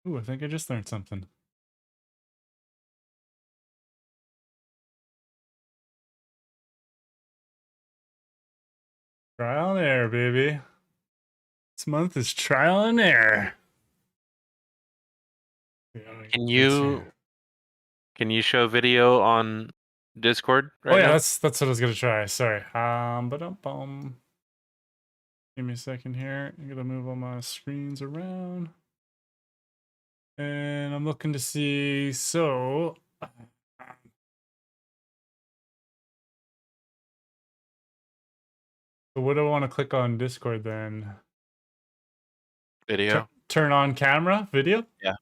Ooh, I think I just learned something. Trial and error, baby. This month is trial and error. Can you show video on Discord right oh yeah, now? that's what I was gonna try. Sorry. Give me a second here. I'm gonna move all my screens around. And I'm looking to see, so what do I want to click on Discord then? Video? Turn on camera, video? Yeah.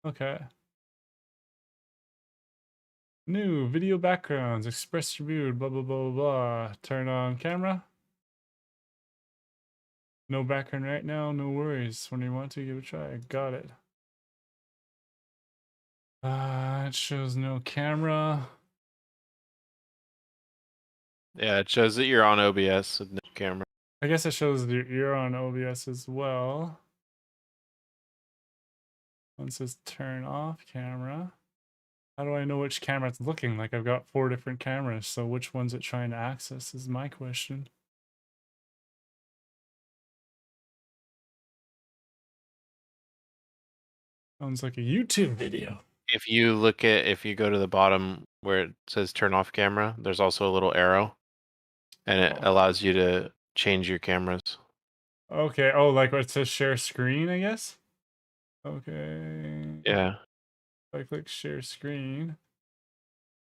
Okay. New video backgrounds, express your mood, blah, blah, blah, blah, blah. Turn on camera. No background right now, no worries. When you want to, give it a try. Got it. It shows no camera. Yeah, it shows that you're on OBS with no camera. I guess it shows that you're on OBS as well. One says turn off camera. How do I know which camera it's looking? Like I've got 4 different cameras, so which one's it trying to access is my question. Sounds like a YouTube video. If you go to the bottom where it says turn off camera, there's also a little arrow and it allows you to change your cameras. Okay, oh, like what it says share screen, I guess? Okay. Yeah. If I click share screen.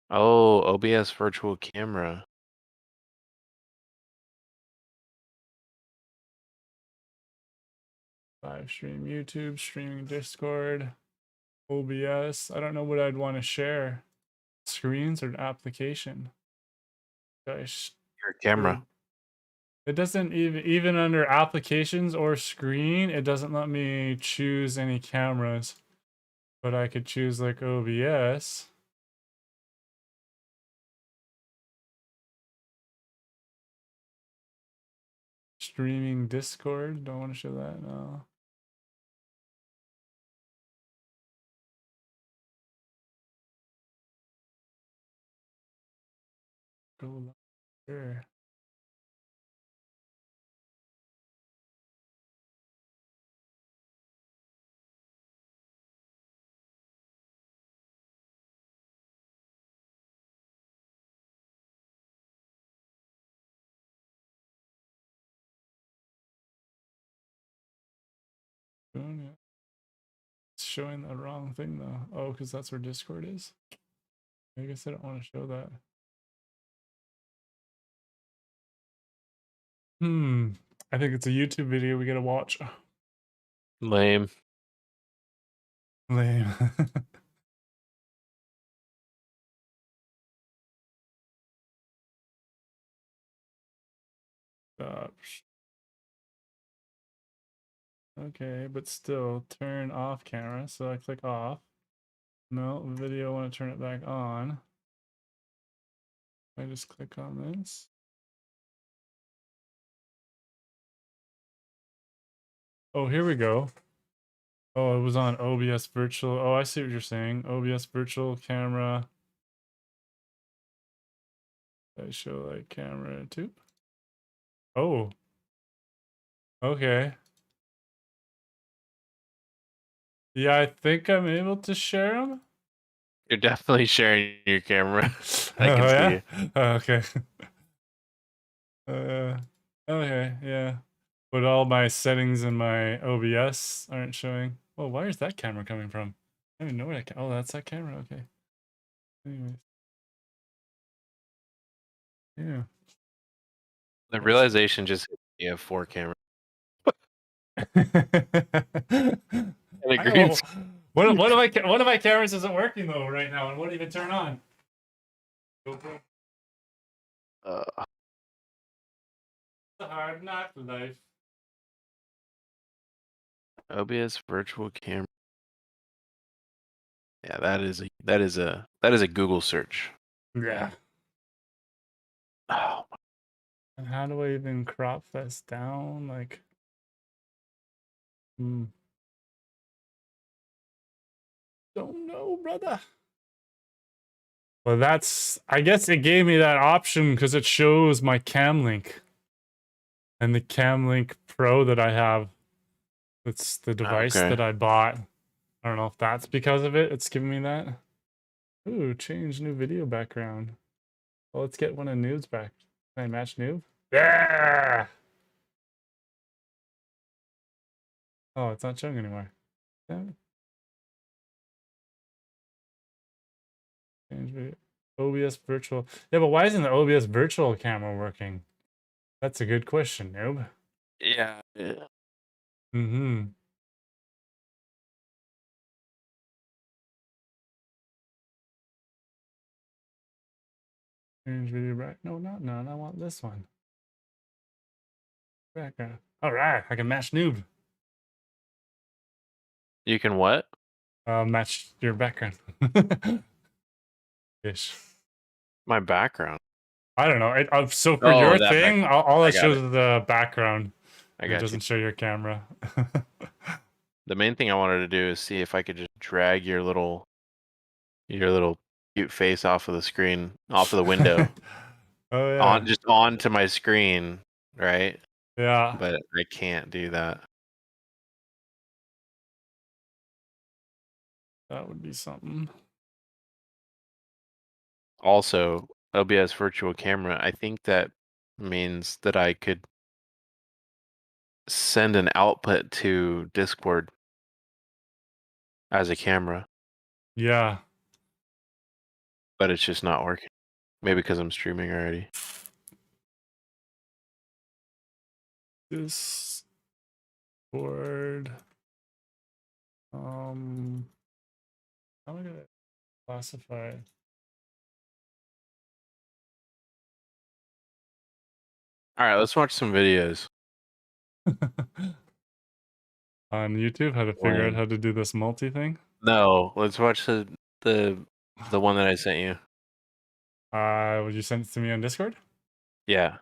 Oh, OBS virtual camera. Live stream YouTube, streaming Discord, OBS. I don't know what I'd want to share. Screens or an application? Gosh. Your camera. It doesn't even under applications or screen, it doesn't let me choose any cameras. But I could choose like OBS. Streaming Discord. Don't want to show that. No. Go there. It's showing the wrong thing though. Oh, because that's where Discord is. I guess I don't want to show that. I think it's a YouTube video we gotta watch. Lame. Lame. Okay, but still turn off camera. So I click off. No, video, I want to turn it back on. I just click on this. Oh, here we go. Oh, it was on OBS virtual. Oh, I see what you're saying. OBS virtual camera. I show like camera too. Oh. Okay. Yeah, I think I'm able to share them. You're definitely sharing your camera. I can see you. Oh, okay. Okay, yeah. But all my settings in my OBS aren't showing. Oh, where is that camera coming from? I don't even know where that oh, that's that camera. Okay. Anyways. Yeah. The realization just hit me, you have 4 cameras. And a green one of my cameras isn't working though right now, and won't even turn on. It's a hard knock life. OBS virtual camera. Yeah, that is a Google search. Yeah. Oh. And how do I even crop this down? Like, don't know, brother. Well, that's, I guess it gave me that option because it shows my cam link. And the cam link Pro that I have, it's the device Okay. that I bought. I don't know if that's because of it. It's giving me that. Ooh, change new video background. Well, let's get one of Noob's back. Can I match Noob? Yeah! Oh, it's not showing anymore. Damn it. Change video. OBS virtual. Yeah, but why isn't the OBS virtual camera working? That's a good question, Noob. Yeah. Mm-hmm. Change video back. No, not none. I want this one. Background. All right, I can match Noob. You can what? Match your background. Ish. My background. I don't know. So for Oh, your that thing, background. all I it got shows it. is the background. I It got you. doesn't show your camera. The main thing I wanted to do is see if I could just drag your little cute face off of the screen, off of the window, Oh yeah. just onto my screen, right? Yeah. But I can't do that. That would be something. Also, OBS virtual camera, I think that means that I could send an output to Discord as a camera, Yeah. but it's just not working. Maybe because I'm streaming already. Discord. How am I gonna classify? All right, let's watch some videos. On YouTube, how to figure out Lame. how to do this multi thing. No, let's watch the one that I sent you. Would you send it to me on Discord? Yeah.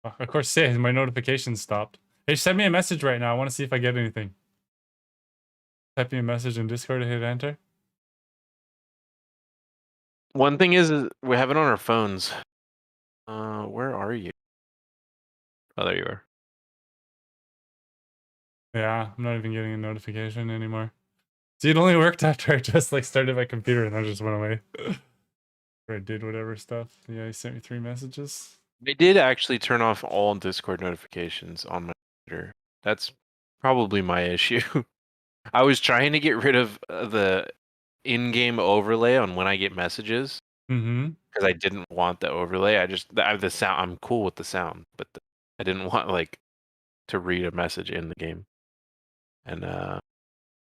Of course, say my notifications stopped. Hey, send me a message right now. I want to see if I get anything. Type me a message in Discord and hit enter. One thing is we have it on our phones. Where are you? Oh, there you are. Yeah, I'm not even getting a notification anymore. See, it only worked after I just like started my computer and I just went away. Or I did whatever stuff. Yeah, he sent me 3 messages. I did actually turn off all Discord notifications on my computer. That's probably my issue. I was trying to get rid of the in-game overlay on when I get messages Mm-hmm. because I didn't want the overlay. The sound. I'm cool with the sound, but I didn't want like to read a message in the game, and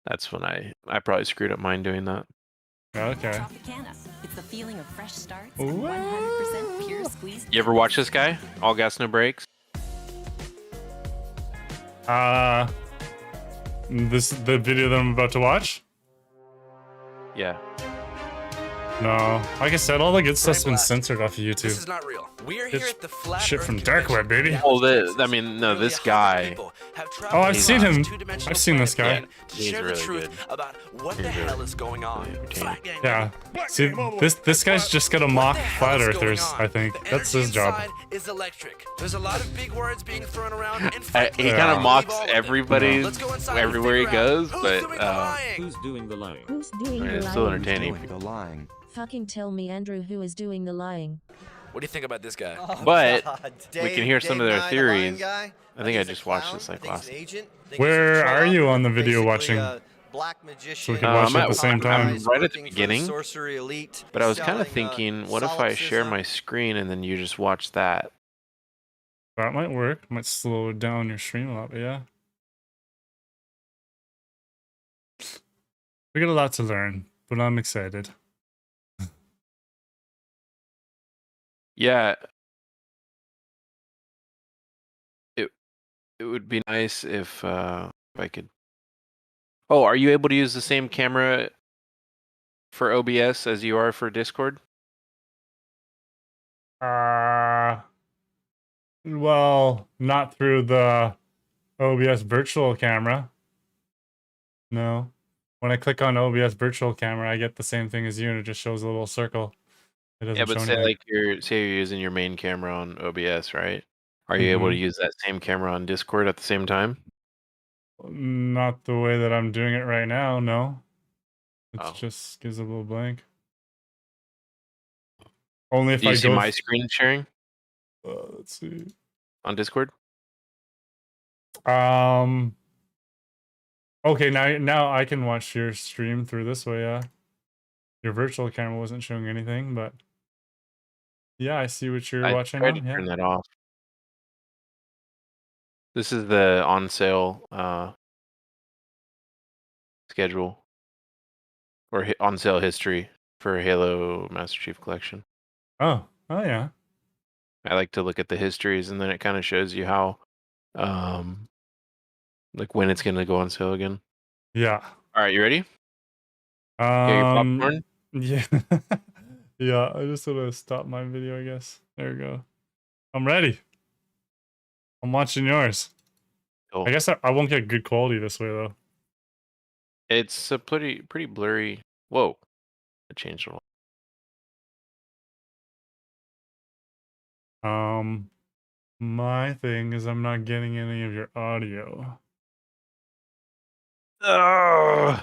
that's when I probably screwed up mine doing that. Okay. Tropicana. It's the feeling of fresh starts Ooh. and 100% pure squeezed. You ever watch this guy? All gas, no brakes. The video that I'm about to watch? Yeah. No. Like I said, all the good stuff's been censored off of YouTube. This is not real. We're here It's at the Flat shit Earth from dark web, Convention. baby. Oh, this guy. Oh, I've seen him. I've seen this guy. To He's share the really truth good. about what the He's hell really is going on. entertaining. Flat gang. Yeah. See, this guy's just gonna What mock the hell flat is going earthers, on? I think. The That's energy his job. inside is electric. There's a lot of big words being thrown around. And He frankly, kind Yeah. of mocks believe all of them. everybody Let's go inside and everywhere he figure out goes, who's but doing the lying. Who's doing the lying? Who's doing I mean, the it's still lying? entertaining. Doing the lying. Fucking tell me, Andrew, who is doing the lying? What do you think about this guy? But Dave, we can hear some of Dave their Nye, the lying theories. guy. I think I he's a just watched clown. this like I think he's last. an agent. I think Where he's a are you troll, on the video basically watching? a black magician. we can watch it at the same time. I'm right at the working for beginning, sorcery elite, but I was kind of selling, thinking, what if I share solipsism. my screen and then you just watch that? That might work. Might slow down your stream a lot, but yeah. We got a lot to learn, but I'm excited. Yeah. It would be nice if I could. Oh, are you able to use the same camera for OBS as you are for Discord? Well, not through the OBS virtual camera. No. when I click on OBS virtual camera, I get the same thing as you, and it just shows a little circle. It doesn't Yeah, but show say anything. like you're using your main camera on OBS, right? Are you able to use that same camera on Discord at the same time? Not the way that I'm doing it right now, no. It Oh. just gives a little blank. Only if Do you I see go. my screen sharing Let's see. on Discord? Okay, now I can watch your stream through this way. Yeah, your virtual camera wasn't showing anything, but yeah, I see what you're I watching tried now. to Yeah. turn that off. This is the on sale schedule or on sale history for Halo Master Chief Collection. Oh yeah. I like to look at the histories, and then it kind of shows you how, like when it's gonna go on sale again. Yeah. All right, you ready? Get your popcorn. Yeah. Yeah, I just want to stop my video, I guess. There we go. I'm ready. I'm watching yours. Cool. I guess I won't get good quality this way though. It's a pretty blurry. Whoa, I changed a lot. My thing is I'm not getting any of your audio. Ugh.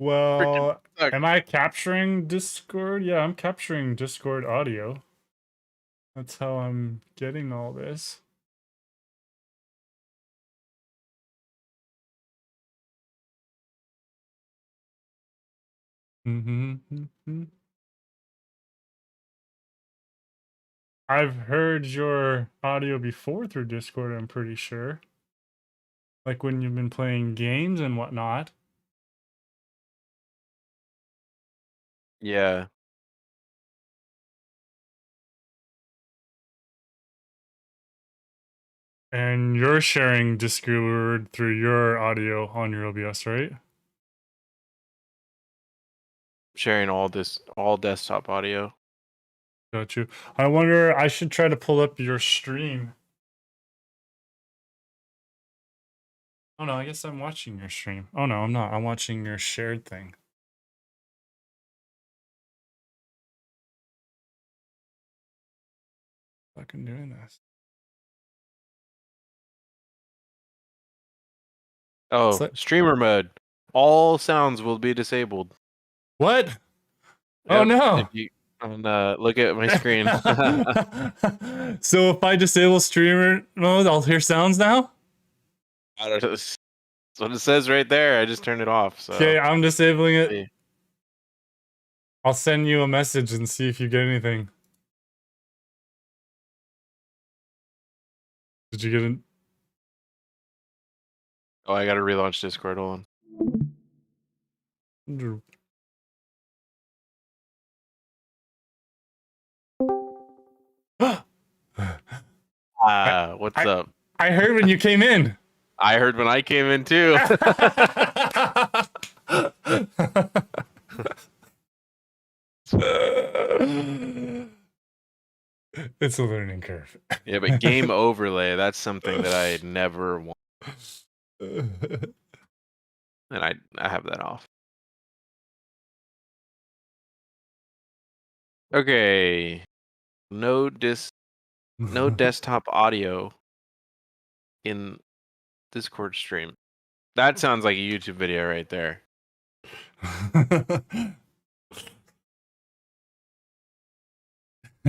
Well, suck. am I capturing Discord? Yeah, I'm capturing Discord audio. That's how I'm getting all this. I've heard your audio before through Discord, I'm pretty sure. Like when you've been playing games and whatnot. Yeah. And you're sharing Discord through your audio on your OBS, right? Sharing all desktop audio. Got you. I wonder, I should try to pull up your stream. Oh no, I guess I'm watching your stream. Oh no, I'm not. I'm watching your shared thing. Fucking doing this. Oh, So- streamer mode. All sounds will be disabled. What? Oh Yep, no. If you look at my screen. So if I disable streamer mode, I'll hear sounds now? I don't know. That's what it says right there. I just turned it off. So Okay, I'm disabling it. see. I'll send you a message and see if you get anything. Did you get it? Oh, I gotta relaunch Discord. Hold on. What's up? I heard when you came in. I heard when I came in too. It's a learning curve. Yeah, but game overlay, that's something that I never want. And I have that off. Okay. No desktop audio in Discord stream. That sounds like a YouTube video right there.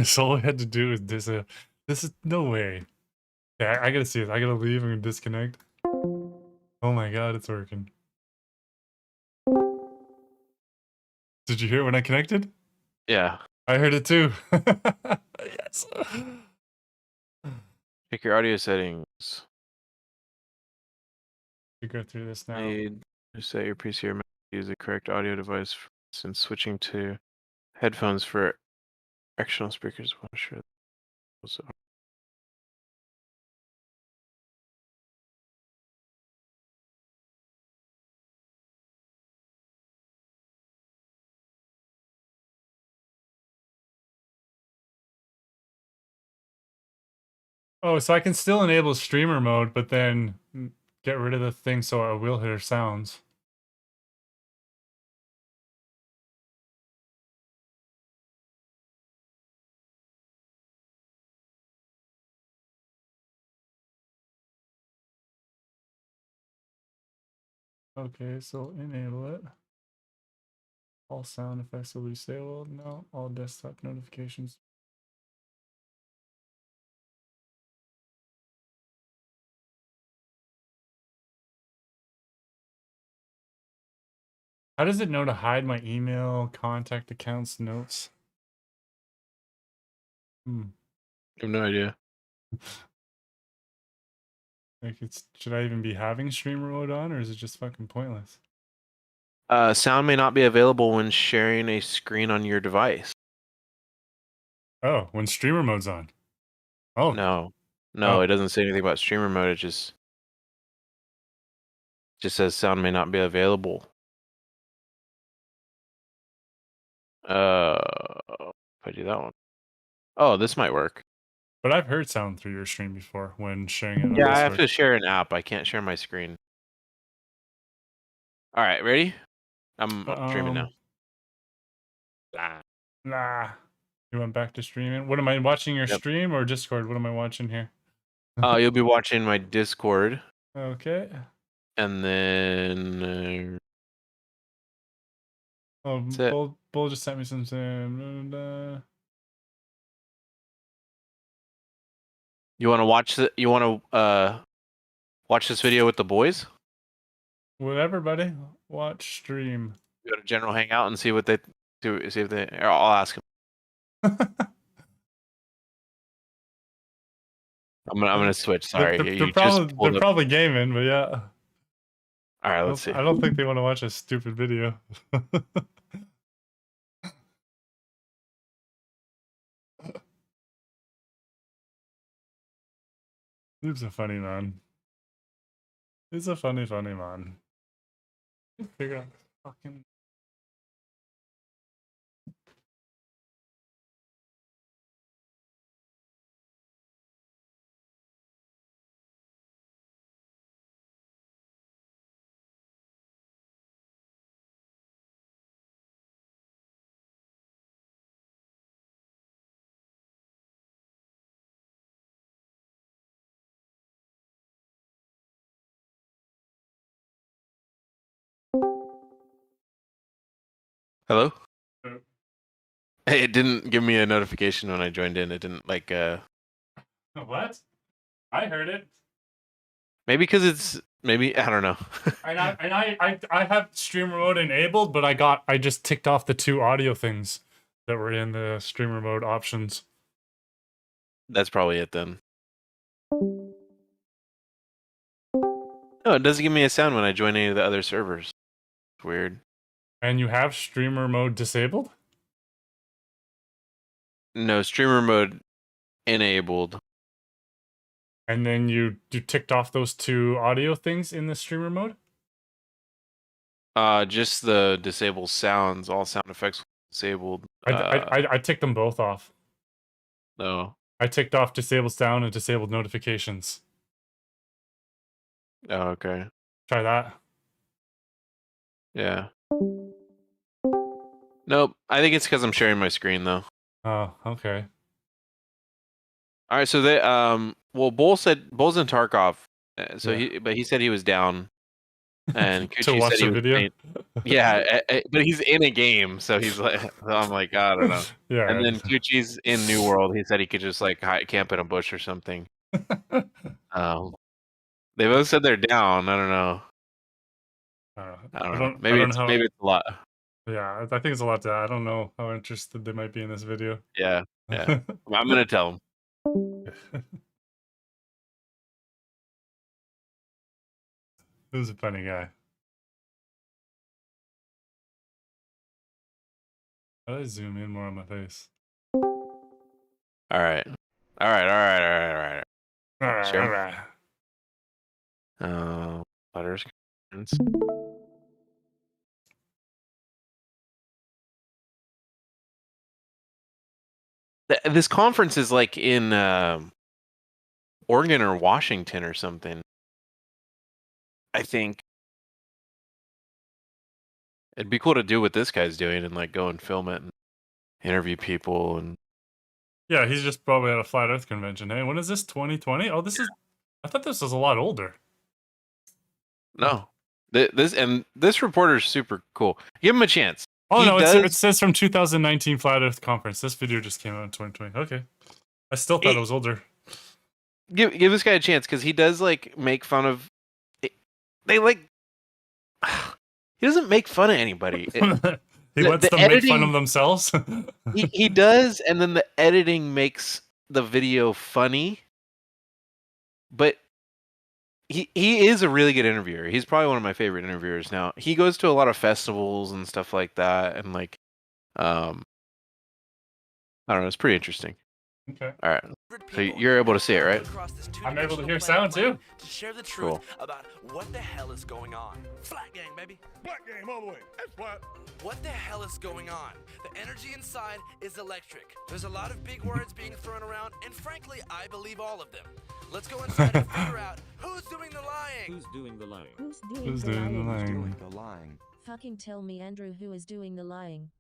So all I had to do is this is no way. Yeah, I gotta see it. I gotta leave and disconnect. Oh my god, it's working. Did you hear it when I connected? Yeah. I heard it too. Yes. Check your audio settings. You go through this now. Need to set your PC or Mac to use the correct audio device since switching to headphones for external speakers. I'm sure. Oh, so I can still enable streamer mode, but then get rid of the thing so I will hear sounds. Okay, so enable it. All sound effects will be disabled. No, all desktop notifications. How does it know to hide my email, contact accounts, notes? I have no idea. Like, should I even be having streamer mode on, or is it just fucking pointless? Sound may not be available when sharing a screen on your device. Oh, when streamer mode's on. Oh, No, Oh. it doesn't say anything about streamer mode. It just says sound may not be available. If I do that one. Oh, this might work. but I've heard sound through your stream before when sharing it on Yeah, I have Discord. to share an app. I can't share my screen. All right, ready? I'm streaming now. Nah. You went back to streaming? What am I watching your Yep. stream or Discord? What am I watching here? You'll be watching my Discord, Okay. and then Oh, that's it. Bull just sent me something. You want to watch the? You want to watch this video with the boys? Whatever, buddy. Watch stream. Go to general hangout and see what they do. See if they. Or I'll ask them. I'm gonna switch. Sorry, They're probably gaming, but yeah. All right, let's see. I don't think they want to watch a stupid video. He's a funny man. He's a funny man. Figure out fucking. Hello. Hello. It didn't give me a notification when I joined in. It didn't like What? I heard it. Maybe because it's maybe I don't know. And I have streamer mode enabled, but I just ticked off the 2 audio things that were in the streamer mode options. That's probably it then. No, it doesn't give me a sound when I join any of the other servers. It's weird. And you have streamer mode disabled? No, streamer mode enabled. And then you ticked off those 2 audio things in the streamer mode? Just the disable sounds, all sound effects disabled. I ticked them both off. No. I ticked off disabled sound and disabled notifications. Oh, okay. Try that. Yeah. Nope. I think it's because I'm sharing my screen though. Oh, okay. All right. So they well, Bull's in Tarkov. So Yeah. he said he was down, and To Kuchi watch said he the was video? playing- Yeah, but he's in a game, so he's like, so I'm like, I don't know. Yeah. And then Kuchi's in New World. He said he could just like camp in a bush or something. They both said they're down. I don't know. I don't know. Maybe it's a lot. Yeah, I think it's a lot to. I don't know how interested they might be in this video. Yeah. I'm gonna tell him. Who's a funny guy? How do I zoom in more on my face? All right. Sure. Butters. This conference is like in Oregon or Washington or something. I think it'd be cool to do what this guy's doing and like go and film it and interview people and Yeah, he's just probably at a flat Earth convention. Hey, when is this? 2020? Oh, this is. I thought this was a lot older. no. This reporter's super cool. Give him a chance. Oh He no, does- it says from 2019 Flat Earth Conference. This video just came out in 2020. Okay, I still thought it was older. Give this guy a chance because he does like make fun of. They like. He doesn't make fun of anybody. He the- lets the them make fun editing- of themselves. He does, and then the editing makes the video funny. But he is a really good interviewer. He's probably one of my favorite interviewers now. He goes to a lot of festivals and stuff like that, and like, I don't know. It's pretty interesting. Okay. All right. So you're able to see it, right? I'm able to hear sound, too. To share the truth Cool. about what the hell is going on. Flat gang, baby. Black game all the way. That's flat. What the hell is going on? The energy inside is electric. There's a lot of big words being thrown around, and frankly, I believe all of them. Let's go inside and figure out who's doing the lying. Who's doing the lying? Who's doing the lying? lying? Fucking tell me, Andrew, who is doing the lying?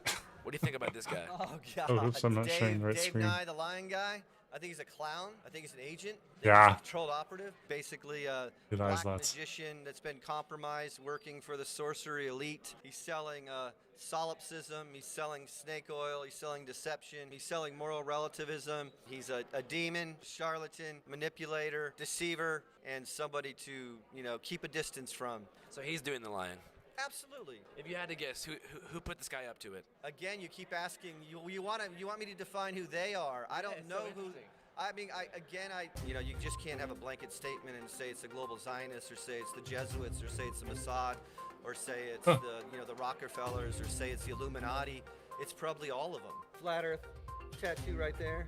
What do you think about this guy? Oh god. Oh, oops, I'm not Dave, showing the right Dave screen. Nye, the lying guy. I think he's a clown. I think he's an agent. I think Yeah. he's a controlled operative. Basically, a He lies black lots. magician that's been compromised, working for the sorcery elite. He's selling solipsism. He's selling snake oil. He's selling deception. He's selling moral relativism. He's a demon, charlatan, manipulator, deceiver, and somebody to keep a distance from. So he's doing the lying. Absolutely. If you had to guess, who put this guy up to it? Again, you keep asking. You want me to define who they are? I don't know who. I mean, you just can't have a blanket statement and say it's the global Zionists, or say it's the Jesuits, or say it's the Mossad, or say it's the Rockefellers, or say it's the Illuminati. It's probably all of them. Flat Earth tattoo right there.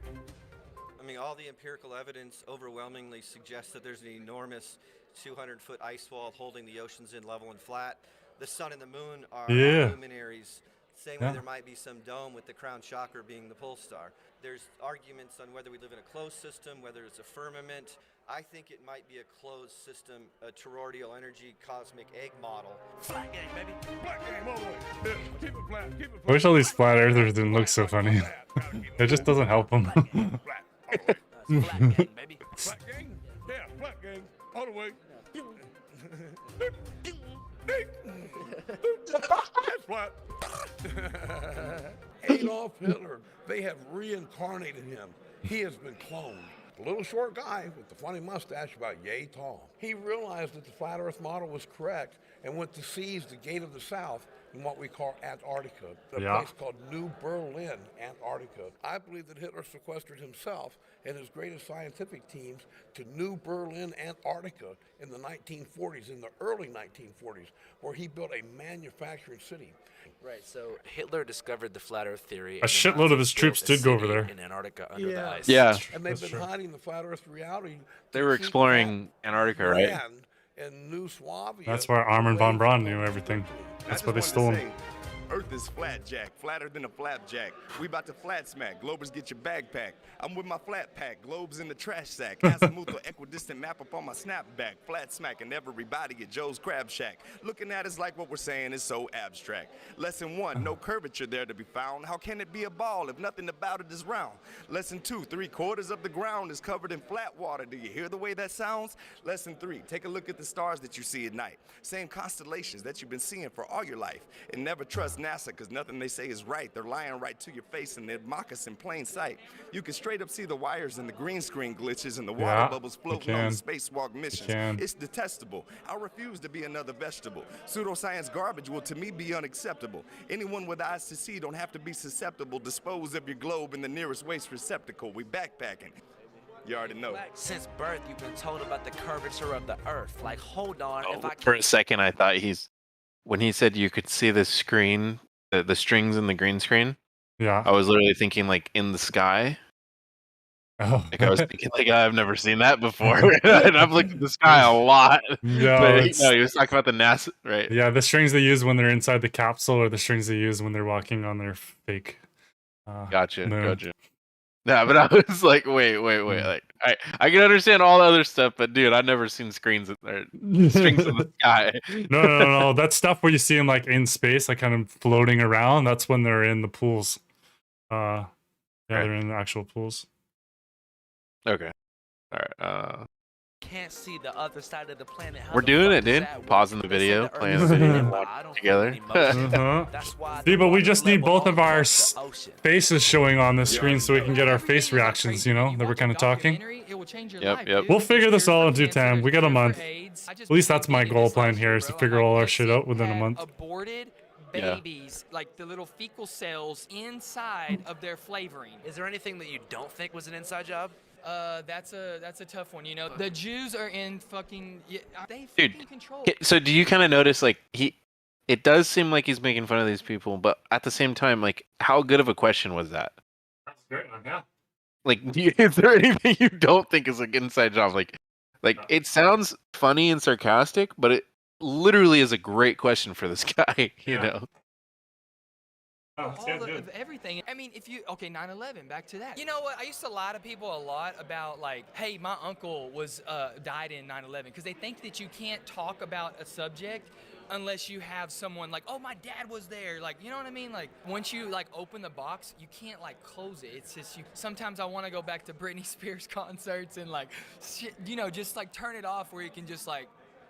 I mean, all the empirical evidence overwhelmingly suggests that there's an enormous 200-foot ice wall holding the oceans in level and flat. The sun and the moon are luminaries. Same way there might be some dome with the crown chakra being the pole star. There's arguments on whether we live in a closed system, whether it's a firmament. I think it might be a closed system, a toroidal energy cosmic egg model. Flat gang, baby. Black game all the way. Yeah, keep it flat. Keep it flat. I wish all these flat earthers didn't look so funny. It just doesn't help them. Flat all the way. Flat gang, baby. Black gang? Yeah, black gang all the way. That's flat. Adolf Hitler, they have reincarnated him. He has been cloned. The little short guy with the funny mustache about yay tall. He realized that the flat earth model was correct and went to seize the gate of the south in what we call Antarctica, a place called New Berlin, Antarctica. I believe that Hitler sequestered himself and his greatest scientific teams to New Berlin, Antarctica in the 1940s, in the early 1940s, where he built a manufacturing city. Right, so Hitler discovered the flat Earth theory. A shitload of his troops did go over there. In Antarctica under the ice. Yeah. And they've been hiding the flat earth reality. They were exploring Antarctica, right? And New Swabia. That's where Armin von Braun knew everything. That's why they stole him. Earth is flat, Jack. Flatter than a flapjack. We about to flat smack. Globers, get your backpack. I'm with my flat pack. Globes in the trash sack. Azimuth or equidistant map up on my snapback. Flat smacking everybody at Joe's Crab Shack. Looking at us like what we're saying is so abstract. Lesson 1, no curvature there to be found. How can it be a ball if nothing about it is round? Lesson 2, 3/4 of the ground is covered in flat water. Do you hear the way that sounds? Lesson 3, take a look at the stars that you see at night. Same constellations that you've been seeing for all your life. And never trust NASA, because nothing they say is right. They're lying right to your face and they mock us in plain sight. You can straight up see the wires and the green screen glitches and the water bubbles floating on the spacewalk missions. It's detestable. I refuse to be another vegetable. Pseudoscience garbage will to me be unacceptable. Anyone with eyes to see don't have to be susceptible. Dispose of your globe in the nearest waste receptacle. We backpacking. You already know. Since birth, you've been told about the curvature of the Earth. Like, hold on. Oh, if I for a second, I thought when he said you could see the screen, the strings in the green screen. Yeah. I was literally thinking like in the sky. Oh. Like I was thinking like I've never seen that before. And I've looked at the sky a lot. No, But, he was talking about the NASA, right? Yeah, the strings they use when they're inside the capsule, or the strings they use when they're walking on their fake. Gotcha. moon. Yeah, but I was like, wait. Like I can understand all the other stuff, but dude, I've never seen screens or strings in the sky. No. That's stuff where you see them like in space, like kind of floating around. That's when they're in the pools. Yeah, they're in the actual pools. Okay. All right. Can't see the other side of the planet. How We're the doing fuck it, does dude. that work? Pausing the They say video, the Earth playing the is video, spinning, and but watching I don't together. feel any motion. That's why See, the but we water just need level both of our across the ocean. faces showing on the screen so we can get our face reactions, you know, that we're kind of talking. Yep. We'll figure this all in due time. We got a month. At least that's my goal plan here, is to figure all our shit out within a month. Aborted Yeah. babies, like the little fecal cells inside of their flavoring. Is there anything that you don't think was an inside job? That's a tough one. You know, the Jews are in fucking. They Dude, fucking control. So do you kind of notice like it does seem like he's making fun of these people, but at the same time, like how good of a question was that? That's great, yeah. Like, is there anything you don't think is like inside job? Like it sounds funny and sarcastic, but it literally is a great question for this guy. You know. Of everything. I mean, 9/11. Back to that. You know what? I used to lie to people a lot about like, hey, my uncle was died in 9/11, because they think that you can't talk about a subject unless you have someone like, oh, my dad was there. Like, you know what I mean? Like, once you like open the box, you can't like close it. It's just sometimes I want to go back to Britney Spears concerts and like, shit, you know, just like turn it off where you can just like.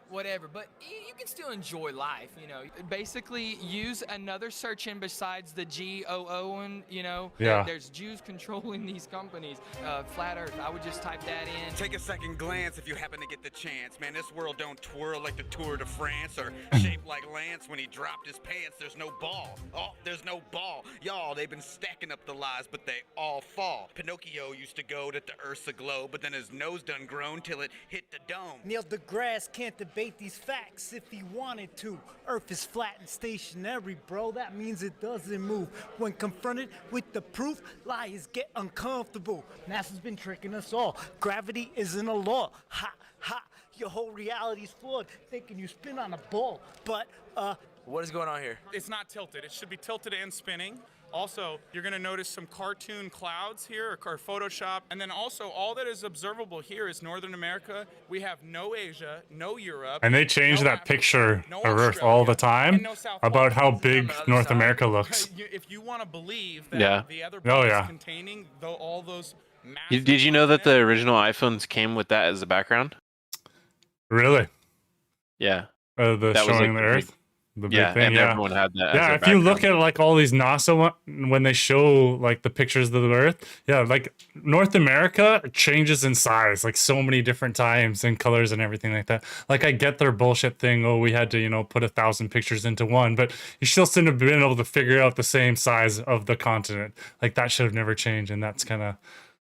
Whatever, but you can still enjoy life, you know. Basically, use another search in besides the GOO one, you know. Yeah. There's Jews controlling these companies. Flat Earth, I would just type that in. Take a second glance if you happen to get the chance. Man, this world don't twirl like the Tour de France or shaped like Lance when he dropped his pants. There's no ball. Oh, there's no ball. Y'all, they've been stacking up the lies, but they all fall. Pinocchio used to go that the Earth's a globe, but then his nose done grown till it hit the dome. Neil deGrasse can't debate these facts if he wanted to. Earth is flat and stationary, bro. That means it doesn't move. When confronted with the proof, liars get uncomfortable. NASA's been tricking us all. Gravity isn't a law. Ha, ha. Your whole reality's flawed, thinking you spin on a ball. But, What is going on here? It's not tilted. It should be tilted and spinning. Also, you're going to notice some cartoon clouds here, or Photoshop. And then also, all that is observable here is Northern America. We have no Asia, no Europe. And they change no that Africa, picture no of Earth Australia, all the and time no South about how Pole. big North America looks. If you want to believe that Yeah. the other Oh, parts yeah. containing all those massive Did you know that the continents- original iPhones came with that as a background? Really? Yeah. The That was, showing like, the the Earth? The big Yeah, thing, and yeah. everyone had that. Yeah, if you look at like all these NASA when they show like the pictures of the Earth, yeah, like North America changes in size like so many different times and colors and everything like that. Like I get their bullshit thing. Oh, we had to, you know, put 1,000 pictures into one, but you still shouldn't have been able to figure out the same size of the continent. Like that should have never changed, and that's kind of,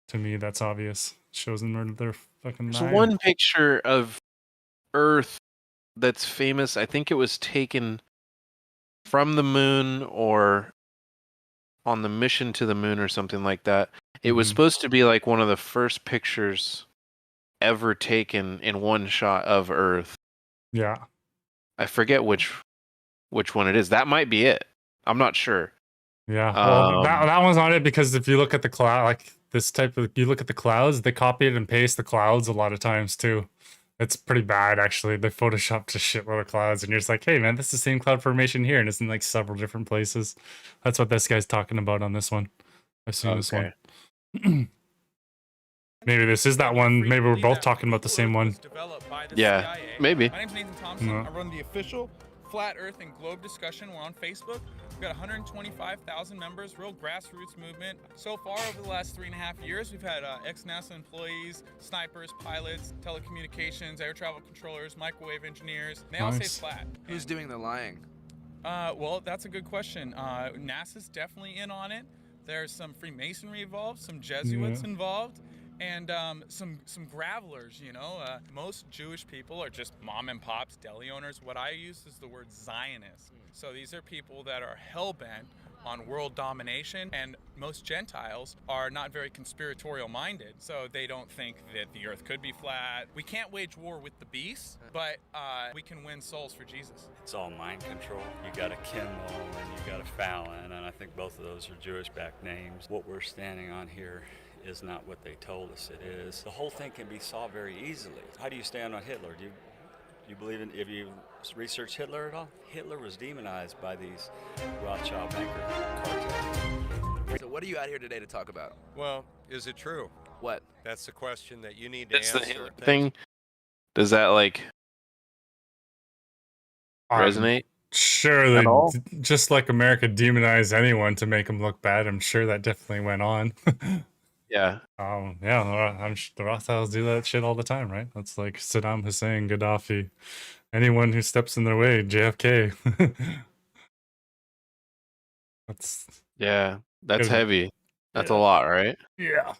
to me, that's obvious. Shows them their fucking. There's mind. one picture of Earth that's famous. I think it was taken from the moon or on the mission to the moon or something like that. It was supposed to be like one of the first pictures ever taken in one shot of Earth. Yeah. I forget which one it is. That might be it. I'm not sure. Yeah, well, that one's on it because if you look at the cloud, like this type of, you look at the clouds, they copy and paste the clouds a lot of times too. It's pretty bad, actually. They photoshopped a shitload of clouds, and you're just like, hey, man, this is the same cloud formation here, and it's in like several different places. That's what this guy's talking about on this one. I've seen this one. Maybe this is that one. Maybe we're both talking about the same one. Yeah, maybe. My name's Nathan Thompson. I run the official Flat Earth and Globe discussion. We're on Facebook. We've got 125,000 members, real grassroots movement. So far, over the last 3.5 years, we've had ex-NASA employees, snipers, pilots, telecommunications, air travel controllers, microwave engineers. They all say flat. Who's doing the lying? Well, that's a good question. NASA's definitely in on it. There's some Freemasonry involved, some Jesuits involved, and some gravelers, you know. Most Jewish people are just mom and pops, deli owners. What I use is the word Zionist. So these are people that are hell-bent on world domination, and most Gentiles are not very conspiratorial minded, so they don't think that the earth could be flat. We can't wage war with the beast, but we can win souls for Jesus. It's all mind control. You got a Kimmel and you got a Fallon, and I think both of those are Jewish-backed names. What we're standing on here is not what they told us it is. The whole thing can be solved very easily. How do you stand on Hitler? Do you believe in, if you research Hitler at all? Hitler was demonized by these Rothschild banker cartels. So what are you out here today to talk about? Well, is it true? What? That's the question that you need to That's the answer. Hitler thing. Does that like resonate? Sure, At they all? just like America demonized anyone to make them look bad. I'm sure that definitely went on. Yeah. Yeah, the Rothschilds do that shit all the time, right? That's like Saddam Hussein, Gaddafi, anyone who steps in their way, JFK. That's Yeah. That's Good. heavy. That's Yeah. a lot, right? Yeah.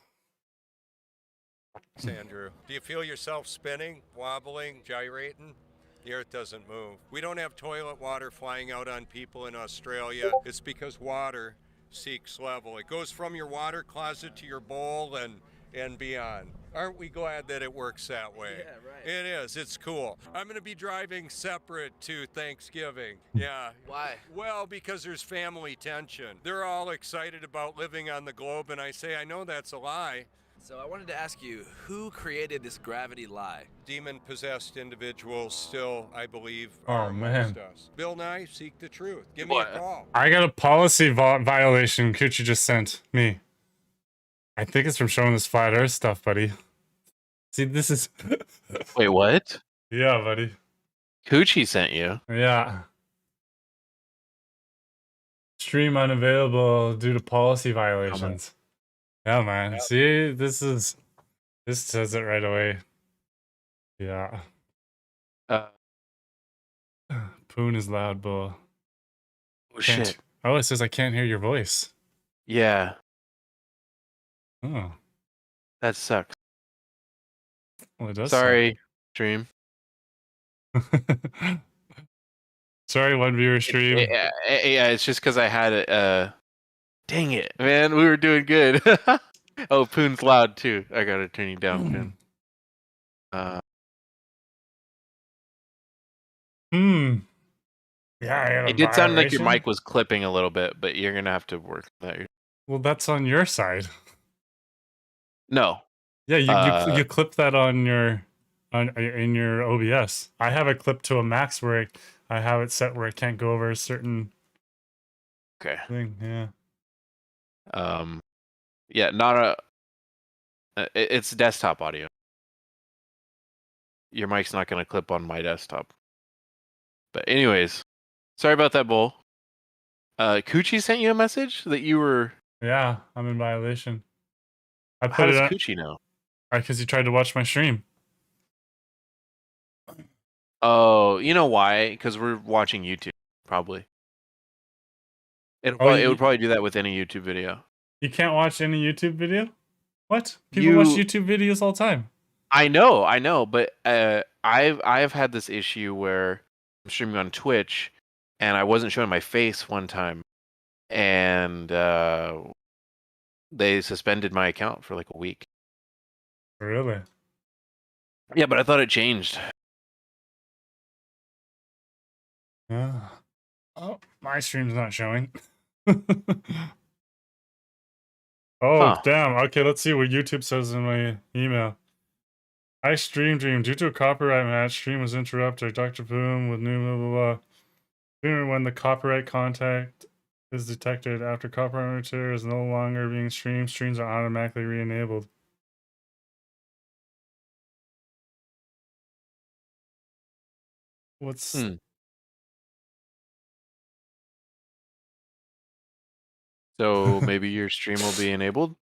Andrew, do you feel yourself spinning, wobbling, gyrating? The earth doesn't move. We don't have toilet water flying out on people in Australia. It's because water seeks level. It goes from your water closet to your bowl and beyond. Aren't we glad that it works that way? Yeah, right. It is. It's cool. I'm going to be driving separate to Thanksgiving. Yeah. Why? Well, because there's family tension. They're all excited about living on the globe, and I say, I know that's a lie. So I wanted to ask you, who created this gravity lie? Demon-possessed individuals still, I believe, Oh, are amongst man. us. Bill Nye, seek the truth. Give me What? a call. I got a policy violation Coochie just sent me. I think it's from showing this flat Earth stuff, buddy. See, this is... Wait, what? Yeah, buddy. Coochie sent you. Yeah. Stream unavailable due to policy violations. Yeah, man. Yep. See, this says it right away. Yeah. Poon is loud, bull. Oh, shit. Oh, it says I can't hear your voice. Yeah. Oh. That sucks. Well, it does. Sorry, stream. Sorry, one viewer stream. Yeah, it's just because I had it. Dang it, man. We were doing good. Oh, Poon's loud too. I gotta turn you down, Poon. Yeah, I had a It did sound like your violation. mic was clipping a little bit, but you're gonna have to work with that. Well, that's on your side. No. Yeah, you clip that on your in your OBS. I have it clipped to a max where I have it set where it can't go over a certain thing. Yeah. Yeah, not a. It's desktop audio. Your mic's not gonna clip on my desktop. But anyways, sorry about that, Bull. Coochie sent you a message that you were. Yeah, I'm in violation. I How put does it on Coochie know? because he tried to watch my stream. Oh, you know why? Because we're watching YouTube, probably. It would probably do that with any YouTube video. You can't watch any YouTube video? What? People watch YouTube videos all the time. I know, but I've had this issue where I'm streaming on Twitch and I wasn't showing my face one time, and they suspended my account for like a week. Really? Yeah, but I thought it changed. Oh, my stream's not showing. Oh, damn. Okay, let's see what YouTube says in my email. I stream dream. Due to a copyright match, stream was interrupted. DrPoon with new blah blah blah. When the copyright contact is detected after copyright material is no longer being streamed, streams are automatically re-enabled. What's So maybe your stream will be enabled?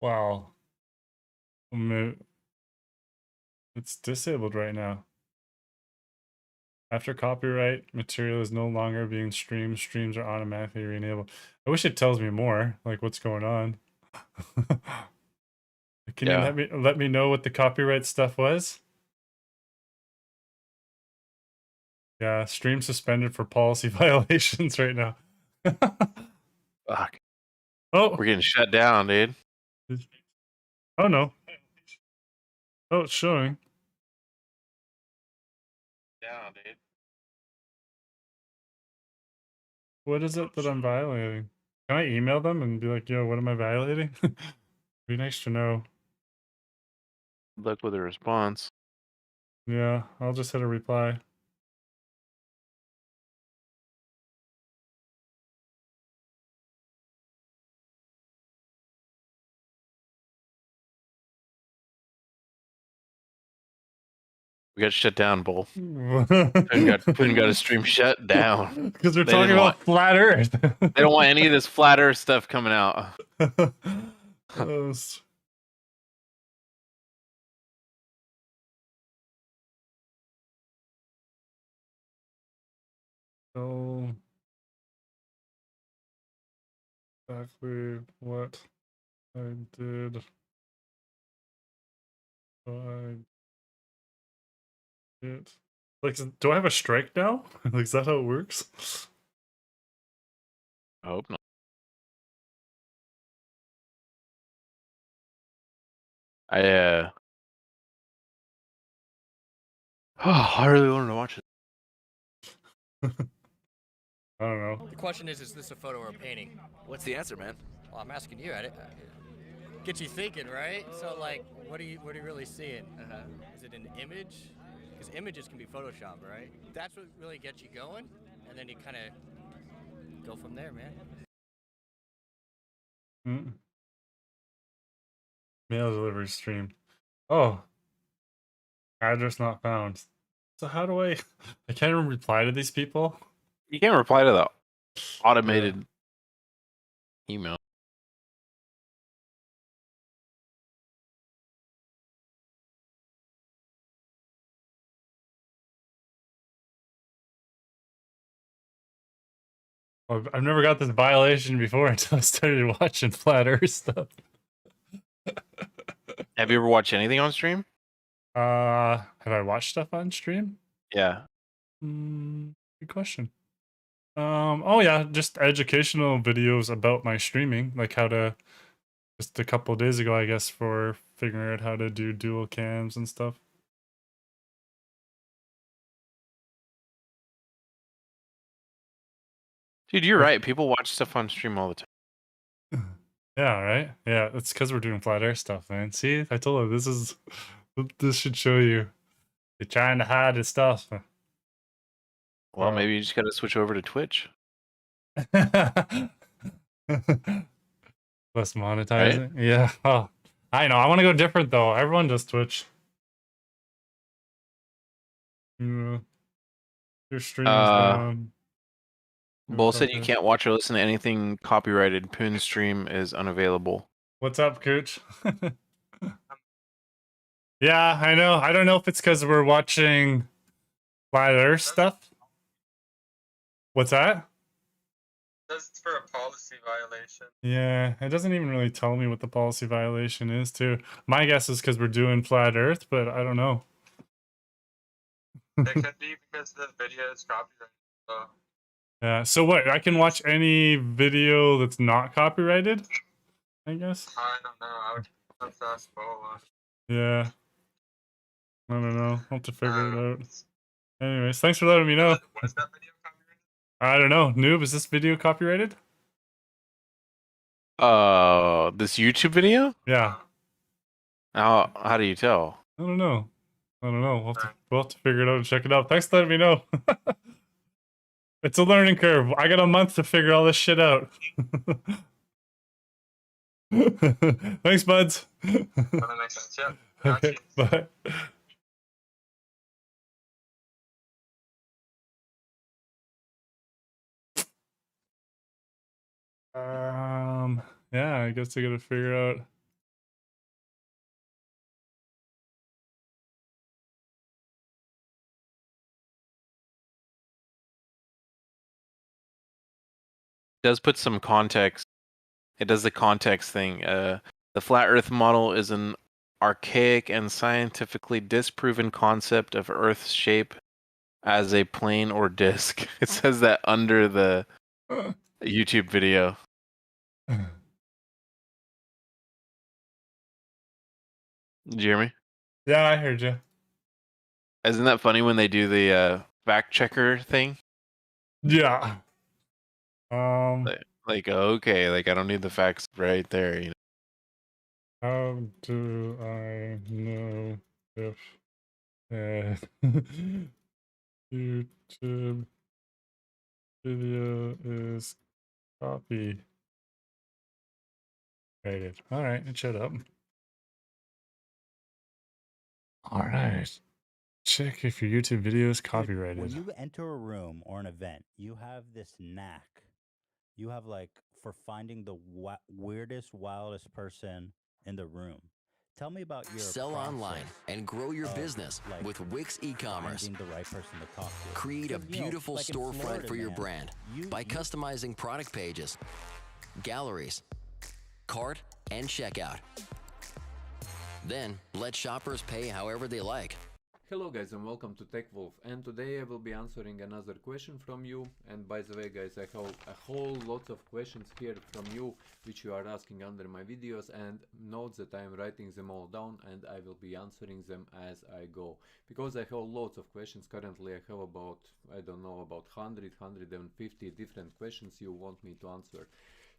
Wow. It's disabled right now. After copyright material is no longer being streamed, streams are automatically re-enabled. I wish it tells me more, like what's going on. Can you let me know what the copyright stuff was? Yeah, stream suspended for policy violations right now. Fuck. Oh, we're getting shut down, dude. Oh no. Oh, it's showing. Down, dude. What is it that I'm violating? Can I email them and be like, yo, what am I violating? Be nice to know. Good luck with a response. Yeah, I'll just hit a reply. We got shut down, Bull. Poon got a stream shut down. Because we're They talking didn't about want- flat Earth. They don't want any of this flat Earth stuff coming out. So exactly what I did. I did. Like, do I have a strike now? Like, is that how it works? I hope not. I really wanted to watch it. I don't know. The question is this a photo or a painting? What's the answer, man? Well, I'm asking you. Get you thinking, right? So, like, what are you really seeing? Is it an image? Because images can be Photoshopped, right? That's what really gets you going, and then you kind of go from there, man. Mail delivery stream. Oh. Address not found. So how do I can't even reply to these people? You can't reply to the automated email. I've never got this violation before until I started watching Flat Earth stuff. Have you ever watched anything on stream? Have I watched stuff on stream? Yeah. Good question. Oh yeah, just educational videos about my streaming, like how to, just a couple of days ago, I guess, for figuring out how to do dual cams and stuff. Dude, you're right. People watch stuff on stream all the time. Yeah, right? Yeah, it's because we're doing Flat Earth stuff, man. See, I told you, this should show you. They're trying to hide his stuff. Well, maybe you just got to switch over to Twitch. Less monetizing. Right? Yeah. Oh, I know. I want to go different though. Everyone does Twitch. Your stream is down. Bull said you can't watch or listen to anything copyrighted. Poon's stream is unavailable. What's up, Cooch? Yeah, I know. I don't know if it's because we're watching Flat Earth stuff. What's that? That's for a policy violation. Yeah, it doesn't even really tell me what the policy violation is, too. My guess is because we're doing Flat Earth, but I don't know. It could be because the video is copyrighted. So. Yeah, so what? I can watch any video that's not copyrighted, I guess? I don't know. I would have to ask Bola. Yeah. I don't know. I'll have to figure it out. Anyways, thanks for letting me know. Was that video copyrighted? I don't know. Noob, is this video copyrighted? This YouTube video? Yeah. How do you tell? I don't know. We'll have to figure it out and check it out. Thanks for letting me know. It's a learning curve. I got a month to figure all this shit out. Thanks, buds. That makes sense, yeah. Okay, bye. Yeah, I guess I gotta figure out. It does put some context. It does the context thing. The flat Earth model is an archaic and scientifically disproven concept of Earth's shape as a plane or disk. It says that under the YouTube video. Did you hear me? Yeah, I heard you. Isn't that funny when they do the fact checker thing? Yeah. Like okay, like I don't need the facts right there, you know. How do I know if a YouTube video is copyrighted? All right, shut up. All right. Check if your YouTube video is Dude, copyrighted. when you enter a room or an event, you have this knack. You have like for finding the weirdest, wildest person in the room. Tell me about your Sell online and grow your of, business like, with Wix e-commerce. finding the right person to talk to. Create a Because, you know, beautiful like in storefront Florida, for your man, brand by customizing product pages, galleries, cart, and checkout. Then let shoppers pay however they like. Hello guys and welcome to TechWolf, and today I will be answering another question from you. And by the way guys, I have a whole lot of questions here from you which you are asking under my videos, and note that I am writing them all down and I will be answering them as I go, because I have lots of questions. Currently I have about, I don't know, about 150 different questions you want me to answer.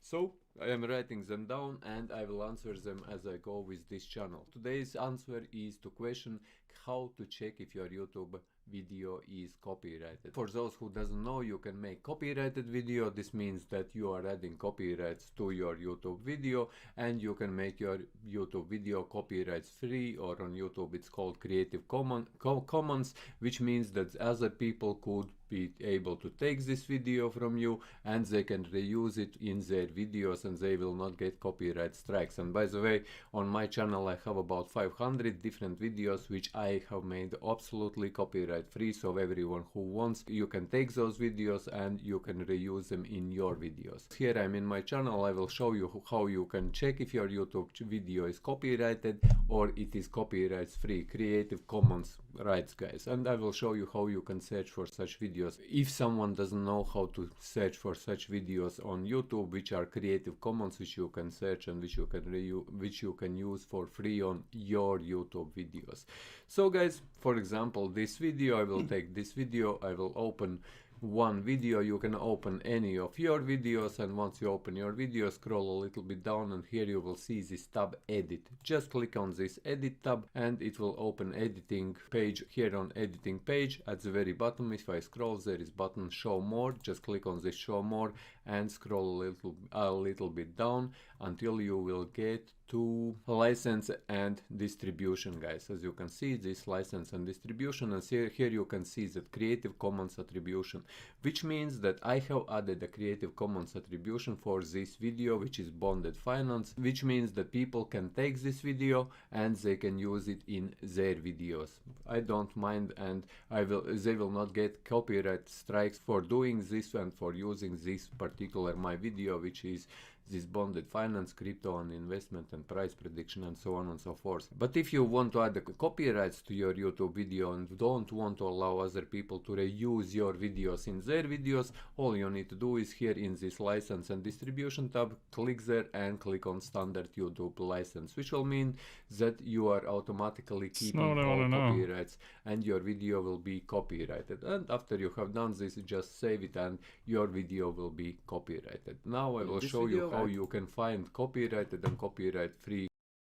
So I am writing them down and I will answer them as I go with this channel. Today's answer is to question how to check if your YouTube video is copyrighted. For those who doesn't know, you can make copyrighted video. This means that you are adding copyrights to your YouTube video, and you can make your YouTube video copyrights free, or on YouTube it's called Creative Commons, which means that other people could be able to take this video from you and they can reuse it in their videos and they will not get copyright strikes. And by the way, on my channel I have about 500 different videos which I have made absolutely copyright free, so everyone who wants, you can take those videos and you can reuse them in your videos. Here I'm in my channel. I will show you how you can check if your YouTube video is copyrighted or it is copyright free, Creative Commons rights guys, and I will show you how you can search for such videos. If someone doesn't know how to search for such videos on YouTube which are Creative Commons, which you can search and which you can use for free on your YouTube videos. So guys, for example, this video, I will take this video, I will open one video. You can open any of your videos, and once you open your video, scroll a little bit down and here you will see this tab Edit. Just click on this Edit tab and it will open editing page. Here on editing page at the very bottom, if I scroll, there is button Show More. Just click on this Show More and scroll a little bit down until you will get to license and distribution guys. As you can see, this license and distribution, and here you can see that Creative Commons attribution, which means that I have added a Creative Commons attribution for this video, which is bonded finance, which means that people can take this video and they can use it in their videos. I don't mind, and they will not get copyright strikes for doing this and for using this particular my video, which is this bonded finance, crypto and investment and price prediction and so on and so forth. But if you want to add the copyrights to your YouTube video and don't want to allow other people to reuse your videos in their videos, all you need to do is here in this license and distribution tab, click there and click on standard YouTube license, which will mean that you are automatically keeping all copyrights and your video will be copyrighted. And after you have done this, just save it and your video will be copyrighted. Now I will show you how you can find copyrighted and copyright free.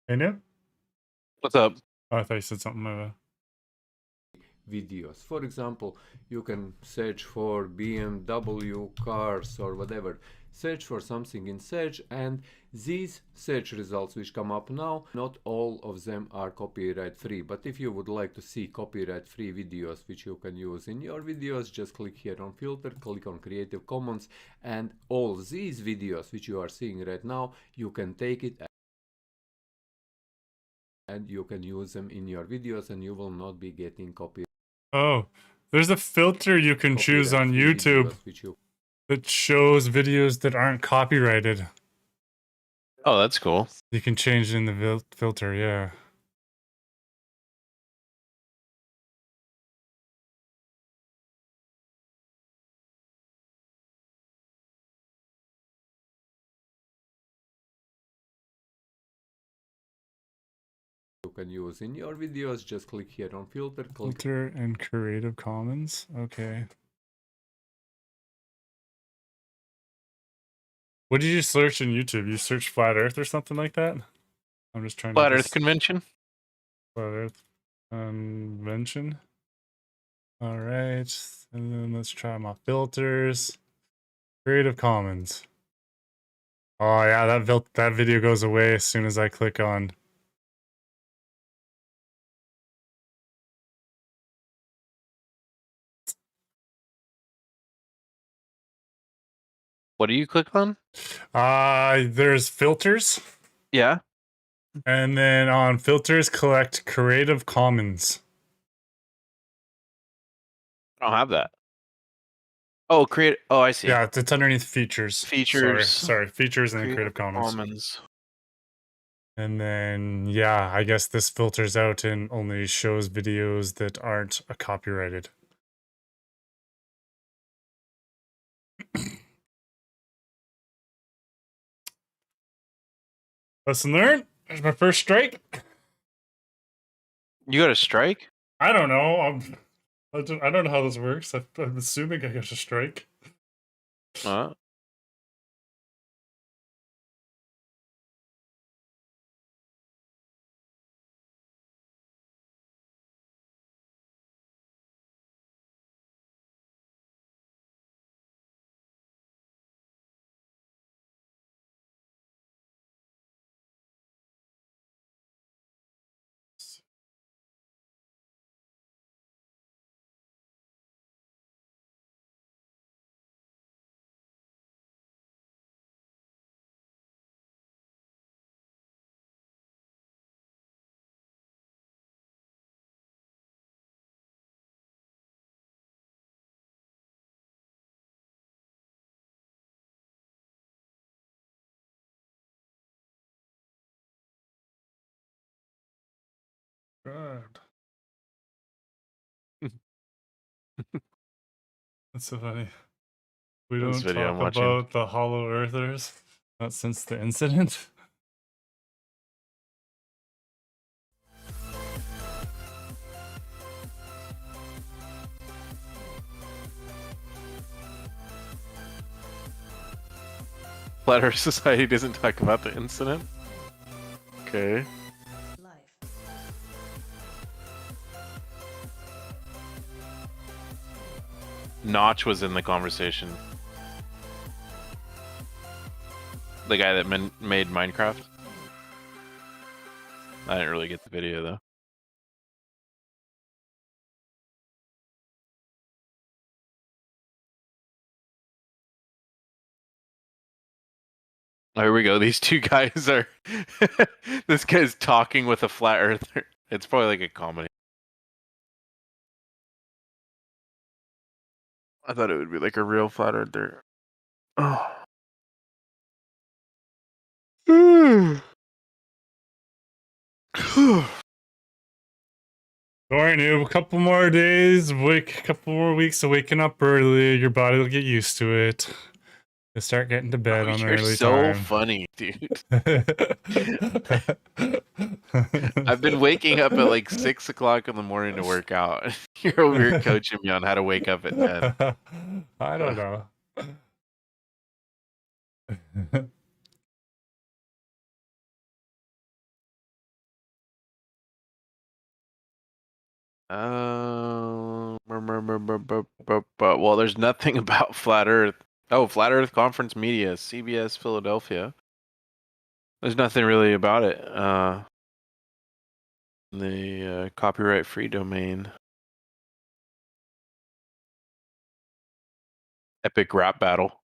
Hey, Noob? What's up? Oh, I thought you said something. Videos. For example, you can search for BMW cars or whatever. Search for something in search, and these search results which come up now, not all of them are copyright free. But if you would like to see copyright free videos which you can use in your videos, just click here on filter, click on Creative Commons, and all these videos which you are seeing right now, you can take it and you can use them in your videos and you will not be getting copyright. Oh, there's a filter you can choose on YouTube that shows videos that aren't copyrighted. Oh, that's cool. You can change it in the filter, yeah. You can use in your videos. Just click here on filter, Filter and Creative Commons. Okay. What did you search in YouTube? You search Flat Earth or something like that? I'm just trying Flat to Earth Convention. Flat Earth Convention. All right, and then let's try my filters. Creative Commons. Oh yeah, that video goes away as soon as I click on. What do you click on? There's filters. Yeah. And then on filters, collect Creative Commons. I don't have that. Oh, create. Oh, I see. Yeah, it's underneath features. Features. Sorry, features and then Creative Commons. And then, yeah, I guess this filters out and only shows videos that aren't copyrighted. Lesson learned. There's my first strike. You got a strike? I don't know. I don't know how this works. I'm assuming I got a strike. God. That's so funny. We This don't video I'm talk watching. about the Hollow Earthers, not since the incident. Flat Earth Society doesn't talk about the incident. Okay. Notch was in the conversation. The guy that made Minecraft. I didn't really get the video though. Oh, here we go. These two guys are. This guy's talking with a flat earther. It's probably like a comedy. I thought it would be like a real flat earther. Oh. Sorry, Noob. A couple more days, a couple more weeks of waking up early. Your body will get used to it. You'll start getting to bed on You're early so time. funny, dude. I've been waking up at like 6 o'clock in the morning to work out. You're over here coaching me on how to wake up at 10. I don't know. Well, there's nothing about Flat Earth. Oh, Flat Earth Conference Media, CBS Philadelphia. There's nothing really about it. The copyright-free domain. Epic rap battle.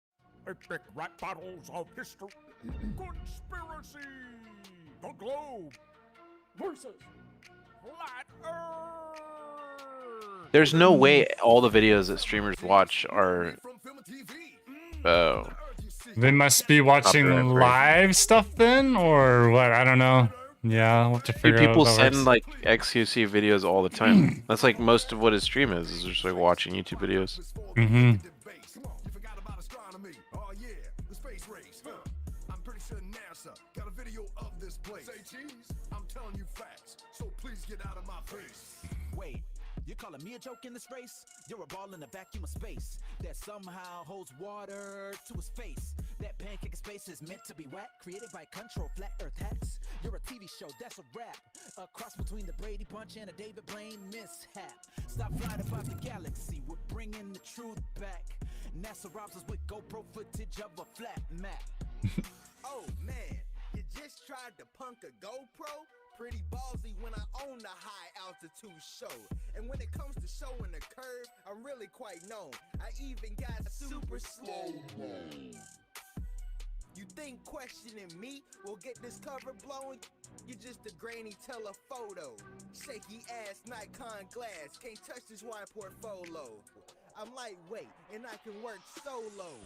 Epic rap battles of history. Conspiracy. The globe versus flat Earth. There's no way all the videos that streamers watch are. Oh. They must be watching Copyright-free. live stuff then, or what? I don't know. Yeah, I'll have to Dude, figure out. people how that send works. like XQC videos all the time. That's like most of what his stream is just like watching YouTube videos. Mm-hmm. Wait, you're calling me a joke in this race? You're a ball in a vacuum of space that somehow holds water to its face. That pancake space is meant to be wet, created by Control Flat Earth hats. You're a TV show, that's a rap. A cross between the Brady Bunch and a David Blaine mishap. Stop flying about the galaxy, we're bringing the truth back. NASA robs us with GoPro footage of a flat map. Oh man, you just tried to punk a GoPro? Pretty ballsy when I own the high altitude show. And when it comes to showing the curve, I'm really quite known. I even got super slow mo. You think questioning me will get this cover blowing? You're just a grainy telephoto. Shaky ass Nikon glass, can't touch this wide portfolio. I'm lightweight and I can work solo.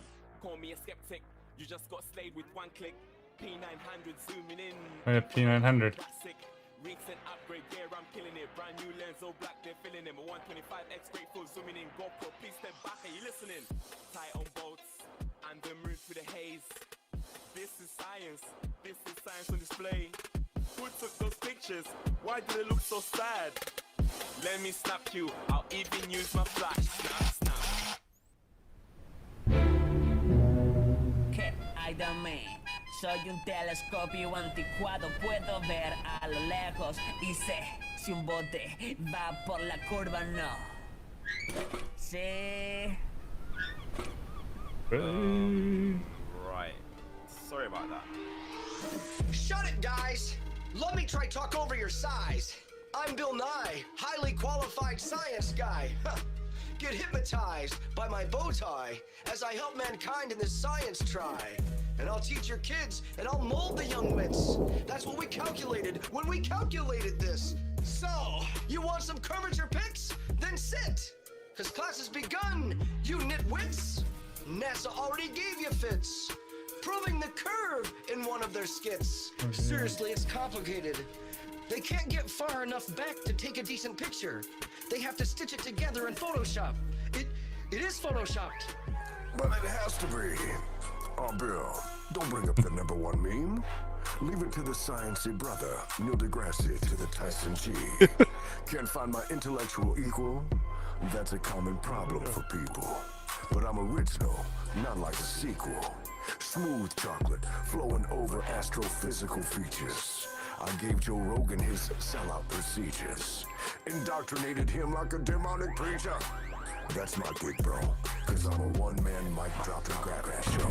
Call me a skeptic, you just got slayed with one click. P900 zooming in. I have P900. Classic. Recent upgrade gear, I'm killing it. Brand new lens, all black, they're filling them. 125x grateful, zooming in. GoPro, please step back. Are you listening? Tight on boats, and the moon through the haze. This is science on display. Who took those pictures? Why did it look so sad? Let me snap you, I'll even use my flash. Snap, snap. ¿Qué hay de mí? Soy un telescopio anticuado, puedo ver a lo lejos y sé si un bote va por la curva o no. Sí. Right. Sorry about that. Shut it, guys! Let me try talk over your size. I'm Bill Nye, highly qualified science guy. Get hypnotized by my bow tie as I help mankind in this science try. And I'll teach your kids, and I'll mold the young wits. That's what we calculated when we calculated this. So, you want some curvature pics? Then sit, cause class has begun, you nitwits. NASA already gave you fits, proving the curve in one of their skits. Seriously, it's complicated. They can't get far enough back to take a decent picture. They have to stitch it together in Photoshop. It is Photoshopped. But it has to be. Oh, Bill, don't bring up the #1 meme. Leave it to the sciencey brother, Neil deGrasse to the Tyson G. Can't find my intellectual equal? That's a common problem for people. But I'm original, not like a sequel. Smooth chocolate, flowing over astrophysical features. I gave Joe Rogan his sellout procedures. Indoctrinated him like a demonic preacher. That's my gig, bro, cause I'm a one-man mic drop and grab ass show.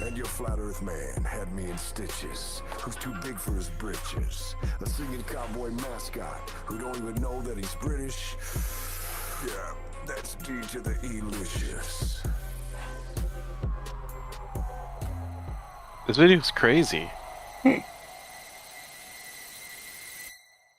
And your flat earth man had me in stitches, who's too big for his britches. A singing cowboy mascot, who don't even know that he's British. Yeah, that's D to the E-licious. This video's crazy.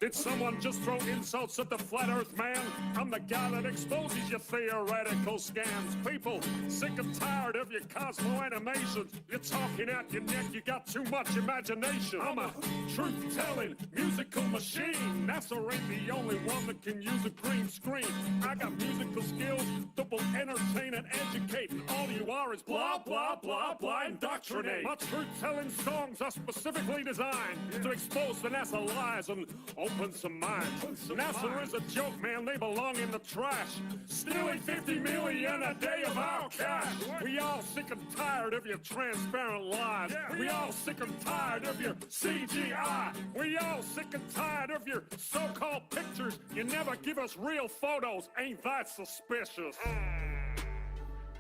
Did someone just throw insults at the flat earth man? I'm the guy that exposes your theoretical scams. People sick and tired of your Cosmo animations. You're talking out your neck, you got too much imagination. I'm a truth-telling musical machine. NASA ain't the only one that can use a green screen. I got musical skills that will entertain and educate. And all you are is blah, blah, blah, blah, indoctrinate. My truth-telling songs are specifically designed to expose the NASA lies and open some minds. NASA is a joke, man, they belong in the trash. Stealing 50 million a day of our cash. We all sick and tired of your transparent lies. We all sick and tired of your CGI. We all sick and tired of your so-called pictures. You never give us real photos. Ain't that suspicious?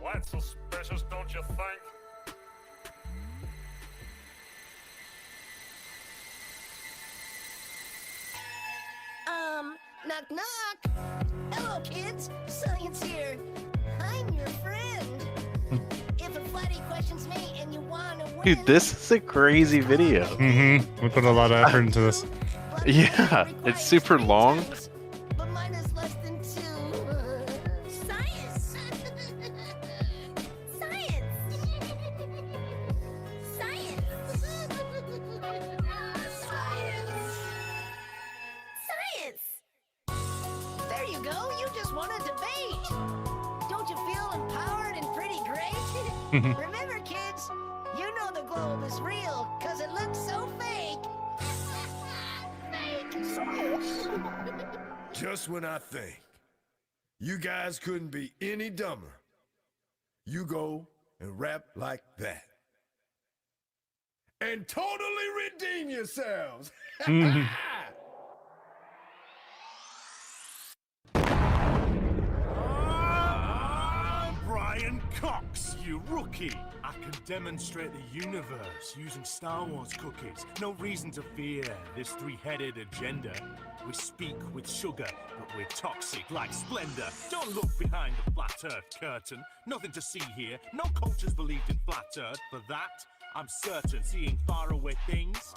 Well, that's suspicious, don't you think? Knock, knock. Hello, kids. Science here. I'm your friend. If a flatty questions me and you want to win... Dude, this is a crazy video. We put a lot of effort into this. Yeah, it's super long. But mine is less than 2. Science. Science. Science. Science. There you go. You just won a debate. Don't you feel empowered and pretty great? Remember, kids, you know the globe is real because it looks so fake. Fake. Just when I think you guys couldn't be any dumber, you go and rap like that. and totally redeem yourselves. Brian Cox, you rookie. I can demonstrate the universe using Star Wars cookies. No reason to fear this three-headed agenda. We speak with sugar, but we're toxic like splendor. Don't look behind the flat earth curtain. Nothing to see here. No cultures believed in flat earth. For that, I'm certain. Seeing faraway things,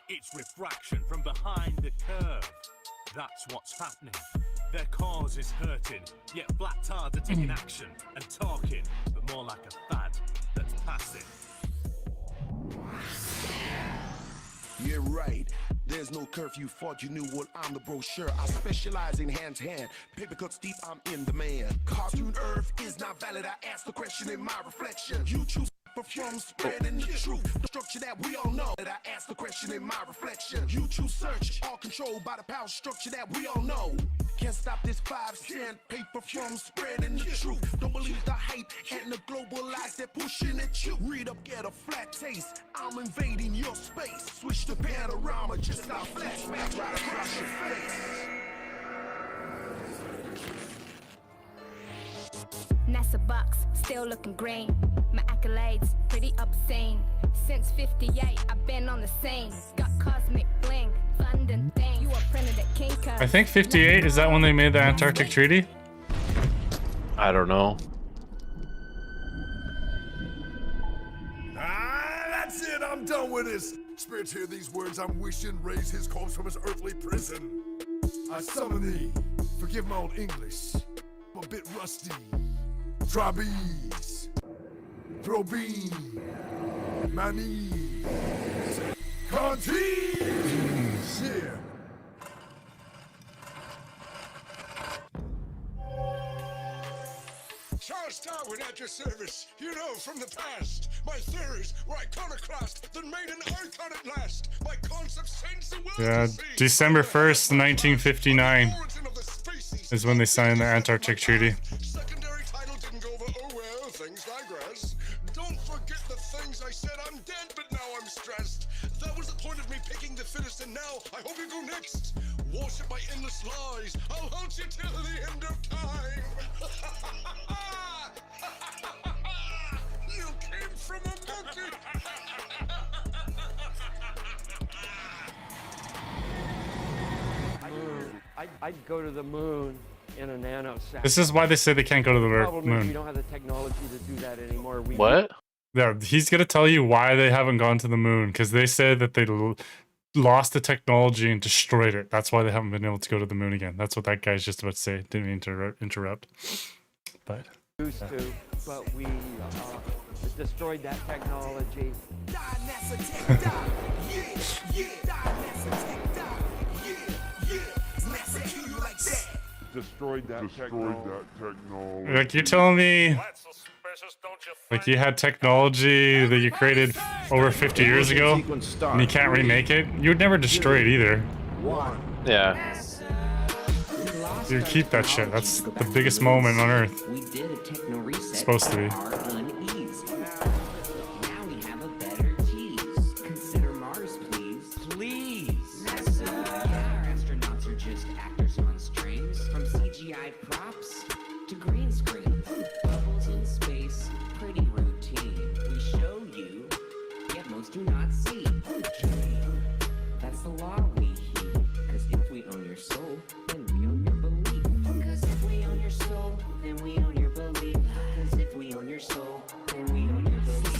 it's refraction from behind the curve. That's what's happening. Their cause is hurting, yet black tards are taking action and talking, but more like a fad that's passing. Yeah, right. There's no curfew, thought you knew what I'm the brochure. I specialize in hand-to-hand. Paper cuts deep, I'm in demand. Cartoon Earth is not valid, I ask the question in my reflection. You choose from spreading the truth, the structure that we all know. That I ask the question in my reflection. You choose search, all controlled by the power structure that we all know. Can't stop this 5-cent paper from spreading the truth. Don't believe the hype and the global lies they're pushing at you. Read up, get a flat taste. I'm invading your space. Switch the panorama, just now flashback right across your face. NASA box, still looking green. My accolades, pretty obscene. Since 58, I've been on the scene. Got cosmic bling, London thing. You are printed at King Cub. I think 58, is that when they made the Antarctic Treaty? I don't know. That's it, I'm done with this. Spirits hear these words I'm wishing, raise his corpse from his earthly prison. I summon thee, forgive my old English, I'm a bit rusty. Trabes, Throbine, Mani, Contis, yeah. Charles Darwin at your service. You know from the past, my theories were iconoclast that made an icon at last. My concepts changed the world. Yeah, December 1st, 1959 is when they signed the Antarctic Treaty. Secondary title didn't go over. Oh well, things digress. Don't forget the things I said. I'm dead, but now I'm stressed. That was the point of me picking the fittest, and now I hope you go next. Worship my endless lies. I'll hold you till the end of time. You came from a monkey. I'd go to the moon in a nanosecond. This is why they say they can't go to the Problem is we moon. don't have the technology to do that anymore. What? Yeah, he's gonna tell you why they haven't gone to the moon, because they said that they lost the technology and destroyed it. That's why they haven't been able to go to the moon again. That's what that guy's just about to say. Didn't mean to interrupt. But Used to, but we destroyed that technology. Destroyed that technology. like, you're telling me, like, you had technology that you created over 50 years ago, and you can't remake it? You would never destroy it either. Yeah. You keep that shit. That's the biggest moment on Earth. We did a techno reset. It's supposed to be. Our unease. Now we have a better tease. Consider Mars, please. Please. Our astronauts are just actors on strings. From CGI props to green screen. Bubbles in space, pretty routine. We show you, yet most do not see. That's the law we heed. Cause if we own your soul, then we own your belief. Cause if we own your soul, then we own your belief. Cause if we own your soul, then we own your belief.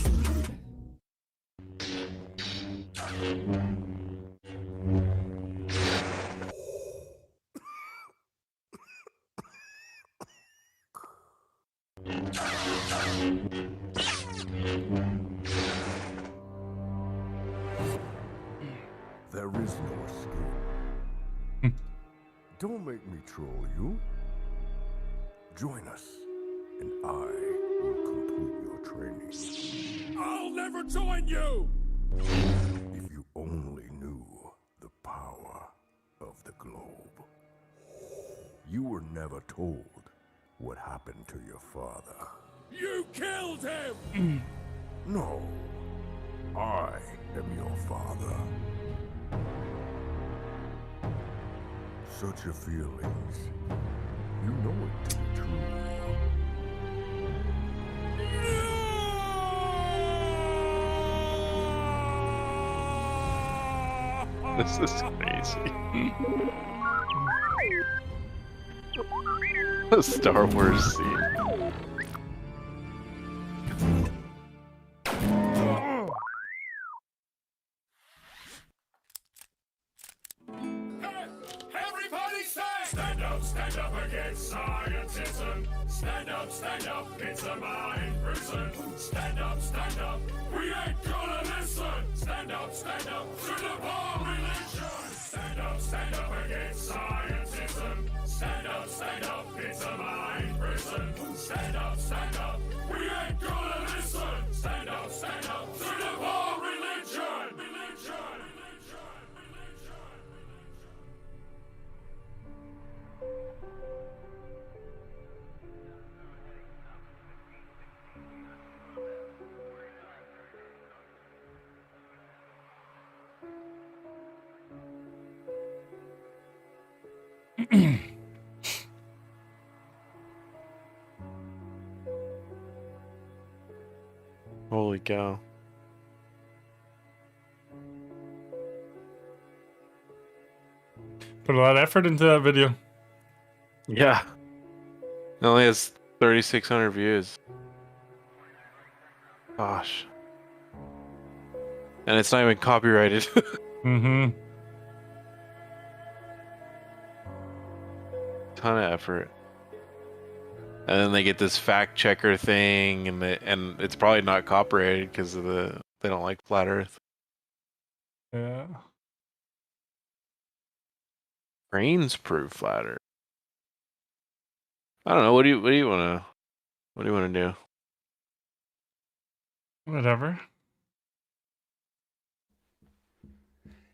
There is no escape. Don't make me troll you. Join us, and I will complete your training. I'll never join you! If you only knew the power of the globe. You were never told what happened to your father. You killed him! No, I am your father. Search your feelings. You know it to be true. This is crazy. The Star Wars scene. Everybody say, stand up against scientism. Stand up, it's a mind prison. Stand up, we ain't gonna listen. Stand up, to the bar religion. Stand up against scientism. Stand up, it's a mind prison. Stand up, we ain't gonna listen. Stand up, to the bar religion. Holy cow. Put a lot of effort into that video. Yeah. It only has 3,600 views. Gosh. And it's not even copyrighted. Mm-hmm. Ton of effort. And then they get this fact checker thing, and it's probably not copyrighted because of they don't like flat Earth. Yeah. Brains proof flat Earth. I don't know. What do you want to do? Whatever.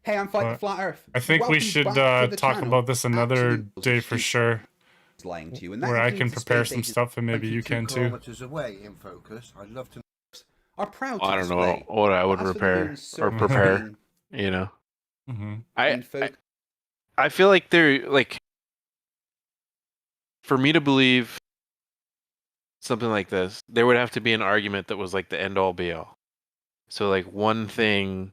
Hey, I'm Fight the Flat Earth. I think we Welcome should back to the talk channel. about this another Absolute day for sure. Lying to you, and that Where I includes can the prepare space some station stuff and maybe you 22 can too. kilometers away in focus. I'd love to are proud to I don't know display. what I would As for the repair moon's or surface prepare. being You know. Mm-hmm. I feel like they're like, for me to believe something like this, there would have to be an argument that was like the end all be all. So like one thing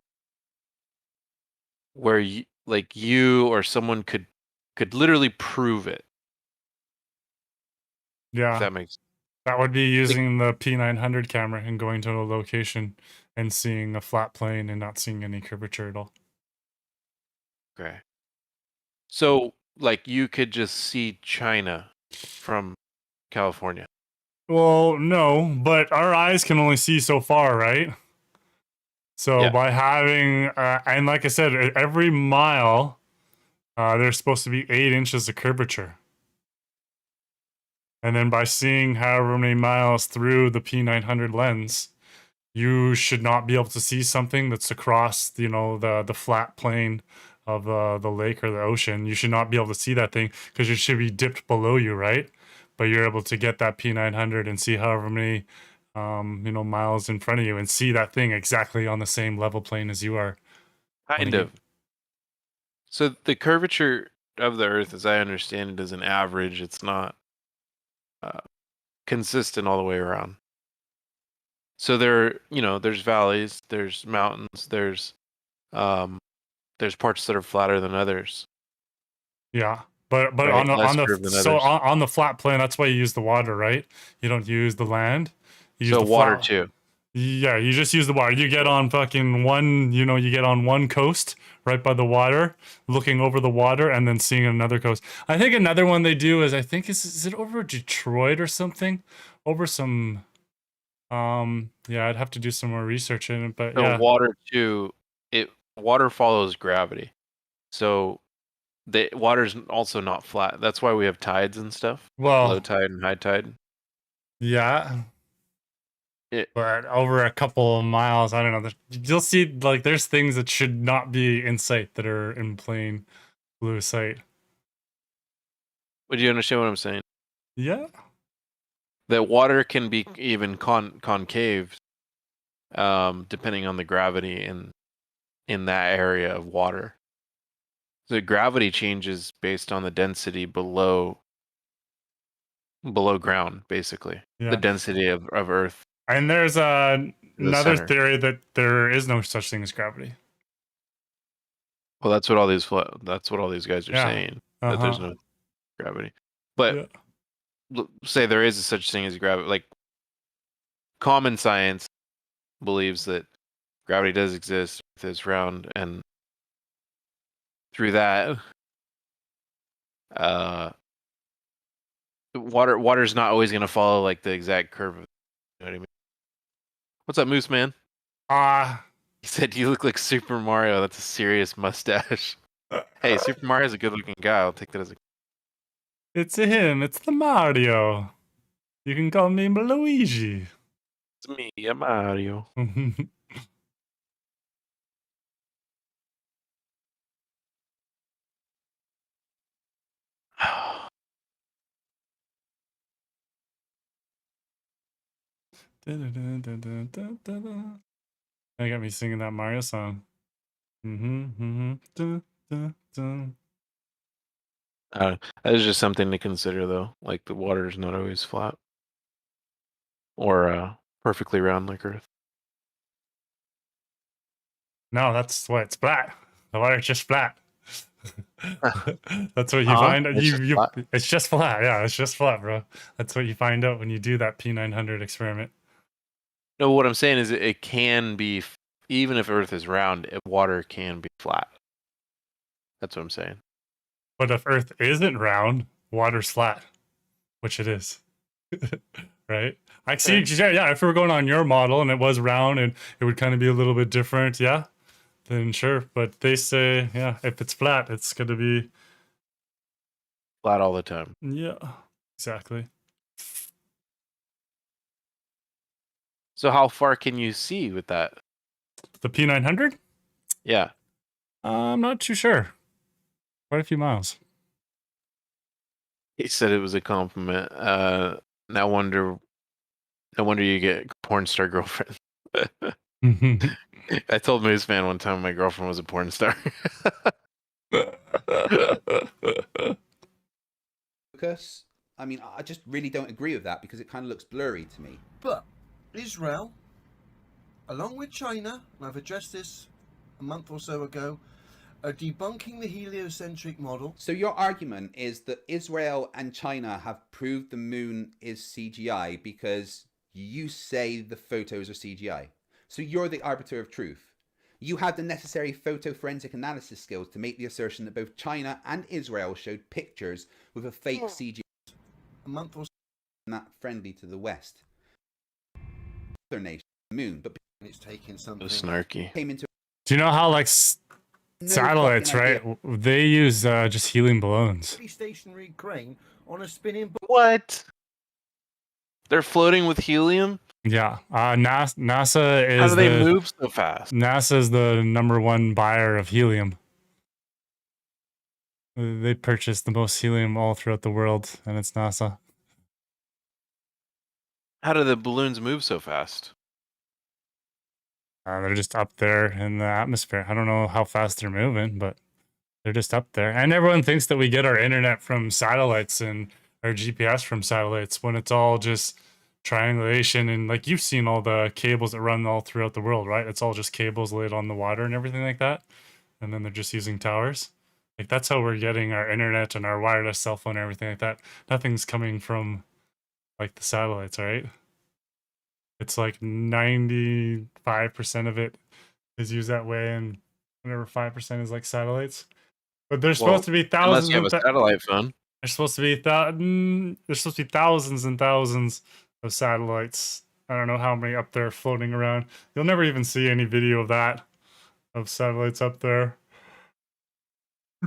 where you or someone could literally prove it. Yeah. If that makes That would be using the P900 camera and going to a location and seeing a flat plane and not seeing any curvature at all. Okay. So like you could just see China from California. Well, no, but our eyes can only see so far, right? So Yeah. by having, and like I said, every mile, there's supposed to be 8 inches of curvature. And then by seeing however many miles through the P900 lens, you should not be able to see something that's across, the flat plane of the lake or the ocean. You should not be able to see that thing because it should be dipped below you, right? But you're able to get that P900 and see however many, miles in front of you and see that thing exactly on the same level plane as you are. Kind of. So the curvature of the Earth, as I understand it, is an average. It's not consistent all the way around. So there's valleys, there's mountains, there's parts that are flatter than others. Yeah, but Right, on less the curved than so others. on the flat plane, that's why you use the water, right? You don't use the land. You use So the water flat- too. Yeah, you just use the water. You get on fucking one, you get on one coast right by the water, looking over the water, and then seeing another coast. I think another one they do is is it over Detroit or something? Over some, yeah, I'd have to do some more research in it, but So yeah. water too. Water follows gravity. So the water's also not flat. That's why we have tides and stuff. Well- Low tide and high tide. Yeah. But over a couple of miles, I don't know. You'll see, like, there's things that should not be in sight that are in plain blue sight. Would you understand what I'm saying? Yeah. That water can be even concave, depending on the gravity and in that area of water. So gravity changes based on the density below ground, basically. Yeah. The density of Earth. And there's the another center. theory that there is no such thing as gravity. Well, that's what all these guys are Yeah. saying, that there's no gravity. But say there is such thing as gravity. Like, common science believes that gravity does exist, Earth is round, and through that, water's not always going to follow like the exact curve. You know what I mean? What's up, Moose Man? He said, "You look like Super Mario." That's a serious mustache. Hey, Super Mario's a good-looking guy. I'll take that as a. It's him. It's the Mario. You can call me Luigi. It's me, a Mario. They got me singing that Mario song. That is just something to consider, though. Like, the water is not always flat or perfectly round like Earth. No, that's what it's flat. The water's just flat. That's what you find. It's just flat. Yeah, it's just flat, bro. That's what you find out when you do that P900 experiment. No, what I'm saying is it can be, even if Earth is round, water can be flat. That's what I'm saying. But if Earth isn't round, water's flat, which it is. Right? I see. Yeah, if we were going on your model and it was round and it would kind of be a little bit different, yeah, then sure. But they say, yeah, if it's flat, it's going to be flat all the time. Yeah, exactly. So how far can you see with that? The P900? Yeah. I'm not too sure. Quite a few miles. He said it was a compliment. No wonder you get porn star girlfriend. I told Moose Man one time my girlfriend was a porn star. Lucas, I mean, I just really don't agree with that because it kind of looks blurry to me. But Israel, along with China, and I've addressed this a month or so ago, are debunking the heliocentric model. So your argument is that Israel and China have proved the moon is CGI because you say the photos are CGI. So you're the arbiter of truth. You have the necessary photo forensic analysis skills to make the assertion that both China and Israel showed pictures with a fake CGI A month or so not friendly to the West. Other nation, the moon, but it's taking something snarky. Came into. Do you know how like satellites, right? They use just helium balloons. Stationary crane on a spinning. What? They're floating with helium? Yeah. NASA is. How do they move so fast? NASA is the #1 buyer of helium. They purchase the most helium all throughout the world, and it's NASA. How do the balloons move so fast? They're just up there in the atmosphere. I don't know how fast they're moving, but they're just up there. And everyone thinks that we get our internet from satellites and our GPS from satellites when it's all just triangulation. And like you've seen all the cables that run all throughout the world, right? It's all just cables laid on the water and everything like that. And then they're just using towers. Like that's how we're getting our internet and our wireless cell phone and everything like that. Nothing's coming from like the satellites, right? It's like 95% of it is used that way, and whatever 5% is like satellites. But there's supposed to be thousands. Unless you have a satellite phone. There's supposed to be thousands and thousands of satellites. I don't know how many up there floating around. You'll never even see any video of that, of satellites up there.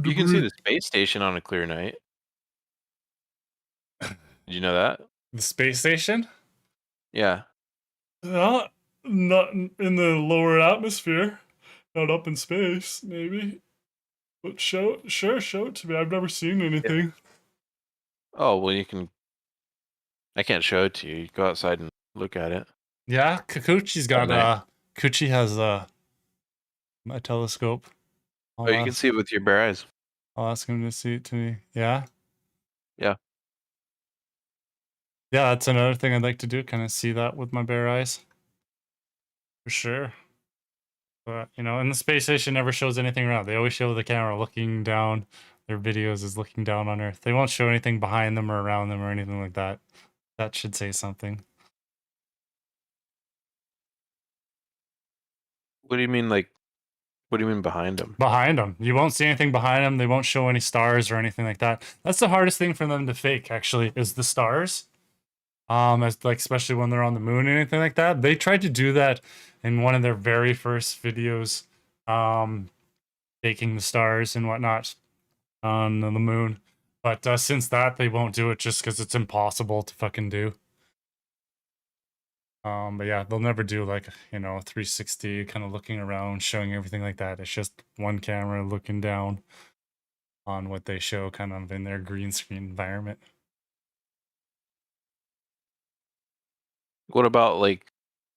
You can see the space station on a clear night. Did you know that? The space station? Yeah. Not in the lower atmosphere. Not up in space, maybe. But show it to me. I've never seen anything. Yeah. Oh, well, you can... I can't show it to you. You go outside and look at it. Yeah, Kikuchi's got... Kuchi has my telescope. Oh, you can see it with your bare eyes. I'll ask him to see it to me. Yeah. Yeah. Yeah, that's another thing I'd like to do. Kind of see that with my bare eyes. For sure. But you know, and the space station never shows anything around. They always show the camera looking down. Their videos is looking down on Earth. They won't show anything behind them or around them or anything like that. That should say something. What do you mean, like? What do you mean behind them? Behind them, you won't see anything behind them. They won't show any stars or anything like that. That's the hardest thing for them to fake. Actually, is the stars. As like especially when they're on the moon and anything like that. They tried to do that in one of their very first videos, faking the stars and whatnot on the moon. But since that, they won't do it just because it's impossible to fucking do. But yeah, they'll never do like, you know, 360 kind of looking around, showing everything like that. It's just one camera looking down on what they show kind of in their green screen environment. What about like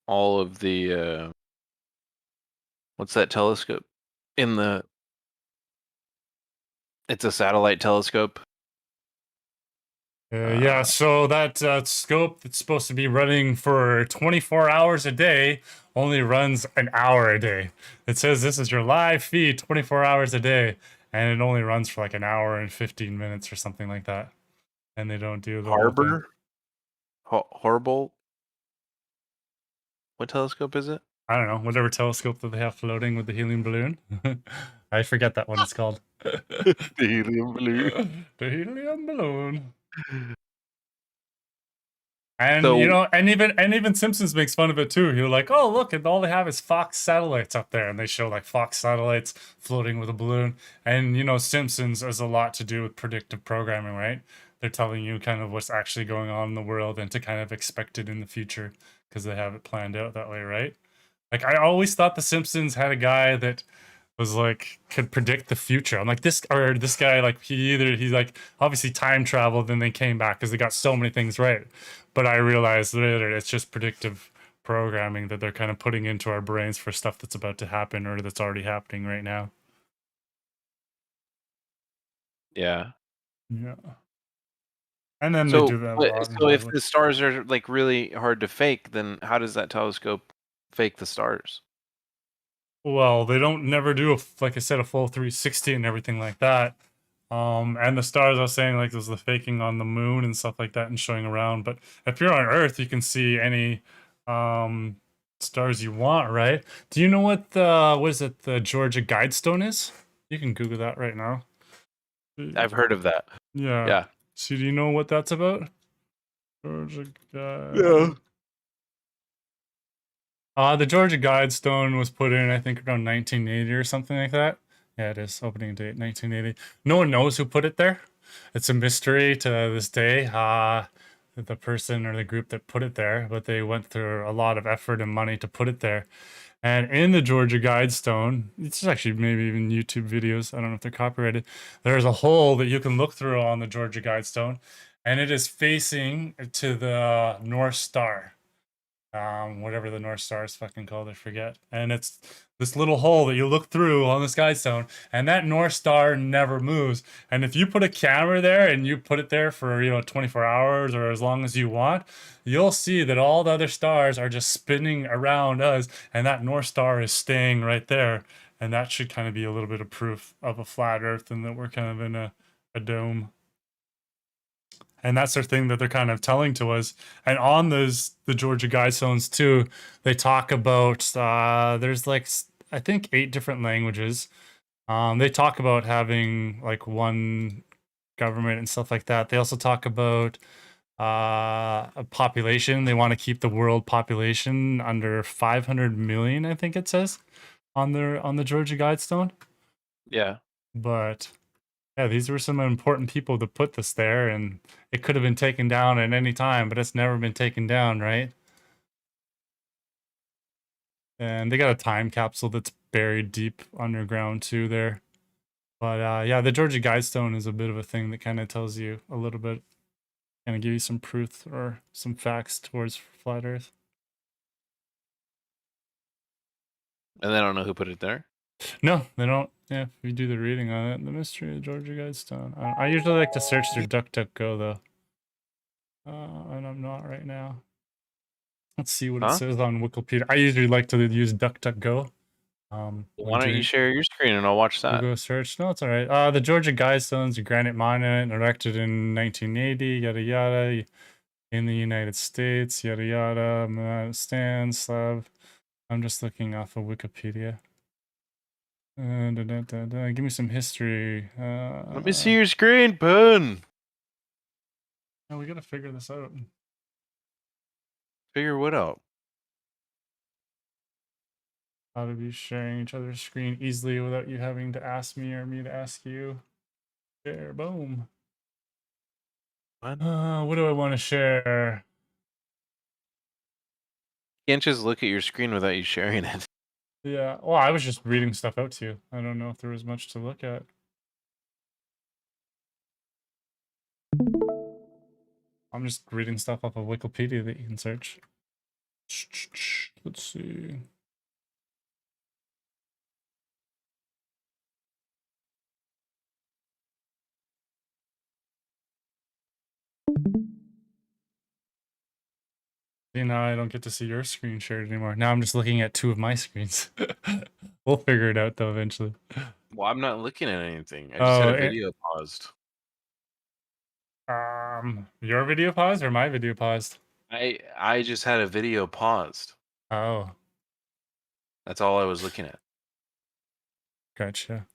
all of the what's that telescope in the? It's a satellite telescope. Yeah, so that scope that's supposed to be running for 24 hours a day only runs an hour a day. It says this is your live feed 24 hours a day, and it only runs for like an hour and 15 minutes or something like that. And they don't do the whole thing. Horrible. What telescope is it? I don't know, whatever telescope that they have floating with the helium balloon. I forget that one it's called. The helium balloon. The helium balloon. And So- you know, and even Simpsons makes fun of it too. He's like, "Oh, look, and all they have is Fox satellites up there," and they show like Fox satellites floating with a balloon. And you know, Simpsons has a lot to do with predictive programming, right? They're telling you kind of what's actually going on in the world and to kind of expect it in the future because they have it planned out that way, right? Like I always thought the Simpsons had a guy that was like could predict the future. I'm like this guy like he's like obviously time traveled and then came back because they got so many things right. But I realized later it's just predictive programming that they're kind of putting into our brains for stuff that's about to happen or that's already happening right now. Yeah. Yeah. And then So, they do that a lot. so if the stars are like really hard to fake, then how does that telescope fake the stars? Well, they don't never do like I said, a full 360 and everything like that. And the stars I was saying like there's the faking on the moon and stuff like that and showing around. But if you're on Earth, you can see any stars you want, right? Do you know what the Georgia Guidestone is? You can Google that right now. I've heard of that. Yeah. Yeah. So do you know what that's about? Georgia Guide. Yeah. The Georgia Guidestone was put in, I think, around 1980 or something like that. Yeah, it is. Opening date, 1980. No one knows who put it there. It's a mystery to this day, the person or the group that put it there, but they went through a lot of effort and money to put it there. And in the Georgia Guidestone, it's actually maybe even YouTube videos, I don't know if they're copyrighted, there's a hole that you can look through on the Georgia Guidestone, and it is facing to the North Star. Whatever the North Star is fucking called, I forget. And it's this little hole that you look through on this Guidestone, and that North Star never moves. And if you put a camera there and you put it there for, you know, 24 hours or as long as you want, you'll see that all the other stars are just spinning around us, and that North Star is staying right there. And that should kind of be a little bit of proof of a flat Earth and that we're kind of in a dome. And that's their thing that they're kind of telling to us. And on the Georgia Guidestones too, they talk about, there's like, I think 8 different languages. They talk about having like one government and stuff like that. They also talk about a population. They want to keep the world population under 500 million, I think it says on the Georgia Guidestone. Yeah. But yeah, these were some important people to put this there, and it could have been taken down at any time, but it's never been taken down, right? And they got a time capsule that's buried deep underground too there. But yeah, the Georgia Guidestone is a bit of a thing that kind of tells you a little bit, kind of give you some proof or some facts towards flat Earth. And they don't know who put it there? No, they don't. Yeah, if we do the reading on it, the mystery of Georgia Guidestone. I usually like to search through DuckDuckGo though, and I'm not right now. Let's see what it Huh? says on Wikipedia. I usually like to use DuckDuckGo. When Why don't you doing share your screen and I'll watch that? Google search. No, it's all right. The Georgia Guidestones, a granite monument erected in 1980. Yada yada. In the United States. Yada yada. Stand slab. I'm just looking off of Wikipedia. Give me some history. Let me see your screen, Poon. Oh, we gotta figure this out. Figure what out? How to be sharing each other's screen easily without you having to ask me or me to ask you. Share, boom. What? What do I want to share? Can't just look at your screen without you sharing it. Yeah, well, I was just reading stuff out to you. I don't know if there was much to look at. I'm just reading stuff off of Wikipedia that you can search. Let's see. See, now I don't get to see your screen shared anymore. Now I'm just looking at two of my screens. We'll figure it out though eventually. Well, I'm not looking at anything. I just had a Oh, video paused. Your video paused or my video paused? I just had a video paused. Oh, That's all I was looking at. gotcha.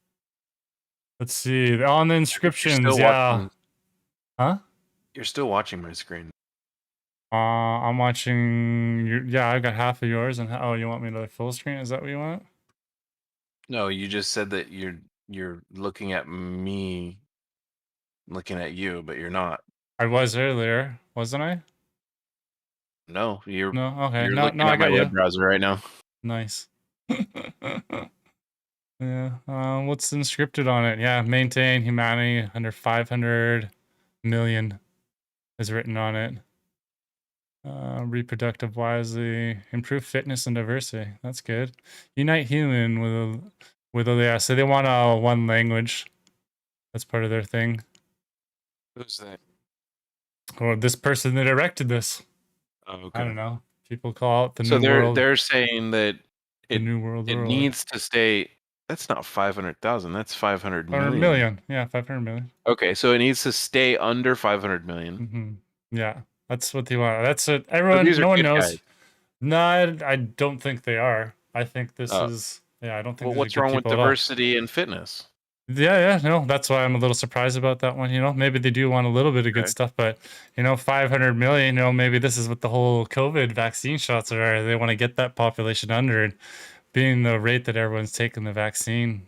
Let's see. On the You're inscriptions, still yeah. watching. Huh? You're still watching my screen. I'm watching your, yeah, I got half of yours and oh, you want me to full screen? Is that what you want? No, you just said that you're looking at me, looking at you, but you're not. I was earlier, wasn't I? No, you're okay. you're No, looking I at my got you. web browser right now. Nice. Yeah. What's inscripted on it? Yeah, maintain humanity under 500 million is written on it. Reproductive wisely, improve fitness and diversity. That's good. Unite human with a yeah. So they want one language. That's part of their thing. Who's that? Or this person that erected this. Oh, okay. I don't know. People call it the So new world. they're saying that The new world it order. needs to stay. That's not 500,000. That's 500 500 million. million. Yeah, 500 million. Okay, so it needs to stay under 500 million. Yeah, that's what they want. That's it. So Everyone, these are no one good knows. guys. No, I don't think they are. I think this is. Yeah, I don't think. Well, these are what's good wrong with people at all. diversity and fitness? Yeah, no, that's why I'm a little surprised about that one. You know, maybe they do want a little bit of good Okay. stuff, but 500 million. Maybe this is what the whole COVID vaccine shots are. They want to get that population under, and being the rate that everyone's taking the vaccine,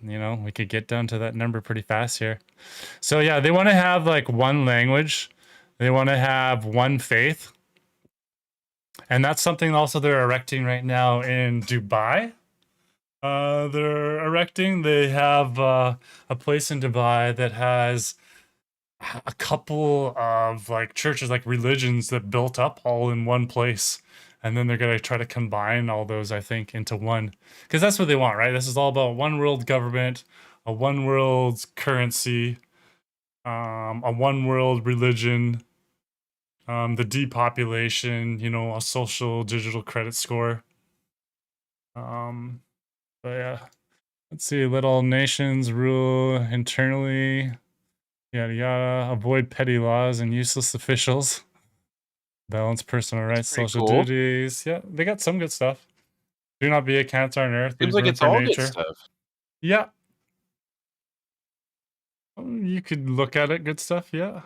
we could get down to that number pretty fast here. So yeah, they want to have like one language, they want to have one faith, and that's something also they're erecting right now in Dubai. They're erecting. They have a place in Dubai that has a couple of like churches, like religions that built up all in one place. And then they're going to try to combine all those, I think, into one. Because that's what they want, right? This is all about one world government, a one world currency, a one world religion, the depopulation, a social digital credit score. But yeah, let's see. Let all nations rule internally. Yada yada. Avoid petty laws and useless officials. Balance personal rights, pretty social cool. duties. Yeah, they got some good stuff. Do not be a cancer on earth. Seems Leave like room it's for all nature. good stuff. Yeah. You could look at it. Good stuff. Yeah.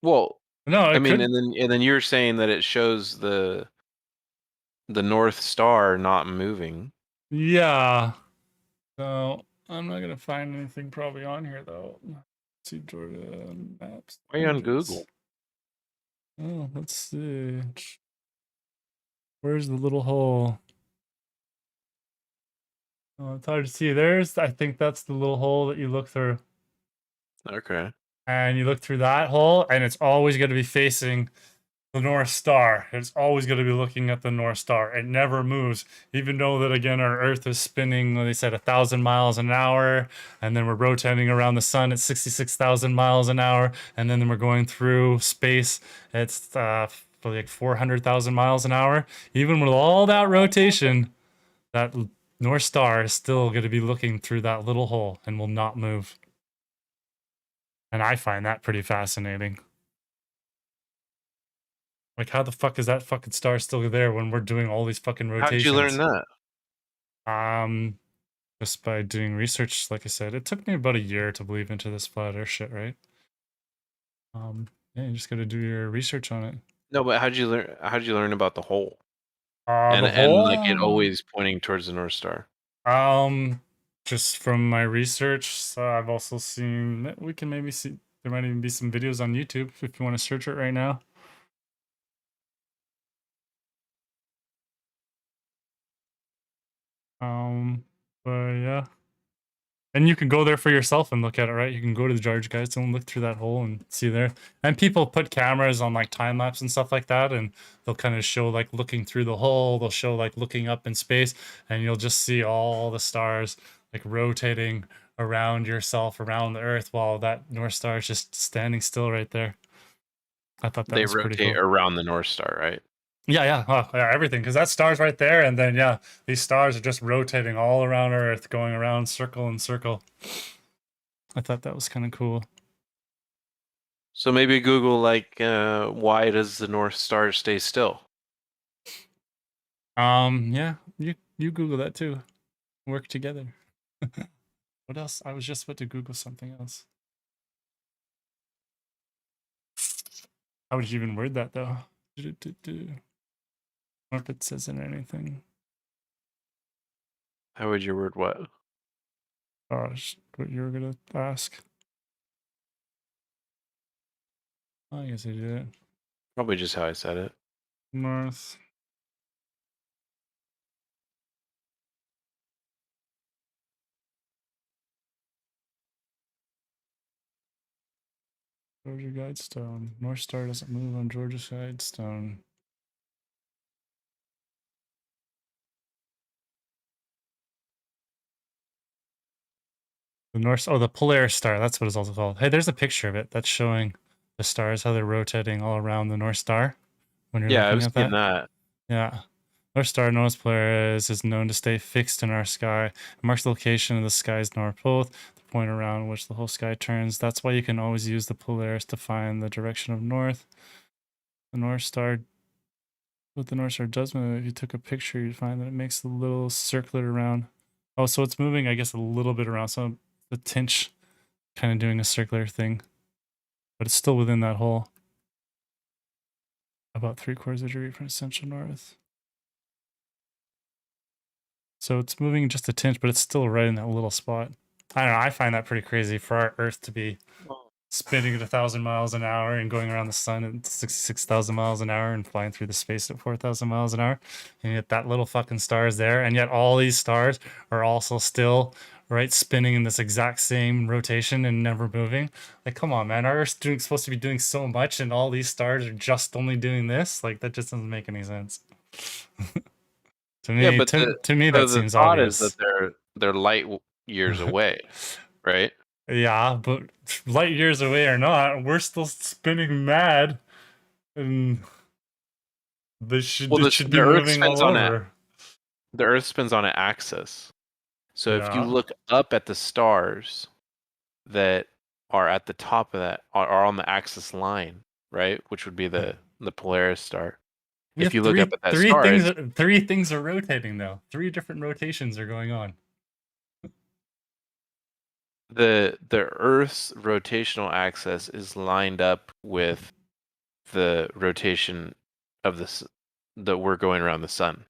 Well, no, I mean, could... and then you're saying that it shows the North Star not moving. Yeah. So I'm not gonna find anything probably on here though. Let's see, Georgia maps. Why are you on Google? Oh, let's see. Where's the little hole? Oh, it's hard to see. I think that's the little hole that you look through. Okay. And you look through that hole, and it's always going to be facing the North Star. It's always going to be looking at the North Star. It never moves, even though that again our Earth is spinning. They said 1,000 miles an hour, and then we're rotating around the sun at 66,000 miles an hour, and then we're going through space. It's like 400,000 miles an hour. Even with all that rotation, that North Star is still going to be looking through that little hole and will not move. And I find that pretty fascinating. Like, how the fuck is that fucking star still there when we're doing all these fucking How rotations? did you learn that? Just by doing research, like I said. It took me about a year to believe into this flat earth shit, right? Yeah, you just gotta do your research on it. No, but how'd you learn? How'd you learn about the hole? The And like it hole? always pointing towards the North Star. Just from my research, so I've also seen. We can maybe see. There might even be some videos on YouTube if you want to search it right now. But yeah. And you can go there for yourself and look at it, right? You can go to the Jarge guides and look through that hole and see there. And people put cameras on like time lapse and stuff like that, and they'll kind of show like looking through the hole. They'll show like looking up in space, and you'll just see all the stars like rotating around yourself, around the Earth, while that North Star is just standing still right there. I thought that They was pretty rotate cool. around the North Star, right? Yeah, yeah, everything, because that star's right there, and then yeah, these stars are just rotating all around Earth, going around circle and circle. I thought that was kind of cool. So maybe Google like why does the North Star stay still? Yeah, you Google that too. Work together. What else? I was just about to Google something else. How would you even word that though? Or if it says in anything. How would you word what? Gosh, what you were gonna ask? I guess I did it. Probably just how I said it. North. Georgia Guidestone. North Star doesn't move on Georgia Guidestone. The North, the Polaris Star, that's what it's also called. Hey, there's a picture of it that's showing the stars, how they're rotating all around the North Star. When you're Yeah, I looking was at seeing that. that. Yeah. North Star, known as Polaris, is known to stay fixed in our sky. It marks the location of the sky's north pole, the point around which the whole sky turns. That's why you can always use the Polaris to find the direction of north. The North Star, what the North Star does move, if you took a picture, you'd find that it makes a little circlet around. Oh, so it's moving, I guess, a little bit around. So the tinch kind of doing a circular thing, but it's still within that hole. About 3/4 of a degree from central north. So it's moving just a tinge, but it's still right in that little spot. I don't know. I find that pretty crazy for our Earth to be spinning at 1,000 miles an hour and going around the sun at 66,000 miles an hour and flying through the space at 4,000 miles an hour. And yet that little fucking star is there. And yet all these stars are also still right spinning in this exact same rotation and never moving. Like, come on, man. Our Earth's supposed to be doing so much, and all these stars are just only doing this. Like, that just doesn't make any sense. To me, Yeah, but to me that the seems thought obvious. is that they're light years away, right? Yeah, but light years away or not, we're still spinning mad, and they should Well, it should be the Earth moving spins all on over. the Earth spins on an axis. So if you Yeah. look up at the stars that are at the top of that are on the axis line, right, which would be the Polaris star. We If have you look up at that star, three things are rotating though. 3 different rotations are going on. the Earth's rotational axis is lined up with the rotation of that we're going around the sun.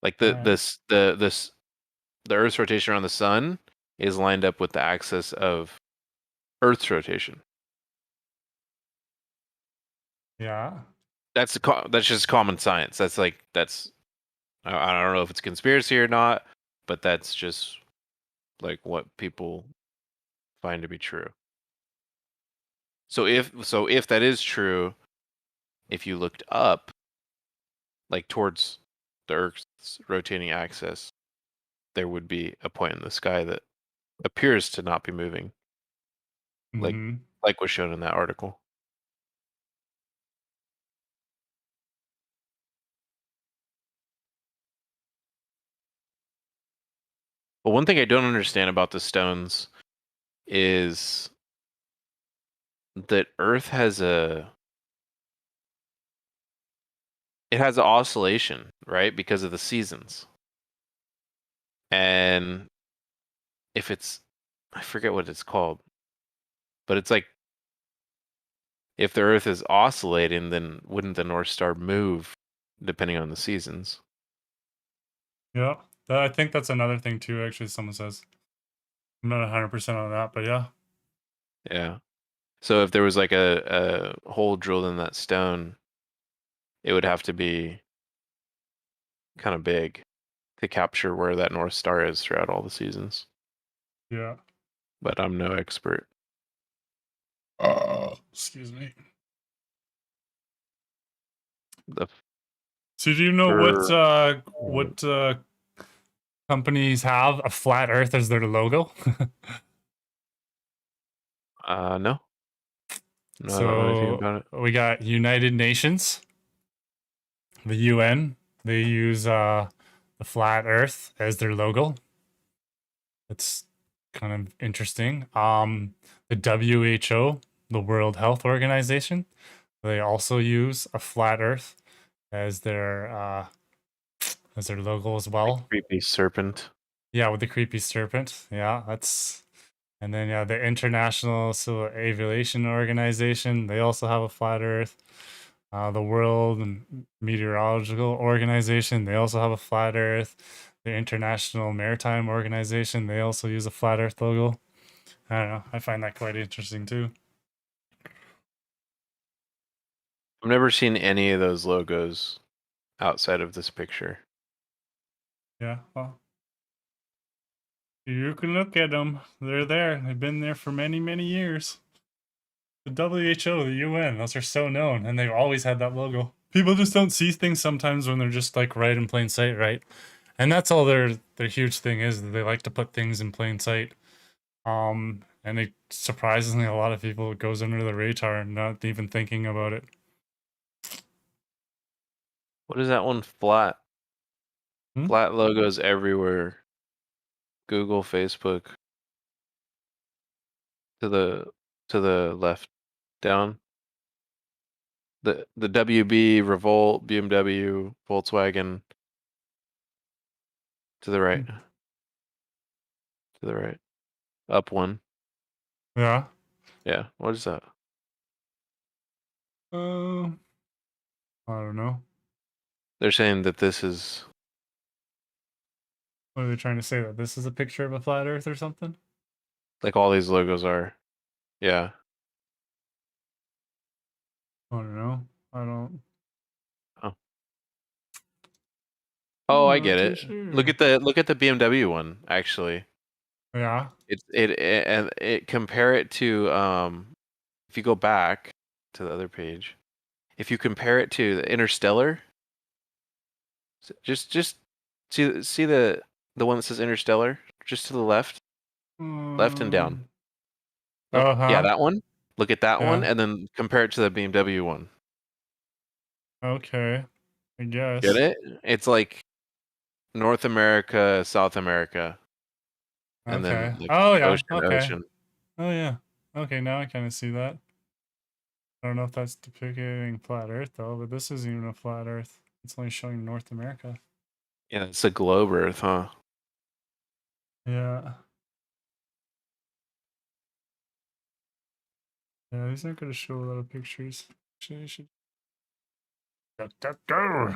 Like the Earth's rotation around the sun is lined up with the axis of Earth's rotation. Yeah. That's just common science. That's I don't know if it's conspiracy or not, but that's just like what people find to be true. So if that is true, if you looked up, like towards the Earth's rotating axis, there would be a point in the sky that appears to not be moving, Mhm. like was shown in that article. But one thing I don't understand about the stones is that Earth has an oscillation, right? Because of the seasons. And if it's, I forget what it's called, but it's like, if the Earth is oscillating, then wouldn't the North Star move depending on the seasons? Yeah, I think that's another thing too. Actually, someone says I'm not 100% on that, but yeah. Yeah. So if there was like a hole drilled in that stone, it would have to be kind of big to capture where that North Star is throughout all the seasons. Yeah. But I'm no expert. Excuse me. The So do you know Fur- what companies have a flat Earth as their logo? No. No, I don't know anything So about it. we got United Nations, the UN. They use the flat Earth as their logo. It's kind of interesting. The WHO, the World Health Organization, they also use a flat Earth as their logo as well. Creepy serpent. Yeah, with the creepy serpent. Yeah, that's. And then yeah, the International Civil Aviation Organization, they also have a flat Earth. The World Meteorological Organization, they also have a flat Earth. The International Maritime Organization, they also use a flat Earth logo. I don't know. I find that quite interesting too. I've never seen any of those logos outside of this picture. Yeah, well, you can look at them. They're there. They've been there for many, many years. The WHO, the UN, those are so known, and they've always had that logo. People just don't see things sometimes when they're just like right in plain sight, right? And that's all their huge thing is. That they like to put things in plain sight. And it surprisingly a lot of people it goes under the radar and not even thinking about it. What is that one? Flat. Flat logos everywhere. Google, Facebook. To the left, down. The WB, Revolt, BMW, Volkswagen. To the right. To the right. Up one. Yeah. Yeah. What is that? I don't know. They're saying that this is. What are they trying to say? That this is a picture of a flat Earth or something? Like all these logos are. Yeah. I don't know. I don't. Oh, I I'm get not too it. sure. Look at the BMW one, actually. Yeah. It compare it to if you go back to the other page, if you compare it to the Interstellar, just see the one that says Interstellar, just to the left and down. Nope. Yeah, that one. Look at that one, Yeah. and then compare it to the BMW one. Okay. I guess. Get it? It's like North America, South America, and Okay. then like Oh yeah. ocean, Okay. ocean. Oh yeah. Okay, now I kind of see that. I don't know if that's depicting flat Earth though, but this isn't even a flat Earth. It's only showing North America. Yeah, it's a globe Earth, huh? Yeah. Yeah, these aren't going to show a lot of pictures. Actually, I should. Go.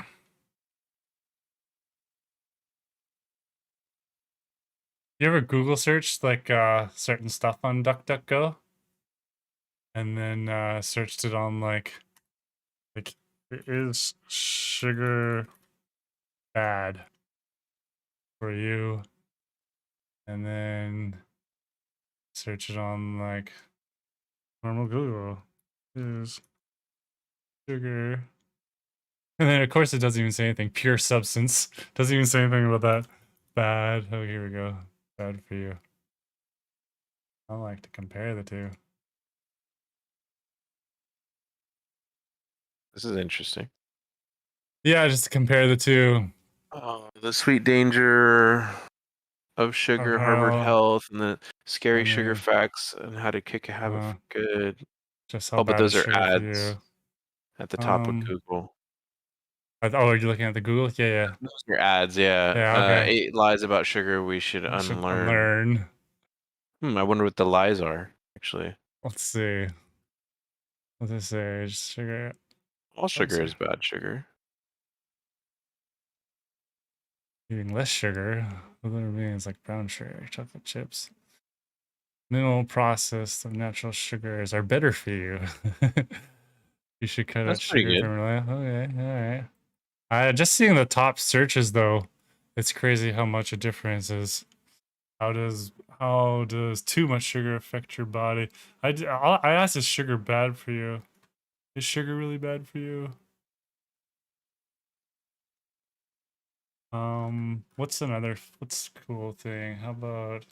You ever Google search like certain stuff on DuckDuckGo? And then searched it on like is sugar bad for you? And then search it on like Normal Google is sugar. And then, of course, it doesn't even say anything. Pure substance. Doesn't even say anything about that. Bad. Oh, here we go. Bad for you. I like to compare the two. This is interesting. Yeah, just to compare the two. Oh, the sweet danger of sugar, Harvard how- Health, and the scary and sugar then, facts, and how to kick a habit for good. Just how Oh, but bad is those are sugar for ads you? at the top of Google. Oh, are you looking at the Google? Yeah, yeah. Those are ads, yeah. Yeah, okay. 8 lies about sugar we should I should unlearn. unlearn. I wonder what the lies are, actually. Let's see. What's it say? Just sugar. All sugar is bad sugar. Eating less sugar. Other means like brown sugar, chocolate chips. Minimal processed of natural sugars are better for you. You should cut out That's pretty sugar good. from your life. Okay, all right. Just seeing the top searches though, it's crazy how much a difference is. How does too much sugar affect your body? I asked, is sugar bad for you? Is sugar really bad for you? What's cool thing? How about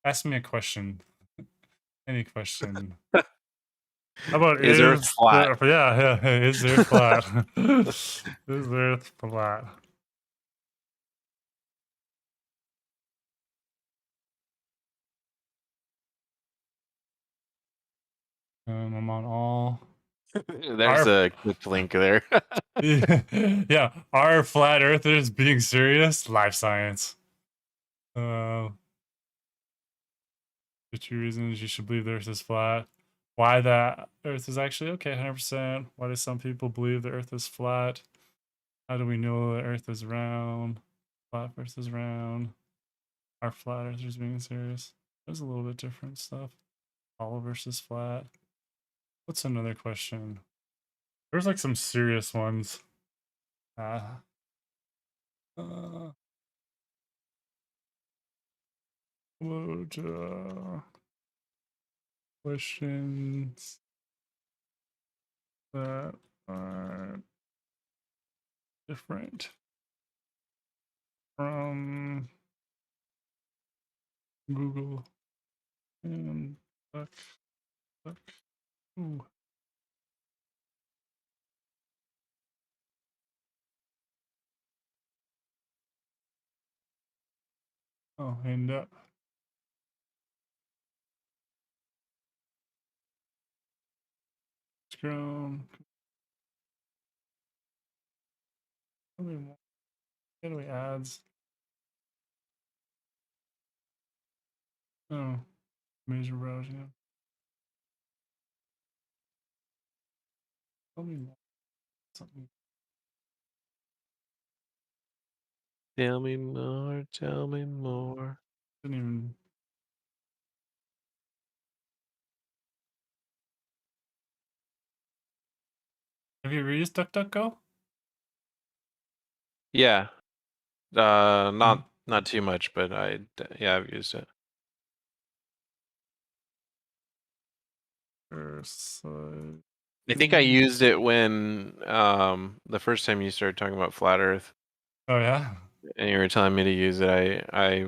ask me a question? Any question. How about Is Earth flat? Yeah, is Earth flat? Is Earth flat? I'm on all. There's a quick link there. Yeah, are flat earthers being serious? Life science. The 2 reasons you should believe the earth is flat. Why the earth is actually okay, 100%. Why do some people believe the earth is flat? How do we know the earth is round? Flat versus round. Are flat earthers being serious? There's a little bit different stuff. Hollow versus flat. What's another question? There's like some serious ones. Load questions that are different from Google and duck. Ooh. Oh, end up. Scroll. How do we ads? Oh, major browsing. Tell me more. Something. Tell me more, tell me more. Didn't even. Have you ever used DuckDuckGo? Yeah. Not too much, but yeah, I've used it. I think I used it when the first time you started talking about flat Earth. Oh yeah. And you were telling me to use it. I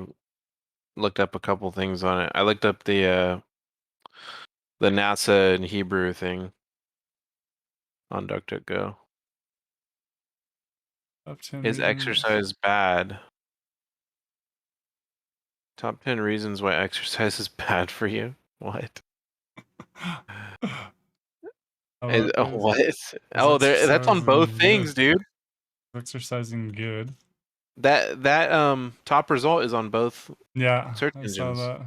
looked up a couple things on it. I looked up the NASA and Hebrew thing on DuckDuckGo. Is exercise bad? Top 10 reasons why exercise is bad for you. What? What? Oh, that's on both things, dude. Exercising good. That top result is on both search I engines. saw that.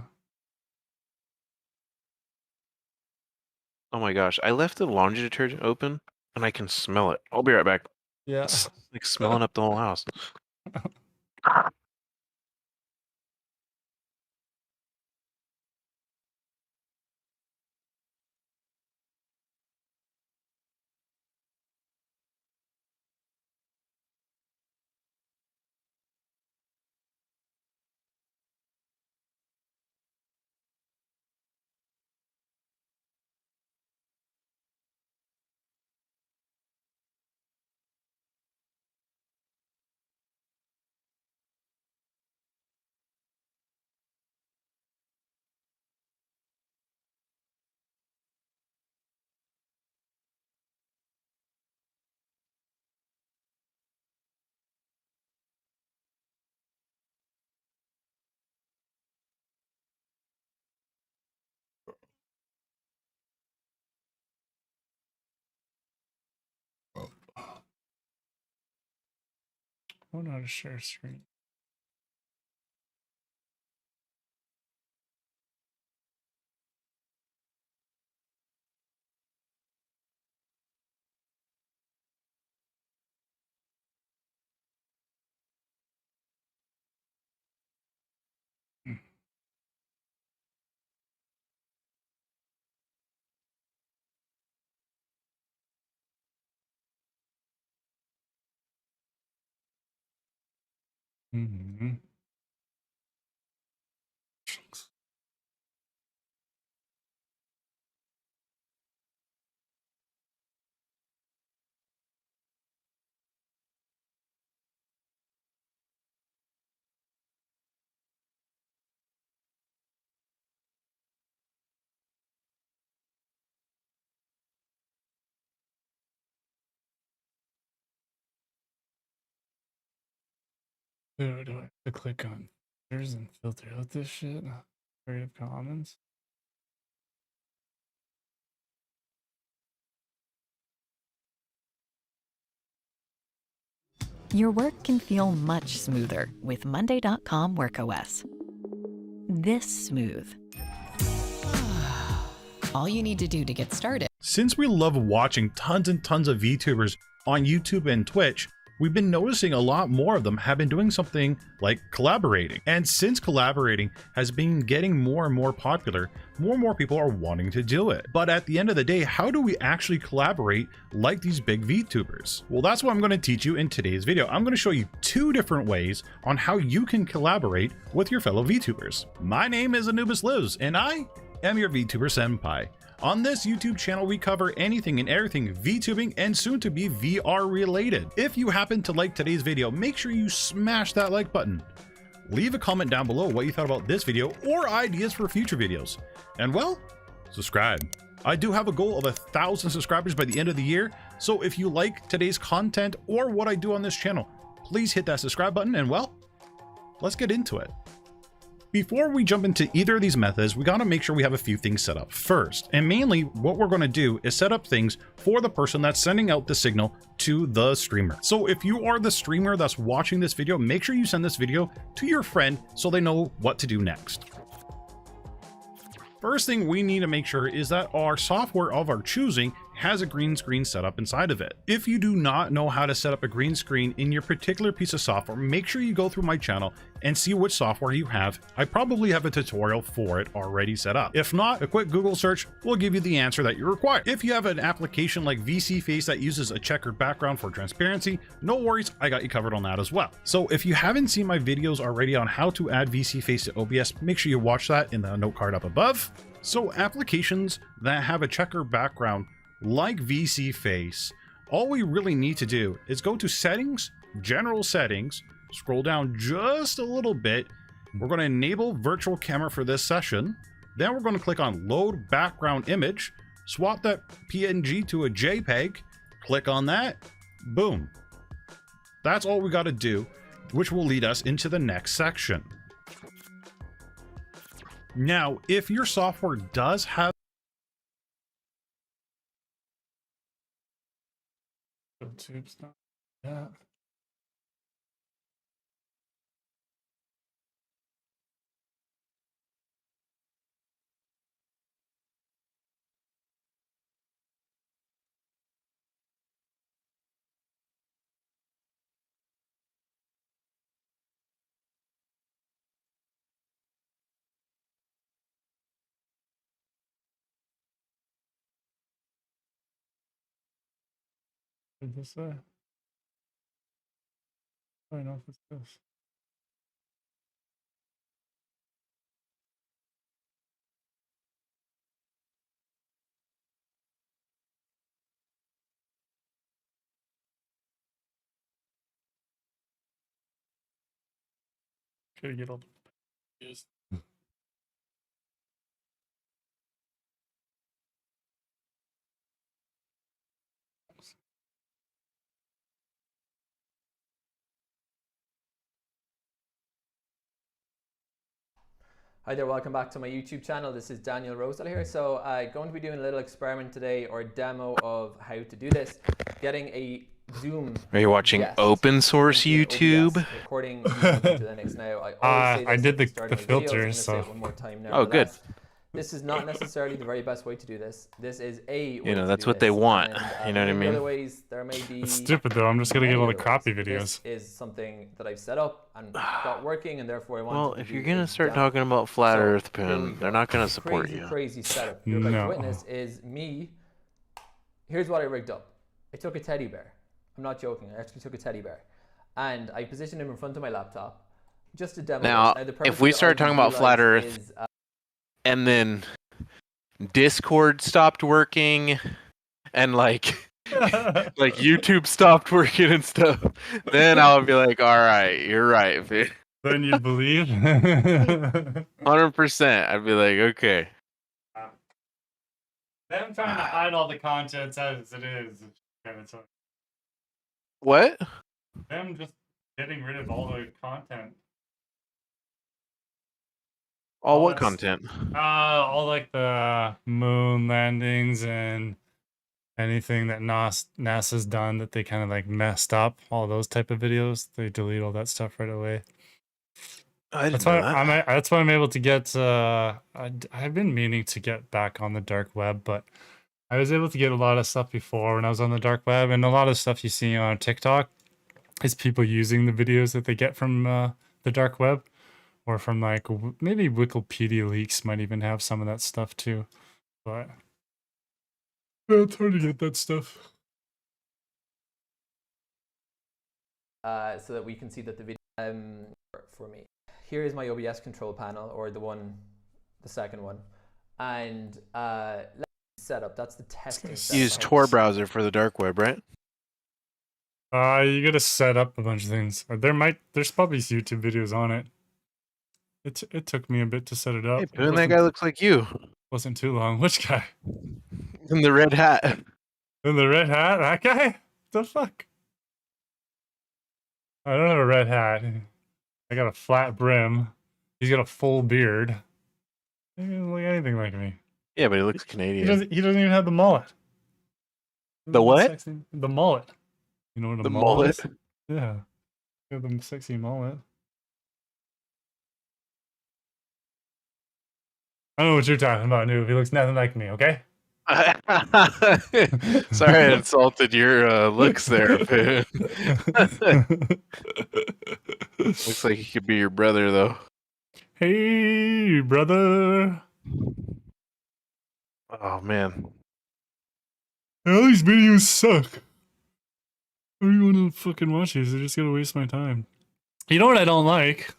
Oh my gosh, I left the laundry detergent open and I can smell it. I'll be right back. Yeah. It's like smelling up the whole house. I don't know how to share screen. Mm-hmm. Do I have to click on filters and filter out this shit? Creative Commons? Your work can feel much smoother with Monday.com WorkOS. This smooth. All you need to do to get started. Since we love watching tons and tons of VTubers on YouTube and Twitch, we've been noticing a lot more of them have been doing something like collaborating. And since collaborating has been getting more and more popular, more and more people are wanting to do it. But at the end of the day, how do we actually collaborate like these big VTubers? Well, that's what I'm going to teach you in today's video. I'm going to show you 2 different ways on how you can collaborate with your fellow VTubers. My name is Anubis Lives, and I am your VTuber Senpai. On this YouTube channel, we cover anything and everything VTubing and soon to be VR related. If you happen to like today's video, make sure you smash that like button. Leave a comment down below what you thought about this video or ideas for future videos. And well, subscribe. I do have a goal of 1,000 subscribers by the end of the year. So if you like today's content or what I do on this channel, please hit that subscribe button and well, let's get into it. Before we jump into either of these methods, we gotta make sure we have a few things set up first. And mainly what we're gonna do is set up things for the person that's sending out the signal to the streamer. So if you are the streamer that's watching this video, make sure you send this video to your friend so they know what to do next. First thing we need to make sure is that our software of our choosing has a green screen set up inside of it. If you do not know how to set up a green screen in your particular piece of software, make sure you go through my channel and see which software you have. I probably have a tutorial for it already set up. If not, a quick Google search will give you the answer that you require. If you have an application like VC Face that uses a checkered background for transparency, no worries, I got you covered on that as well. So if you haven't seen my videos already on how to add VC Face to OBS, make sure you watch that in the note card up above. So applications that have a checkered background like VC Face, all we really need to do is go to Settings, General Settings, scroll down just a little bit. We're going to enable virtual camera for this session. Then we're going to click on Load Background Image, swap that PNG to a JPEG, click on that, boom. That's all we got to do, which will lead us into the next section. Now, if your software does have YouTube's not that. What did this say? I don't know if it's this. Gotta get all the yes. Hi there, welcome back to my YouTube channel. This is Daniel Rosal here. So I'm going to be doing a little experiment today or demo of how to do this. Getting a Zoom. Are you watching guest open source into YouTube? OBS recording into Linux now. I always say I this did at the the start of my videos. I'm filters, gonna say it so. one more time. Oh, good. Nevertheless, this is not necessarily the very best way to do this. This is a way You know, to that's do what they this, want. and, You know what I maybe mean? Other ways there may be. It's stupid though. I'm just gonna get all the many other crappy ways. videos. This is something that I've set up and got working, and therefore I want. Well, if you're gonna start talking about flat Earth, Poon, they're not gonna support you. Crazy setup. You're about to No. witness is me. Here's what I rigged up. I took a teddy bear. I'm not joking. I actually took a teddy bear, and I positioned him in front of my laptop, just to demo. Now, the if we purpose start of talking the about flat realize Earth, is, and then Discord stopped working, and like YouTube stopped working and stuff, then I'll be like, all right, you're right. Then you believe? 100%. I'd be like, okay. Them trying to hide all the content as it is. What? Them just getting rid of all the content. All what that's- content? All like the moon landings and anything that NASA's done that they kind of like messed up. All those type of videos, they delete all that stuff right away. That's why that's why I'm able to get. I've been meaning to get back on the dark web, but I was able to get a lot of stuff before when I was on the dark web, and a lot of stuff you see on TikTok is people using the videos that they get from the dark web, or from like maybe Wikipedia leaks might even have some of that stuff too, but it's hard to get that stuff. so that we can see that the video for me. Here is my OBS control panel, or the second one, and let's set up. That's the testing. Use Tor browser for the dark web, right? You gotta set up a bunch of things. There's probably YouTube videos on it. It took me a bit to set it up. Hey, Poon, that guy looks like you. Wasn't too long. Which guy? In the red hat. In the red hat? That guy? The fuck? I don't have a red hat. I got a flat brim. He's got a full beard. He doesn't look anything like me. Yeah, but he looks Canadian. He doesn't even have the mullet. The what? Sexy, the mullet. You know what The mullet mullet? is? Yeah. Got the sexy mullet. I don't know what you're talking about, Noob. He looks nothing like me, okay? Sorry I insulted your looks there, Poon. Looks like he could be your brother, though. Hey, brother. Oh, man. All these videos suck. Why do you want to fucking watch these? They're just gonna waste my time. You know what I don't like?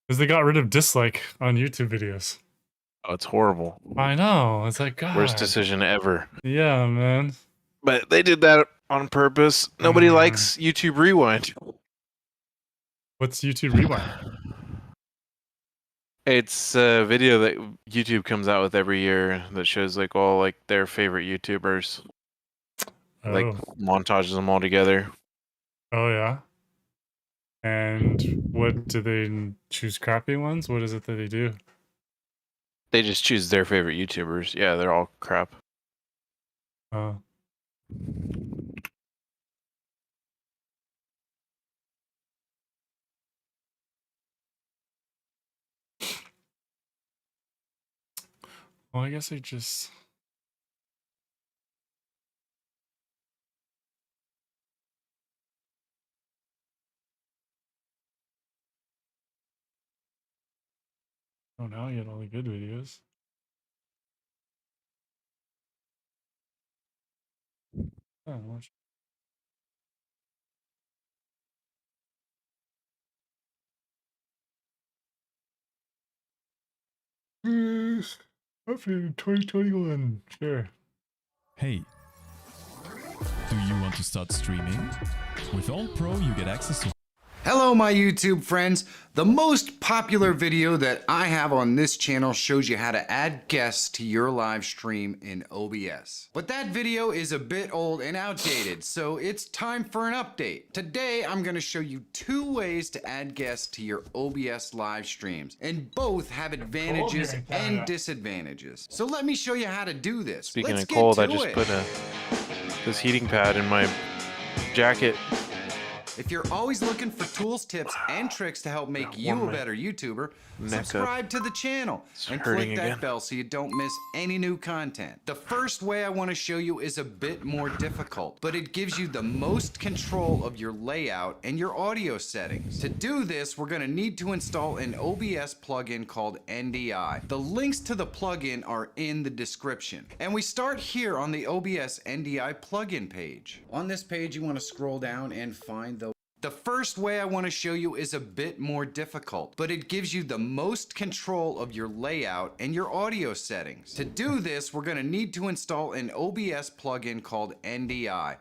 Is they got rid of dislike on YouTube videos. Oh, it's horrible. I know. It's like, God. Worst decision ever. Yeah, man. But they did that on purpose. Nobody likes YouTube Rewind. What's YouTube Rewind? It's a video that YouTube comes out with every year that shows like all like their favorite YouTubers. Like montages them all together. Oh yeah. And what do they choose? Crappy ones? What is it that they do? They just choose their favorite YouTubers. Yeah, they're all crap. Oh. Well, I guess I just... Oh, now you get all the good videos. Oh, watch. Hopefully 2021, sure. Hey, do you want to start streaming? With All Pro, you get access to... Hello my YouTube friends. The most popular video that I have on this channel shows you how to add guests to your live stream in OBS. But that video is a bit old and outdated, so it's time for an update. Today I'm going to show you 2 ways to add guests to your OBS live streams, and both have advantages and disadvantages. So let me show you how to do this. Speaking Let's of cold, I get to just it. put this heating pad in my jacket. If you're always looking for tools, tips, and tricks to help make you a better YouTuber, subscribe to the channel and click that bell so you don't miss any new content. The first way I want to show you is a bit more difficult, but it gives you the most control of your layout and your audio settings. To do this, we're going to need to install an OBS plugin called NDI. The links to the plugin are in the description. And we start here on the OBS NDI plugin page. On this page, you want to scroll down and find the first way I want to show you is a bit more difficult, but it gives you the most control of your layout and your audio settings. To do this, we're going to need to install an OBS plugin called NDI.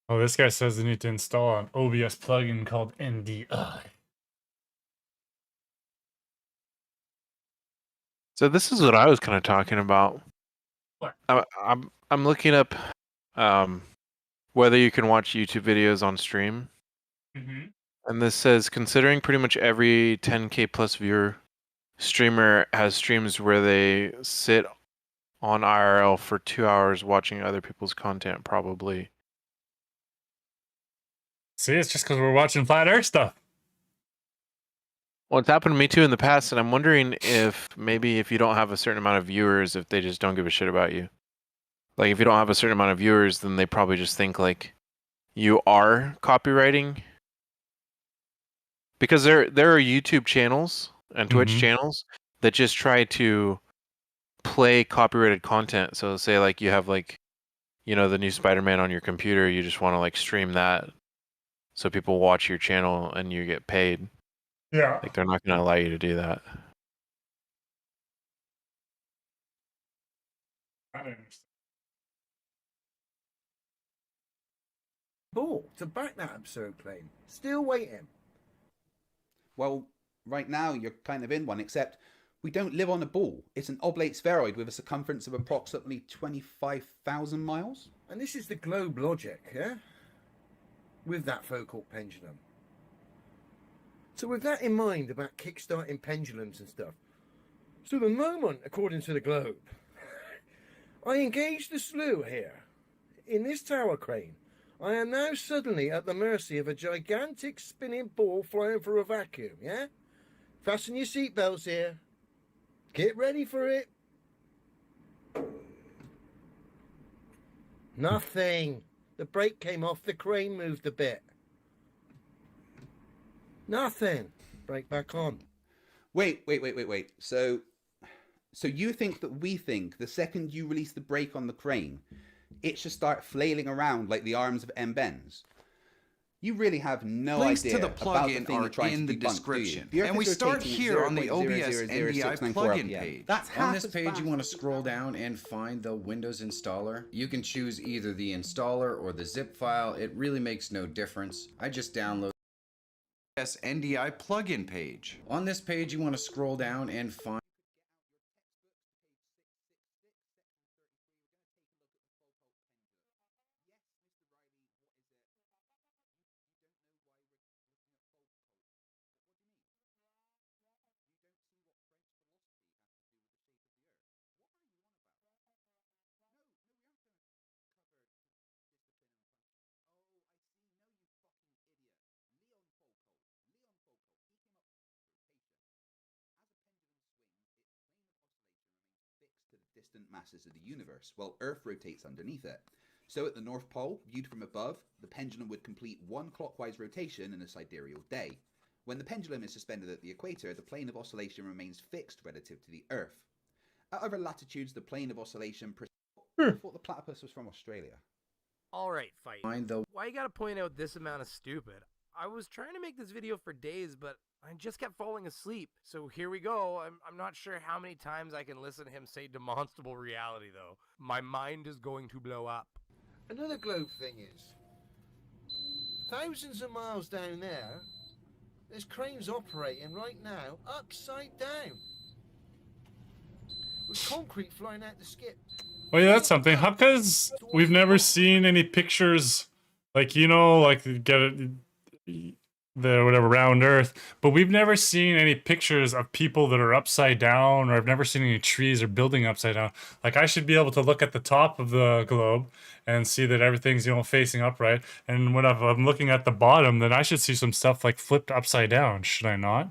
Oh, this guy says they need to install an OBS plugin called NDI. So this is what I was kind of talking about. What? I'm looking up whether you can watch YouTube videos on stream. And this says, considering pretty much every 10K plus viewer streamer has streams where they sit on IRL for 2 hours watching other people's content, probably. See, it's just because we're watching Flat Earth stuff. Well, it's happened to me too in the past, and I'm wondering if maybe if you don't have a certain amount of viewers, if they just don't give a shit about you. Like, if you don't have a certain amount of viewers, then they probably just think, like, you are copywriting. Because there are YouTube channels and Twitch channels that just try to play copyrighted content. So say, like, you have, like, you know, the new Spider-Man on your computer, you just want to, like, stream that so people watch your channel and you get paid. Yeah. Like, they're not going to allow you to do that. I don't understand. Ball to back that absurd claim. Still waiting. Well, right now you're kind of in one, except we don't live on a ball. It's an oblate spheroid with a circumference of approximately 25,000 miles. And this is the globe logic, yeah? With that focal pendulum. So with that in mind about kickstarting pendulums and stuff, so the moment, according to the globe, I engage the slew here, in this tower crane, I am now suddenly at the mercy of a gigantic spinning ball flying through a vacuum, yeah? Fasten your seatbelts here. Get ready for it. Nothing. The brake came off, the crane moved a bit. Nothing. Brake back on. Wait. So you think that we think the second you release the brake on the crane, it should start flailing around like the arms of M. Benz? You really have no Links idea to the about the plugin thing you're are trying in to the debunk, description. do you? And we start here on the OBS NDI plugin RPM. page. That's On half this as page, fast you want to as scroll down and find the Windows installer. You can choose either the installer or the zip file. It really makes no difference. I just download the OBS NDI plugin page. On this page, you want to scroll down and find to the distant masses of the universe, while Earth rotates underneath it. So at the North Pole, viewed from above, the pendulum would complete one clockwise rotation in a sidereal day. When the pendulum is suspended at the equator, the plane of oscillation remains fixed relative to the Earth. At other latitudes, the plane of oscillation... I thought the platypus was from Australia. Alright, fight. Why you gotta point out this amount of stupid? I was trying to make this video for days, but I just kept falling asleep. So here we go. I'm not sure how many times I can listen to him say demonstrable reality, though. My mind is going to blow up. Another globe thing is, thousands of miles down there, there's cranes operating right now upside down, with concrete flying out the skip. Oh yeah, that's something. How because we've never seen any pictures, like, you know, like get it. the whatever round Earth, but we've never seen any pictures of people that are upside down, or I've never seen any trees or building upside down. Like I should be able to look at the top of the globe and see that everything's, you know, facing upright. And when I'm looking at the bottom, then I should see some stuff like flipped upside down. Should I not?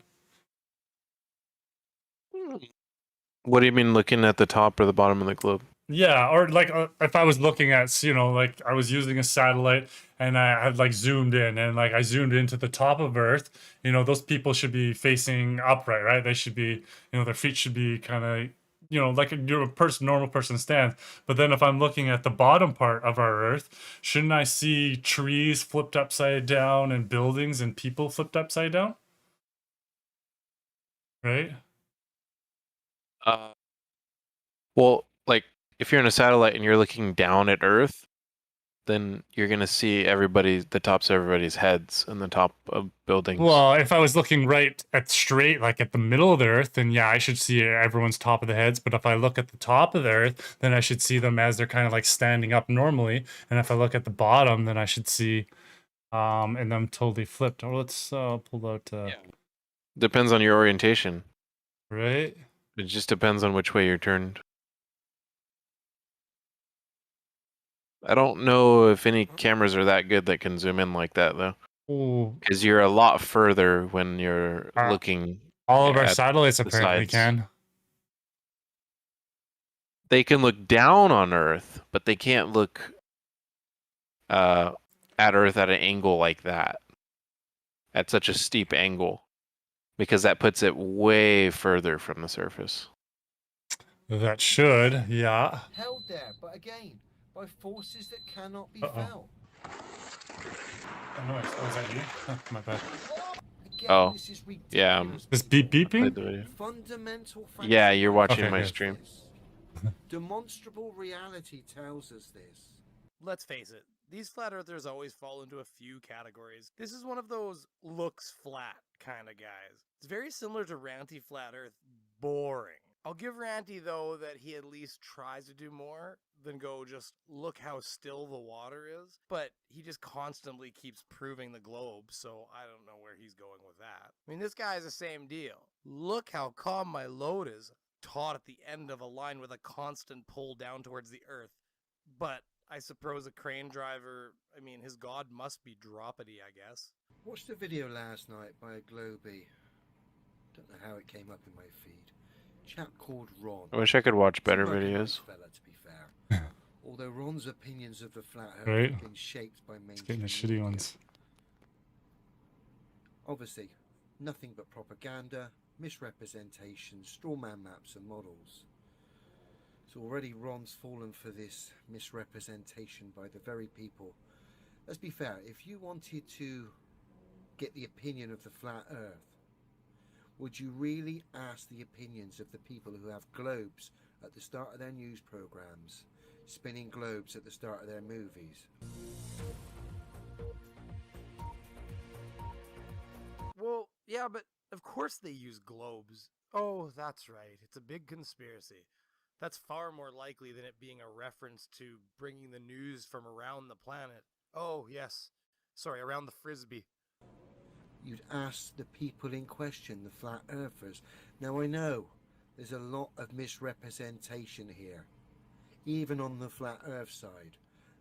What do you mean looking at the top or the bottom of the globe? Yeah, or like if I was looking at, you know, like I was using a satellite and I had like zoomed in and like I zoomed into the top of Earth, you know, those people should be facing upright, right? They should be, you know, their feet should be kind of, you know, like a normal person stands. But then if I'm looking at the bottom part of our Earth, shouldn't I see trees flipped upside down and buildings and people flipped upside down? Right? Well, like if you're in a satellite and you're looking down at Earth, then you're gonna see the tops of everybody's heads and the top of buildings. Well, if I was looking right at straight, like at the middle of the Earth, then yeah, I should see everyone's top of the heads. But if I look at the top of the Earth, then I should see them as they're kind of like standing up normally. And if I look at the bottom, then I should see and them totally flipped. Oh, let's pull out. Depends on your orientation. Right. It just depends on which way you're turned. I don't know if any cameras are that good that can zoom in like that though. Because you're a lot further when you're looking. All of our at satellites the apparently sides. can. They can look down on Earth, but they can't look at Earth at an angle like that. At such a steep angle. Because that puts it way further from the surface. That should, yeah. Held there, but again, by forces that cannot be felt. Oh, no, is that you? My bad. Oh, yeah. Is beep beeping? The video. Fundamental Yeah, you're watching Okay, my good. stream. Demonstrable reality tells us this. Let's face it, these flat earthers always fall into a few categories. This is one of those looks flat kind of guys. It's very similar to Ranty Flat Earth, boring. I'll give Ranty, though, that he at least tries to do more than go just look how still the water is, but he just constantly keeps proving the globe, so I don't know where he's going with that. I mean, this guy's the same deal. Look how calm my load is, taut at the end of a line with a constant pull down towards the earth. But I suppose a crane driver, I mean, his god must be droppity, I guess. Watched a video last night by a Globie. Don't know how it came up in my feed. Chap called Ron. I wish I could watch better He's a lucky videos. nice fella, to be fair. Although Ron's opinions of the flat earth Right. have been shaped by It's getting mainstream the shitty media. ones. Obviously, nothing but propaganda, misrepresentation, straw man maps and models. So already Ron's fallen for this misrepresentation by the very people. Let's be fair, if you wanted to get the opinion of the flat earth, would you really ask the opinions of the people who have globes at the start of their news programs, spinning globes at the start of their movies? Well, yeah, but of course they use globes. Oh, that's right. It's a big conspiracy. That's far more likely than it being a reference to bringing the news from around the planet. Oh, yes. Sorry, around the frisbee. You'd ask the people in question, the flat earthers. Now I know there's a lot of misrepresentation here, even on the flat earth side.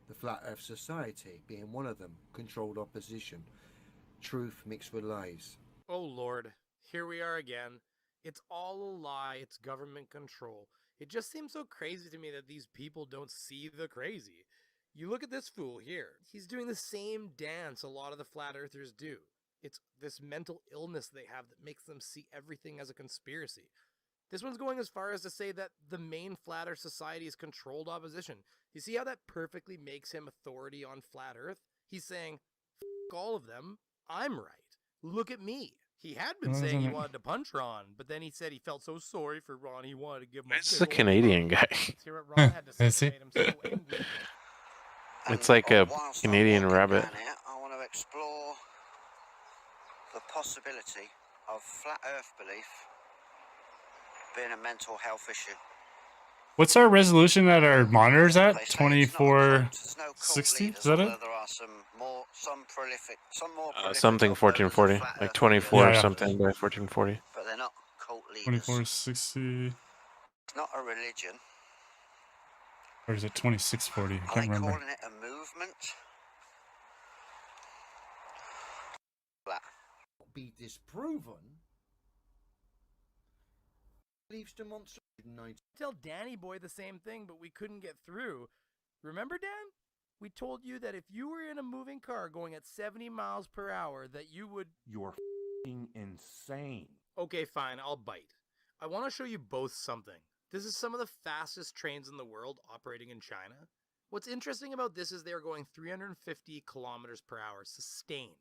The Flat Earth Society being one of them, controlled opposition. Truth mixed with lies. Oh, Lord. Here we are again. It's all a lie. It's government control. It just seems so crazy to me that these people don't see the crazy. You look at this fool here. He's doing the same dance a lot of the flat earthers do. It's this mental illness they have that makes them see everything as a conspiracy. This one's going as far as to say that the main Flat Earth Society is controlled opposition. You see how that perfectly makes him authority on Flat Earth? He's saying, F all of them, I'm right. Look at me. He had been saying he wanted to punch Ron, but then he said he felt so sorry for Ron, he wanted to give him It's a a Canadian guy. Let's hear what Ron had to say Is that he? made him so angry. It's like a Canadian rabbit. I want to explore the possibility of flat earth belief being a mental health issue. What's our resolution that our monitor's at? 2460? Is that it? There are some more some prolific, some more prolific. Something uploaders of 1440, flat like Earth 24 videos, or something by 1440. But they're not cult leaders. 2460. It's not a religion. Or is it 2640? I Are can't they remember. calling it a movement? Flat. Be disproven. Leaves to monster. Tell Danny Boy the same thing, but we couldn't get through. Remember, Dan? We told you that if you were in a moving car going at 70 miles per hour, that you would... You're f***ing insane. Okay, fine, I'll bite. I want to show you both something. This is some of the fastest trains in the world operating in China. What's interesting about this is they're going 350 kilometers per hour, sustained,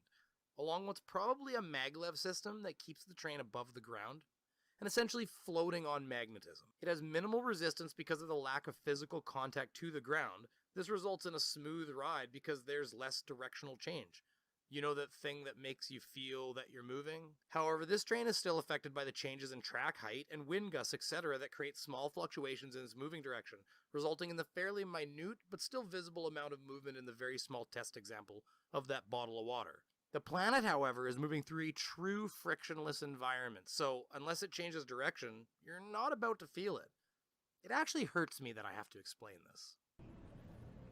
along what's probably a maglev system that keeps the train above the ground, and essentially floating on magnetism. It has minimal resistance because of the lack of physical contact to the ground. This results in a smooth ride because there's less directional change. You know, that thing that makes you feel that you're moving? However, this train is still affected by the changes in track height and wind gusts, etc. that create small fluctuations in its moving direction, resulting in the fairly minute but still visible amount of movement in the very small test example of that bottle of water. The planet, however, is moving through a true frictionless environment, so unless it changes direction, you're not about to feel it. It actually hurts me that I have to explain this.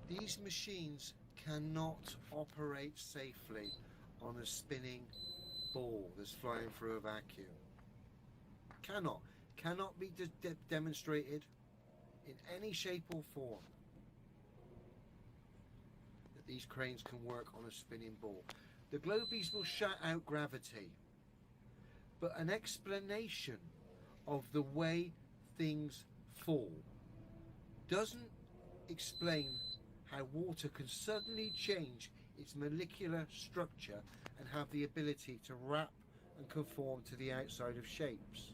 These machines cannot operate safely on a spinning ball that's flying through a vacuum. Cannot be demonstrated in any shape or form that these cranes can work on a spinning ball. The globies will shut out gravity, but an explanation of the way things fall doesn't explain how water can suddenly change its molecular structure and have the ability to wrap and conform to the outside of shapes.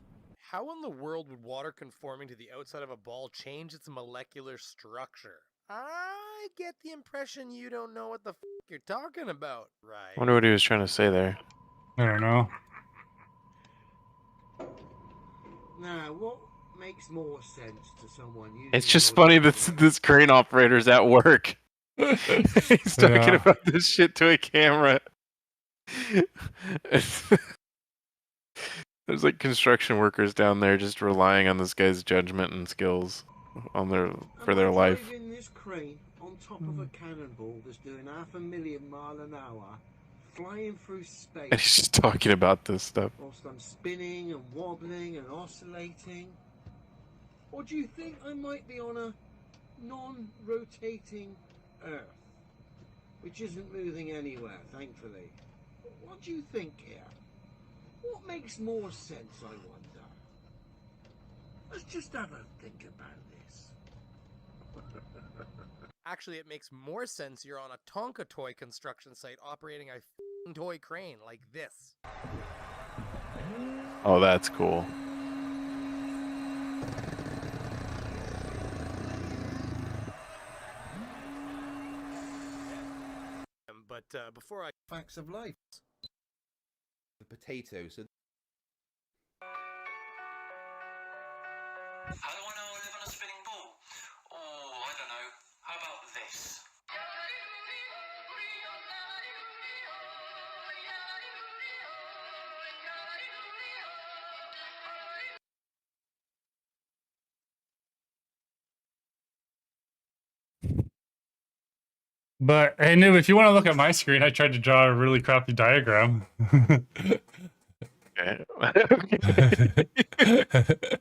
How in the world would water conforming to the outside of a ball change its molecular structure? I get the impression you don't know what the f*** you're talking about, right? I wonder what he was trying to say there. I don't know. Now, what makes more sense to someone using It's just funny that this crane operator's at work. He's talking about this shit to a camera. There's like construction workers down there just relying on this guy's judgment and skills on for their life. Driving this crane on top of a cannonball that's doing 500,000 miles an hour, flying through space. And he's just talking about this stuff. Whilst I'm spinning and wobbling and oscillating. Or do you think I might be on a non-rotating Earth, which isn't moving anywhere, thankfully? What do you think here? What makes more sense, I wonder? Let's just have a think about this. Actually, it makes more sense you're on a Tonka toy construction site operating a f***ing toy crane like this. Oh, that's cool. But before I... Facts of life. The potato, so... I don't want to live on a spinning ball. Oh, I don't know. How about this? But hey, Noob, if you want to look at my screen, I tried to draw a really crappy diagram. Okay.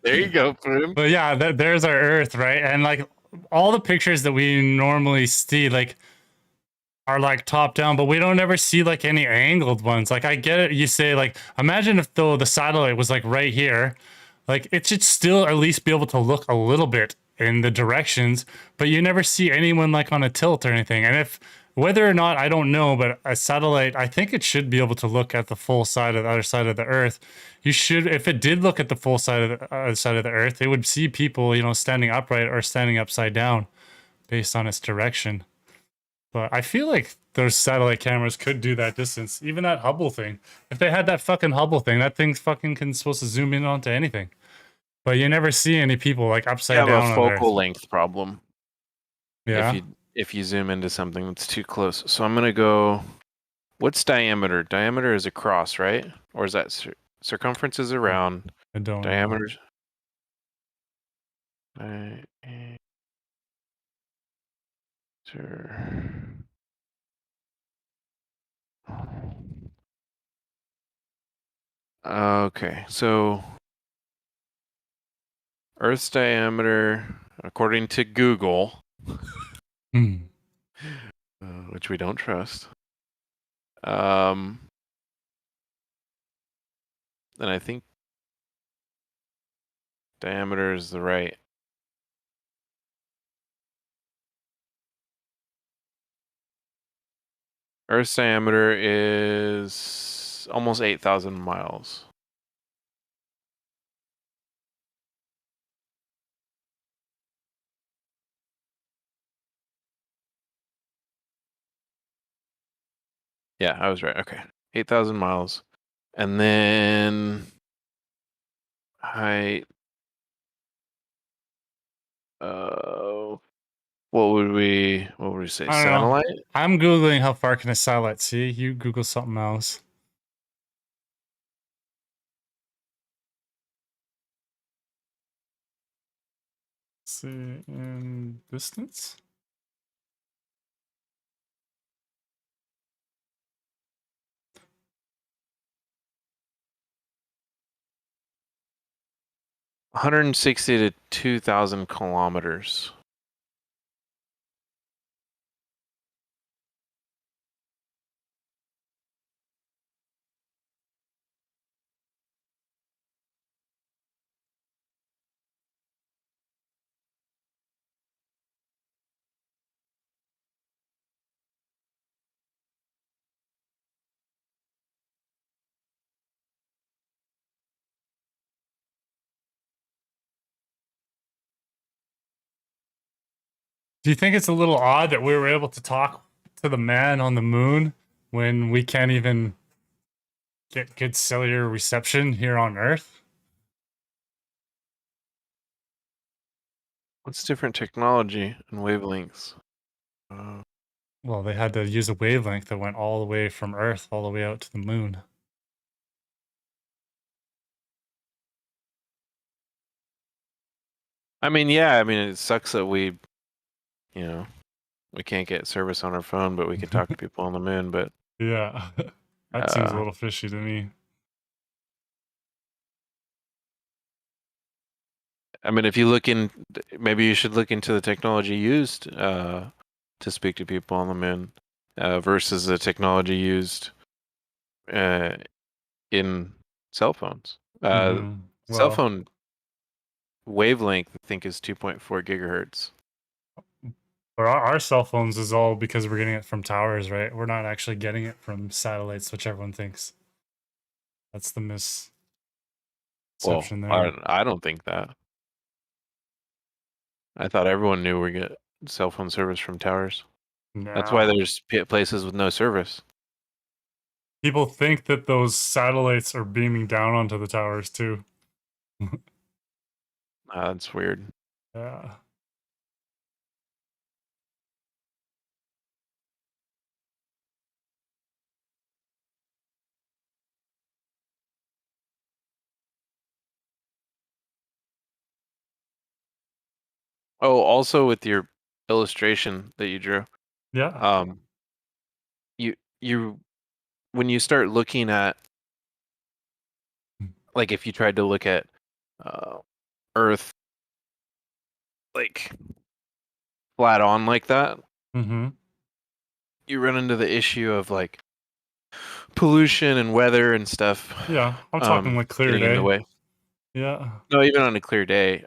There you go, Prim. But yeah, there's our Earth, right? And like all the pictures that we normally see, like, are like top down, but we don't ever see like any angled ones. Like I get it, you say like, imagine if though the satellite was like right here, like it should still at least be able to look a little bit in the directions, but you never see anyone like on a tilt or anything. And if whether or not, I don't know, but a satellite, I think it should be able to look at the full side of the other side of the Earth. You should, if it did look at the full side of the other side of the Earth, it would see people, you know, standing upright or standing upside down based on its direction. But I feel like those satellite cameras could do that distance. Even that Hubble thing. If they had that fucking Hubble thing, that thing's fucking supposed to zoom in onto anything. But you never see any people like upside down. You have a on focal length problem. Yeah. If you zoom into something that's too close. So I'm gonna go What's diameter? Diameter is across, right? Or is that circumference is around? I don't know. Diameters. Okay, so Earth's diameter, according to Google, which we don't trust, then I think diameter is the right. Earth's diameter is almost 8,000 miles. Yeah, I was right. Okay. 8,000 miles. And then height. What would we say? I don't know. Satellite? I'm Googling how far can a satellite see. You Google something else. See in distance. $160 to 2,000 kilometers. Do you think it's a little odd that we were able to talk to the man on the moon when we can't even get good cellular reception here on Earth? What's different technology and wavelengths? Well, they had to use a wavelength that went all the way from Earth all the way out to the moon. I mean, yeah, I mean, it sucks that we can't get service on our phone, but we can talk to people on the moon, but Yeah, that seems a little fishy to me. I mean, if you look in, maybe you should look into the technology used to speak to people on the moon versus the technology used in cell phones. Cell Well- phone wavelength, I think, is 2.4 gigahertz. But our cell phones is all because we're getting it from towers, right? We're not actually getting it from satellites, which everyone thinks. That's the misconception there. I don't think that. I thought everyone knew we get cell phone service from towers. That's why No. there's places with no service. People think that those satellites are beaming down onto the towers too. That's weird. Yeah. Oh, also with your illustration that you drew. Yeah. You when you start looking at, like, if you tried to look at Earth like flat on like that, you run into the issue of like pollution and weather and stuff. Yeah, I'm talking like clear getting in the day. way. Yeah. No, even on a clear day.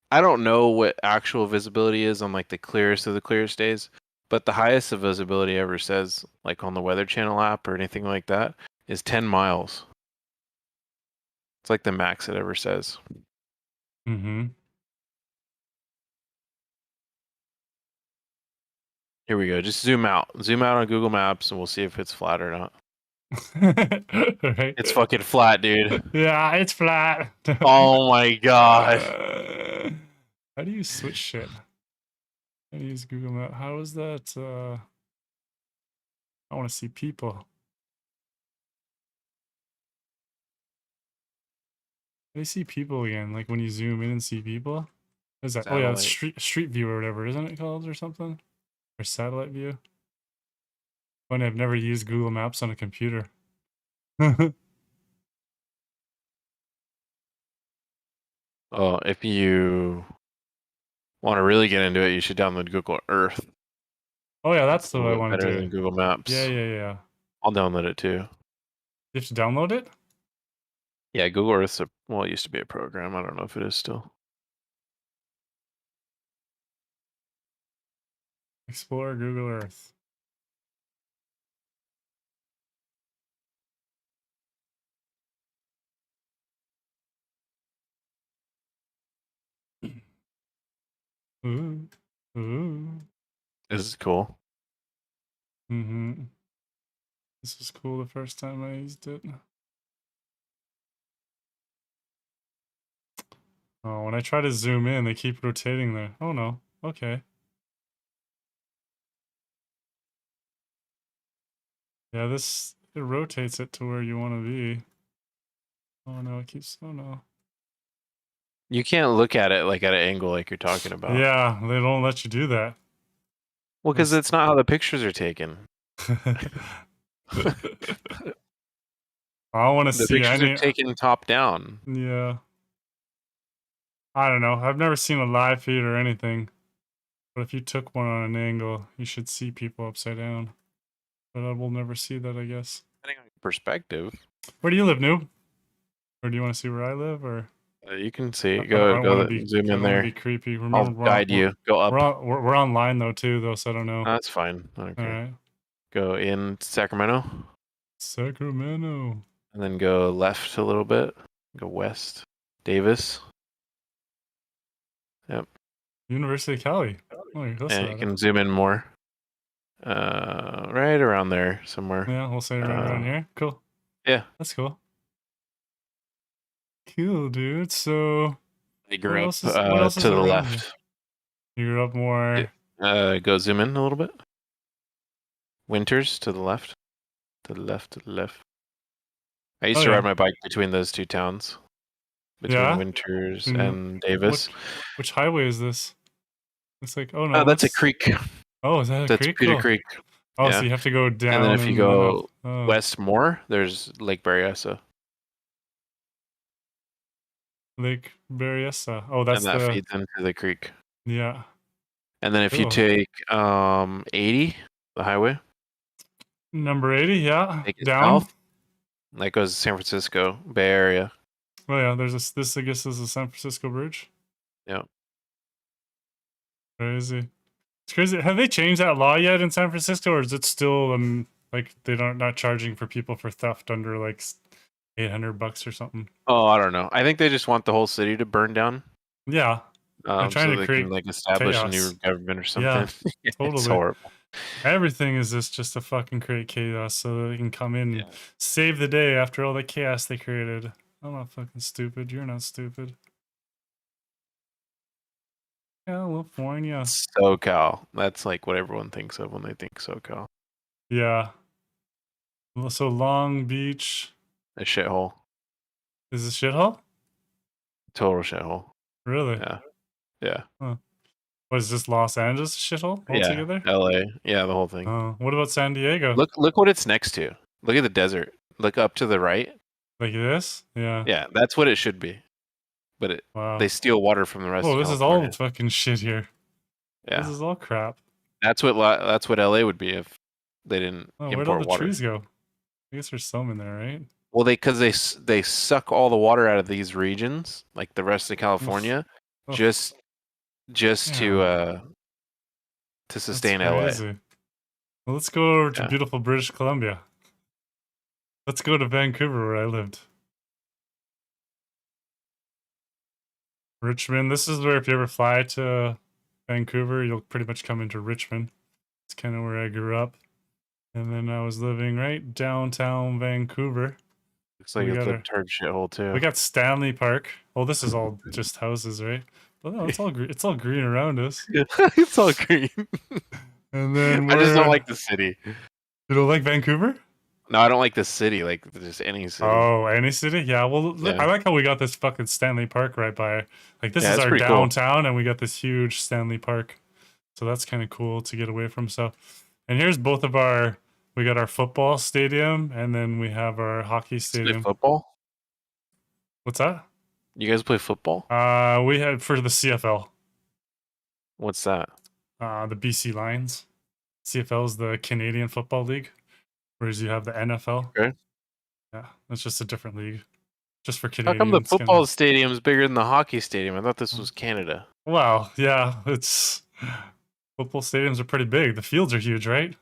I don't know what actual visibility is on like the clearest of the clearest days, but the highest of visibility ever says, like on the Weather Channel app or anything like that, is 10 miles. It's like the max it ever says. Here we go. Just zoom out. Zoom out on Google Maps and we'll see if it's flat or not. Right. It's fucking flat, dude. Yeah, it's flat. Oh my god. How do you switch shit? I use Google Maps. How is that? I want to see people. I see people again, like when you zoom in and see people. What is that? Oh yeah, it's street view or whatever, isn't it called or something? Or satellite view? Funny, I've never used Google Maps on a computer. Oh, if you want to really get into it, you should download Google Earth. Oh yeah, that's A what I little want to better do. than Google Maps. Yeah. I'll download it too. You have to download it? Yeah, Google Earth's well, it used to be a program. I don't know if it is still. Explore Google Earth. Ooh. This is cool. This was cool the first time I used it. Oh, when I try to zoom in, they keep rotating there. Oh no. Okay. Yeah, it rotates it to where you want to be. Oh no, it keeps, oh no. You can't look at it like at an angle like you're talking about. Yeah, they don't let you do that. Well, because it's not how the pictures are taken. I want to The see pictures are taken top down. Yeah. I don't know. I've never seen a live feed or anything. But if you took one on an angle, you should see people upside down. But I will never see that, I guess. Depending on perspective. Where do you live, Noob? Or do you want to see where I live, or? You can see. I Go don't wanna zoom I in don't wanna there. be creepy. I'll Remember, guide you. Go up. We're online though too, though, so I don't know. That's fine. Okay. All right. Go in Sacramento. Sacramento. And then go left a little bit. Go west. Davis. Yep. University of Cali. Oh, you're close to And that. you can zoom in more. Right around there somewhere. Yeah, we'll say right around here. Cool. Yeah. That's cool. Cool, dude. So I grew what up else is to the around left. here? You grew up more. Go zoom in a little bit. Winters to the left. To the left, to the left. I used to ride my bike between those two towns. Between Winters and Davis. Which highway is this? It's like, oh no. That's a creek. Oh, is that a That's creek? Peter Cool. Creek. Oh, Yeah. so you have to go down. And then if you go up. west more, there's Lake Berryessa. Lake Berryessa. Oh, that's and that feeds into the creek. Yeah. And then if you Cool. take 80, the highway. Number 80, yeah. Take it Down. south. That goes to San Francisco, Bay Area. Oh yeah, there's this I guess is the San Francisco Bridge. Yeah. Crazy. It's crazy. Have they changed that law yet in San Francisco, or is it still like they don't not charging for people for theft under like $800 or something? Oh, I don't know. I think they just want the whole city to burn down. Yeah. They're trying so to they create can like establish chaos. a new government or Yeah, something. totally. It's horrible. Everything is just to fucking create chaos so that they can come in and save the day after all the chaos they created. I'm not fucking stupid. You're not stupid. California. SoCal. That's like what everyone thinks of when they think SoCal. Yeah. Well, so Long Beach A shithole. is a shithole? Total shithole. Really? Yeah. Yeah. Huh. What is this, Los Angeles a shithole altogether? Yeah. LA. Yeah, the whole thing. Oh, what about San Diego? Look what it's next to. Look at the desert. Look up to the right. Like this? Yeah. Yeah, that's what it should be. But they steal water from the rest Oh, of this California. is all fucking shit here. Yeah. This is all crap. That's what LA would be if they didn't Oh, where'd all import the water. trees go? I guess there's some in there, right? Well, because they suck all the water out of these regions, like the rest of California, Oof. just to sustain LA. Crazy. Well, let's go over to beautiful British Columbia. Let's go to Vancouver where I lived. Richmond. This is where if you ever fly to Vancouver, you'll pretty much come into Richmond. It's kind of where I grew up. And then I was living right downtown Vancouver. Looks like it's a turd shithole too. We got Stanley Park. Oh, this is all just houses, right? But no, it's all green. It's all green around us. It's all green. And then I just don't we're- like the city. You don't like Vancouver? No, I don't like the city. Like just any city. Oh, any city? Yeah. Well, Yeah. I like how we got this fucking Stanley Park right by. Like this Yeah, is it's our pretty cool. downtown, and we got this huge Stanley Park. So that's kind of cool to get away from. So, and here's both of our. We got our football stadium, and then we have our hockey Play stadium. football? What's that? You guys play football? We had for the CFL. What's that? The BC Lions. CFL is the Canadian Football League, whereas you have the NFL. Okay. Yeah, it's just a different league, just for How Canadians. come the kinda. football stadium's bigger than the hockey stadium? I thought this was Canada. Well, yeah, it's football stadiums are pretty big. The fields are huge, right?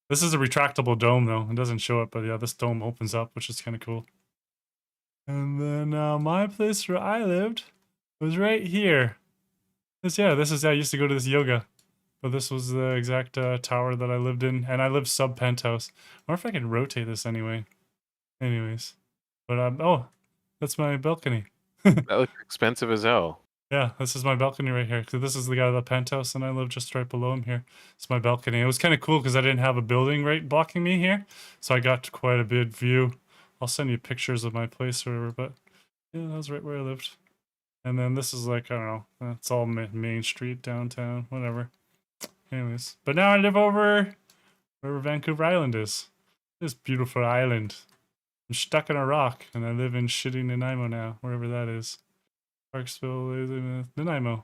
This is a retractable dome, though. It doesn't show it, but yeah, this dome opens up, which is kind of cool. And then my place where I lived was right here. This is I used to go to this yoga, but this was the exact tower that I lived in, and I lived sub penthouse. I wonder if I can rotate this anyway. Anyways, but oh, that's my balcony. That looks expensive as hell. Yeah, this is my balcony right here. So this is the guy of the penthouse, and I live just right below him here. It's my balcony. It was kind of cool because I didn't have a building right blocking me here, so I got quite a good view. I'll send you pictures of my place or whatever, but yeah, that was right where I lived. And then this is like, I don't know, it's all Main Street, downtown, whatever. Anyways, but now I live over wherever Vancouver Island is. This beautiful island. I'm stuck in a rock, and I live in shitty Nanaimo now, wherever that is. Parksville is in Nanaimo.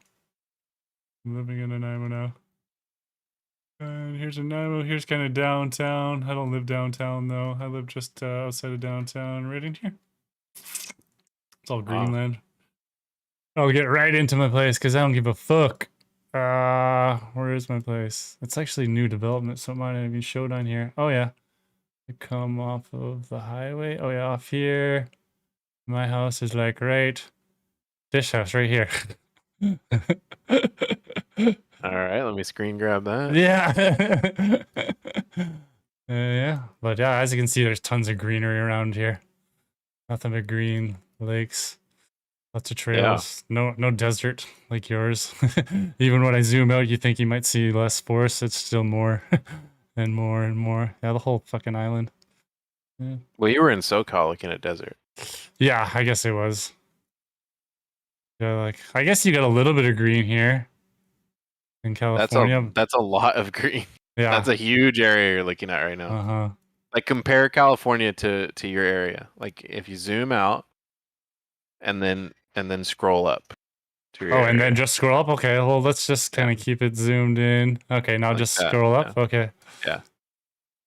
I'm living in Nanaimo now. And here's Nanaimo. Here's kind of downtown. I don't live downtown, though. I live just outside of downtown, right in here. It's all Greenland. I'll get right into my place, because I don't give a fuck. Where is my place? It's actually new development, so it might not even showed on here. Oh, yeah. I come off of the highway. Oh, yeah, off here. My house is like right... This house right here. All right, let me screen grab that. Yeah. Yeah. But yeah, as you can see, there's tons of greenery around here. Nothing but green, lakes, lots of trails. No desert like yours. Even when I zoom out, you think you might see less forest. It's still more and more and more. Yeah, the whole fucking island. Yeah. Well, you were in SoCal looking at desert. Yeah, I guess it was. Yeah, like I guess you got a little bit of green here in California. That's a lot of green. Yeah, that's a huge area you're looking at right now. Like compare California to your area. Like if you zoom out and then scroll up to your area. And then just scroll up. Okay, well let's just kind of keep it zoomed in. Okay, now like just scroll up. Yeah. Okay. Yeah.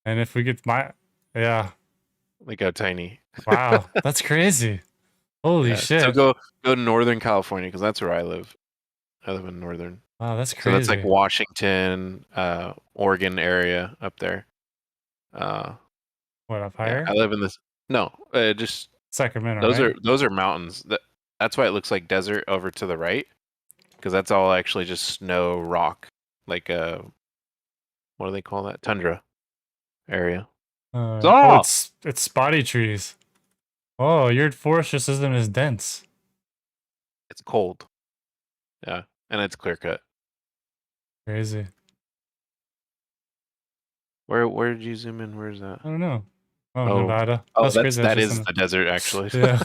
And if we get Look how tiny. Wow, that's crazy. Holy shit. So go to Northern California because that's where I live. I live in Northern. Wow, that's crazy. So that's like Washington, Oregon area up there. What, up higher? I live in this. No, just Sacramento. Those are mountains. That's why it looks like desert over to the right, because that's all actually just snow, rock, like what do they call that? Tundra area. It's spotty trees. Oh, your forest just isn't as dense. It's cold. Yeah, and it's clear cut. Crazy. Where did you zoom in? Where's that? I don't know. Oh, Nevada. Oh, that's crazy. That is the desert, actually. Yeah.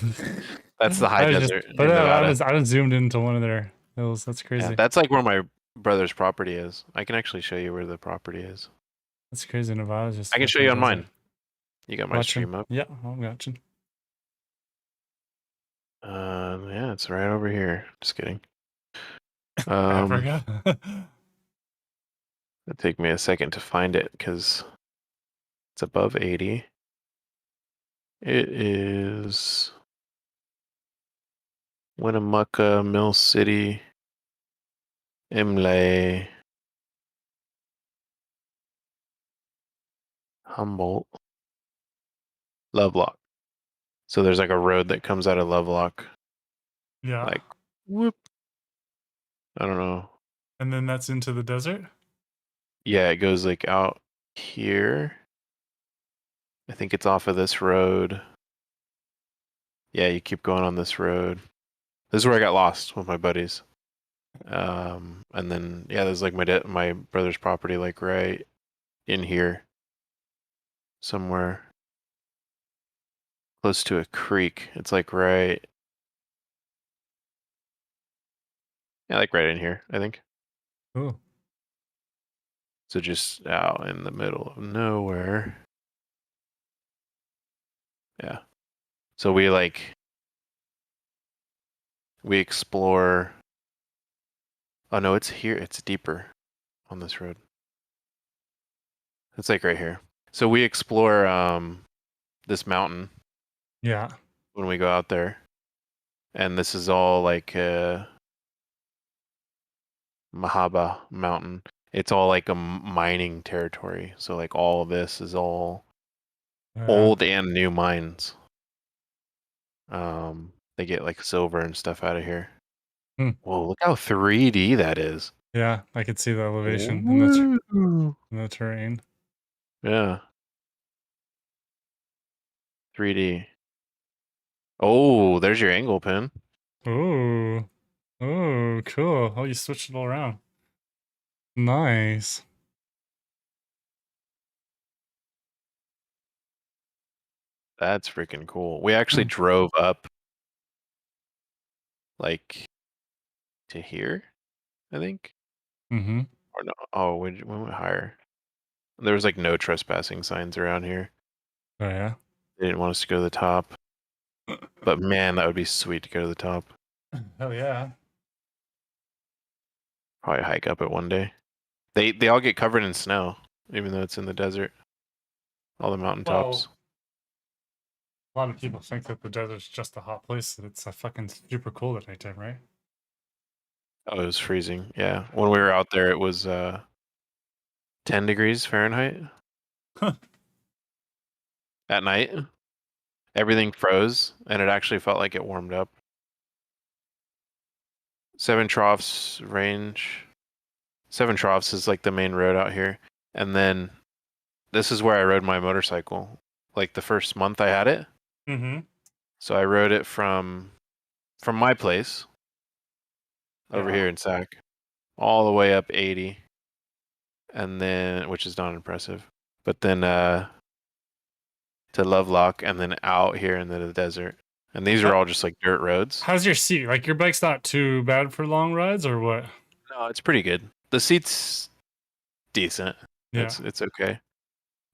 That's the high desert. But I was zoomed into one of their hills. That's crazy. Yeah, that's like where my brother's property is. I can actually show you where the property is. That's crazy. Nevada's just. I can show you on mine. You got my stream up? Yeah, I'm watching. Yeah, it's right over here. Just kidding. Africa. It'll take me a second to find it because it's above 80. It is Winnemucca, Mill City, Imlay, Humboldt, Lovelock. So there's like a road that comes out of Lovelock. Yeah. Like, whoop. I don't know. And then that's into the desert? Yeah, it goes like out here. I think it's off of this road. Yeah, you keep going on this road. This is where I got lost with my buddies. And then, yeah, there's like my brother's property like right in here. somewhere close to a creek. It's like right, yeah, like right in here, I think. Ooh. So just out in the middle of nowhere. Yeah. So we explore. Oh no, it's here. It's deeper on this road. It's like right here. So we explore this mountain. Yeah. When we go out there. And this is all like Mahaba Mountain. It's all like a mining territory. So like all of this is all old and new mines. They get like silver and stuff out of here. Hmm. Whoa, look how 3D that is. Yeah, I could see the elevation in the terrain. Yeah. 3D. Oh, there's your angle pin. Ooh. Oh, cool. Oh, you switched it all around. Nice. That's freaking cool. We actually drove up like to here, I think. Mm-hmm. Or no, oh, we went higher. There was like no trespassing signs around here. Oh yeah. They didn't want us to go to the top. But man, that would be sweet to go to the top. Hell yeah. Probably hike up it one day. They all get covered in snow, even though it's in the desert. All the mountaintops. A lot of people think that the desert's just a hot place, and it's fucking super cold at nighttime, right? Oh, it was freezing. Yeah. When we were out there, it was 10 degrees Fahrenheit. At night. Everything froze, and it actually felt like it warmed up. 7 Troughs range. 7 Troughs is like the main road out here. And then this is where I rode my motorcycle. Like the first month I had it. Mm-hmm. So I rode it from my place over here in Sac all the way up 80. And then, which is not impressive. But then to Lovelock and then out here into the desert. And these are all just like dirt roads. How's your seat? Like your bike's not too bad for long rides, or what? No, it's pretty good. The seat's decent. Yeah. It's okay.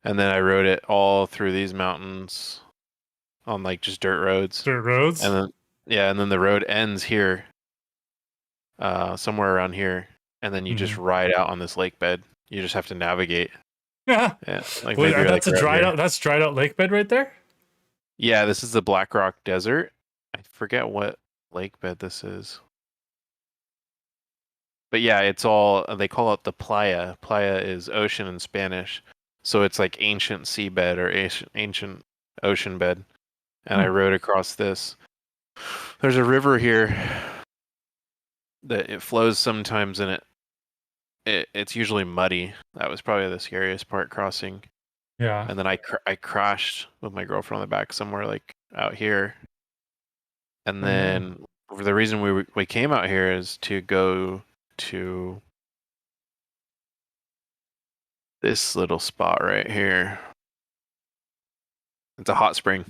And then I rode it all through these mountains on like just dirt roads. Dirt roads? And then and then the road ends here. Somewhere around here. And then you just ride out on this lake bed. You just have to navigate. Yeah. Like Wait, maybe that's like a dried here. out. That's dried out lake bed right there. Yeah, this is the Black Rock Desert. I forget what lake bed this is. But yeah, it's all, they call it the playa. Playa is ocean in Spanish. So it's like ancient seabed or ancient ocean bed. And I rode across this. There's a river here that it flows sometimes, and it's usually muddy. That was probably the scariest part, crossing. Yeah. And then I crashed with my girlfriend on the back somewhere like out here. And then the reason we came out here is to go to this little spot right here. It's a hot spring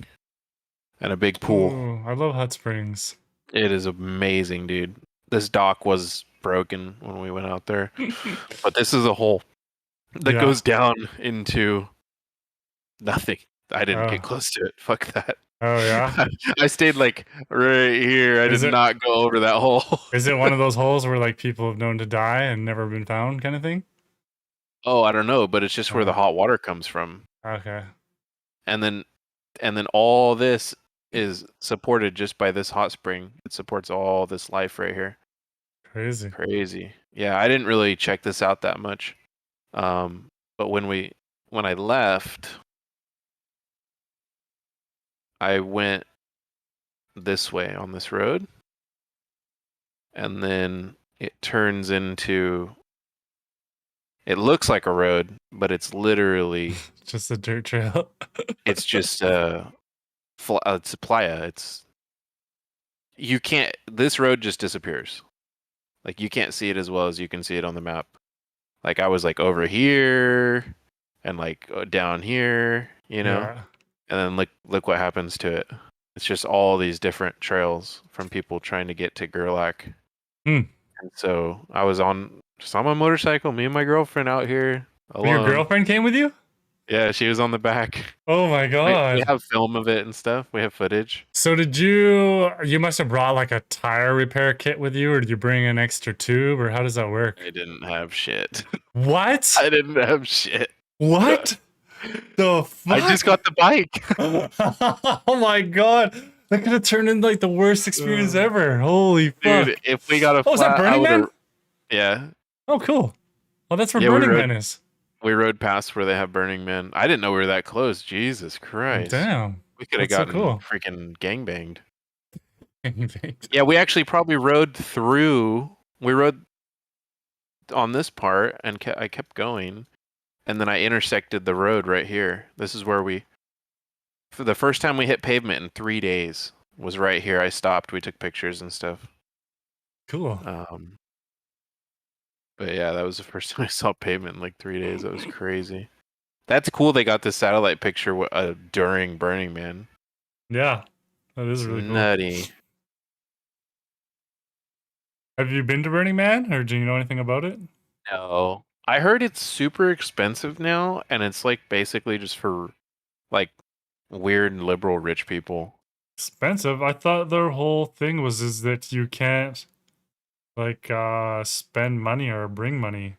and a big pool. Ooh, I love hot springs. It is amazing, dude. This dock was broken when we went out there, but this is a hole that goes down into nothing. I didn't get close to it. Fuck that. Oh yeah. I stayed like right here. I did not go over that hole. Is it one of those holes where like people have known to die and never been found, kind of thing? Oh, I don't know, but it's just where the hot water comes from. Okay. And then all this is supported just by this hot spring. It supports all this life right here. Crazy. Yeah, I didn't really check this out that much. But when I left, I went this way on this road, and then it turns into, it looks like a road, but it's literally just a dirt trail. It's just it's a playa. This road just disappears. Like you can't see it as well as you can see it on the map. Like I was like over here and like down here, you know? Yeah. And then look what happens to it. It's just all these different trails from people trying to get to Gerlach. Hmm. And so I was just on my motorcycle, me and my girlfriend out here alone. Your girlfriend came with you? Yeah, she was on the back. Oh my We god. have film of it and stuff. We have footage. So did you must have brought like a tire repair kit with you, or did you bring an extra tube, or how does that work? I didn't have shit. What? I didn't have shit. What? The fuck? I just got the bike. Oh my god. That could have turned into like the worst experience ever. Holy fuck. Dude, if we got a Oh, is that flat, I Burning Man? would've- Yeah. Oh, cool. Oh, that's where Yeah, we Burning rode- Man is. We rode past where they have Burning Man. I didn't know we were that close. Jesus Christ. Damn. We could have That's so gotten cool. freaking gangbanged. Yeah, we actually probably rode through. We rode on this part, and I kept going, and then I intersected the road right here. This is where for the first time we hit pavement in 3 days was right here. I stopped. We took pictures and stuff. Cool. But yeah, that was the first time I saw pavement in like 3 days. That was crazy. That's cool. They got this satellite picture during Burning Man. Yeah. That is really cool. Nutty. Have you been to Burning Man, or do you know anything about it? No. I heard it's super expensive now, and it's like basically just for like weird liberal rich people. Expensive? I thought their whole thing is that you can't like spend money or bring money.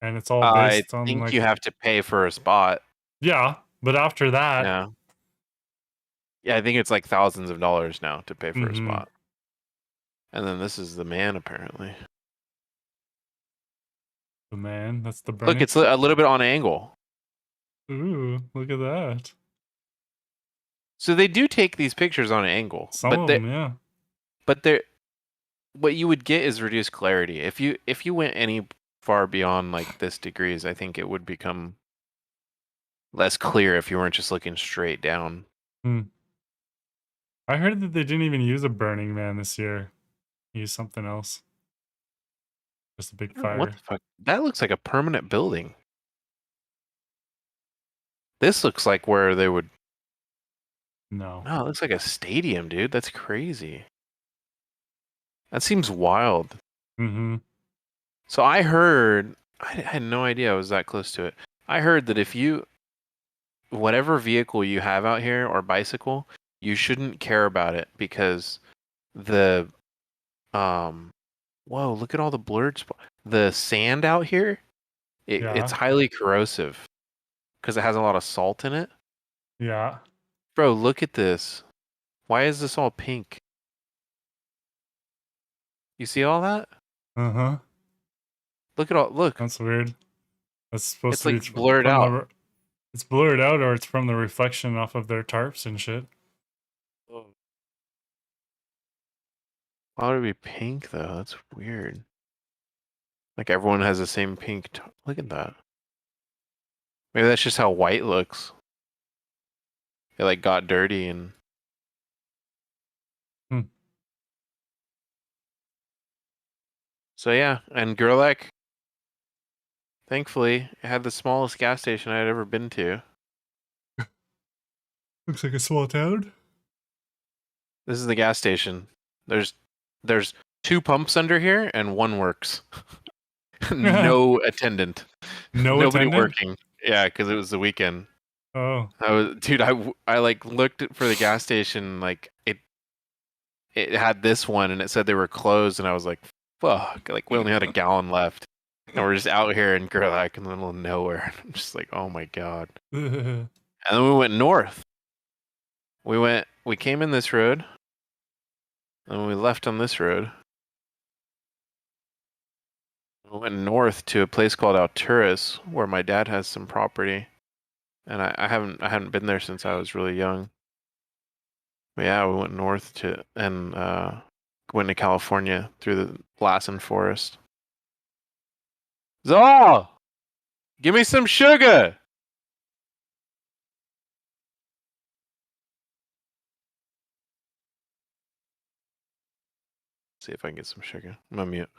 And it's all I based on think like you have to pay for a spot. Yeah, but after that, Yeah. Yeah, I think it's like thousands of dollars now to pay for a Mhm. spot. And then this is the man, apparently. the man, that's the Burning. Look, it's a little bit on angle. Ooh, look at that. So they do take these pictures on an angle. Some but of they- them, yeah. But what you would get is reduced clarity. If you went any far beyond like this degrees, I think it would become less clear if you weren't just looking straight down. I heard that they didn't even use a Burning Man this year. They used something else. Just a big fire. What the fuck? That looks like a permanent building. This looks like where they would. No. No, it looks like a stadium, dude. That's crazy. That seems wild. Mm-hmm. So I heard, I had no idea I was that close to it. I heard that whatever vehicle you have out here or bicycle, you shouldn't care about it because whoa, look at all the blurred spots. The sand out here, it's highly corrosive because it has a lot of salt in it. Yeah. Bro, look at this. Why is this all pink? You see all that? Uh-huh. Look. That's weird. That's supposed It's to be like blurred out. It's blurred out, or it's from the reflection off of their tarps and shit. Why would it be pink though? That's weird. Like everyone has the same pink. Look at that. Maybe that's just how white looks. It like got dirty and. So yeah, and Gerlach, thankfully, it had the smallest gas station I had ever been to. Looks like a small town. This is the gas station. There's 2 pumps under here and 1 works. No attendant. Nobody attendant? working. Yeah, because it was the weekend. Oh. I like looked for the gas station, like it had this one and it said they were closed, and I was like, fuck, like we only had a gallon left. And we're just out here in Gerlach in the middle of nowhere. I'm just like, oh my god. And then we went north. We came in this road, and we left on this road. We went north to a place called Alturas, where my dad has some property, and I hadn't been there since I was really young. But yeah, we went north and went to California through the Lassen Forest. Zal, give me some sugar. See if I can get some sugar. I'm on mute.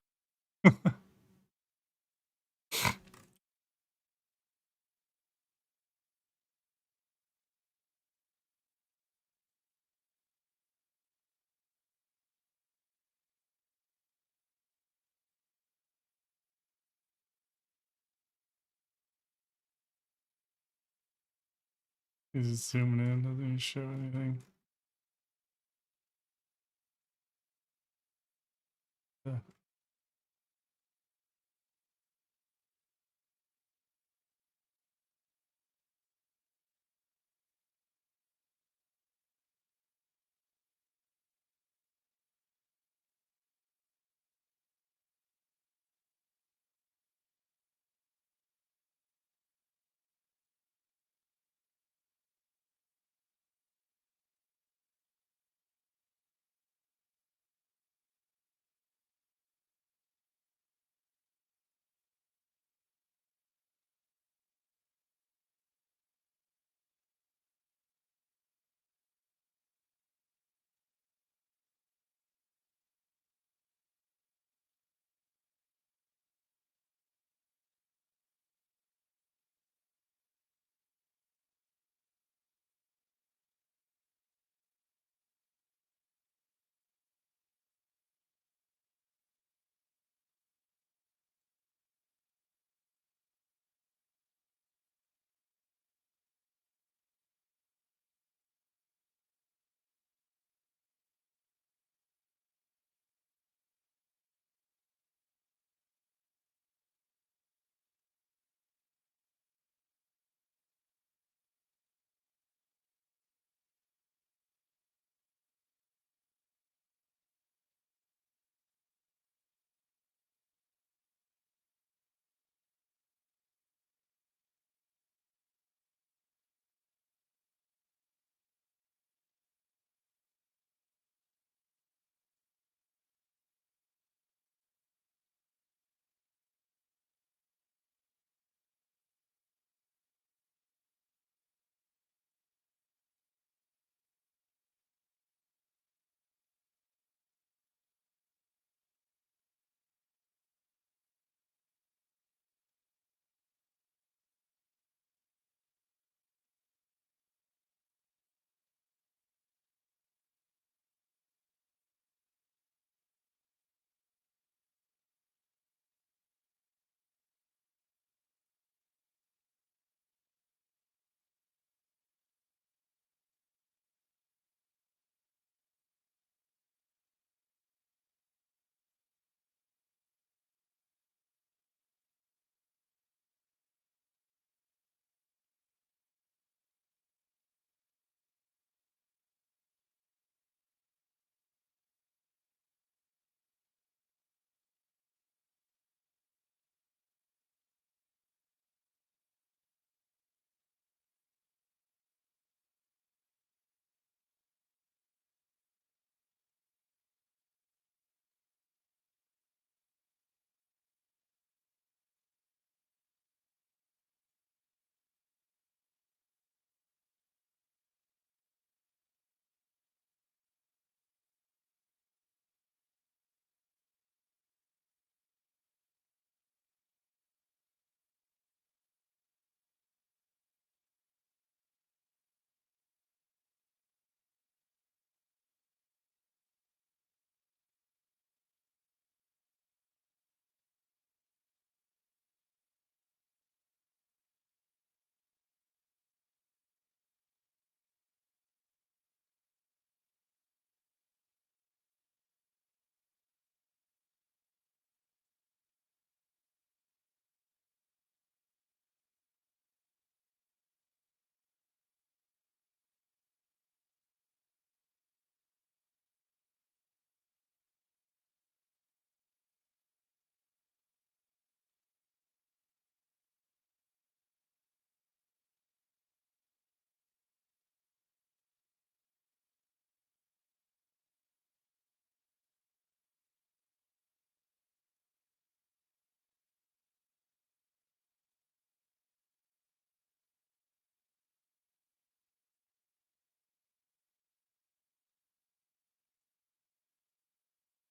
He's zooming in, doesn't even show anything. Yeah.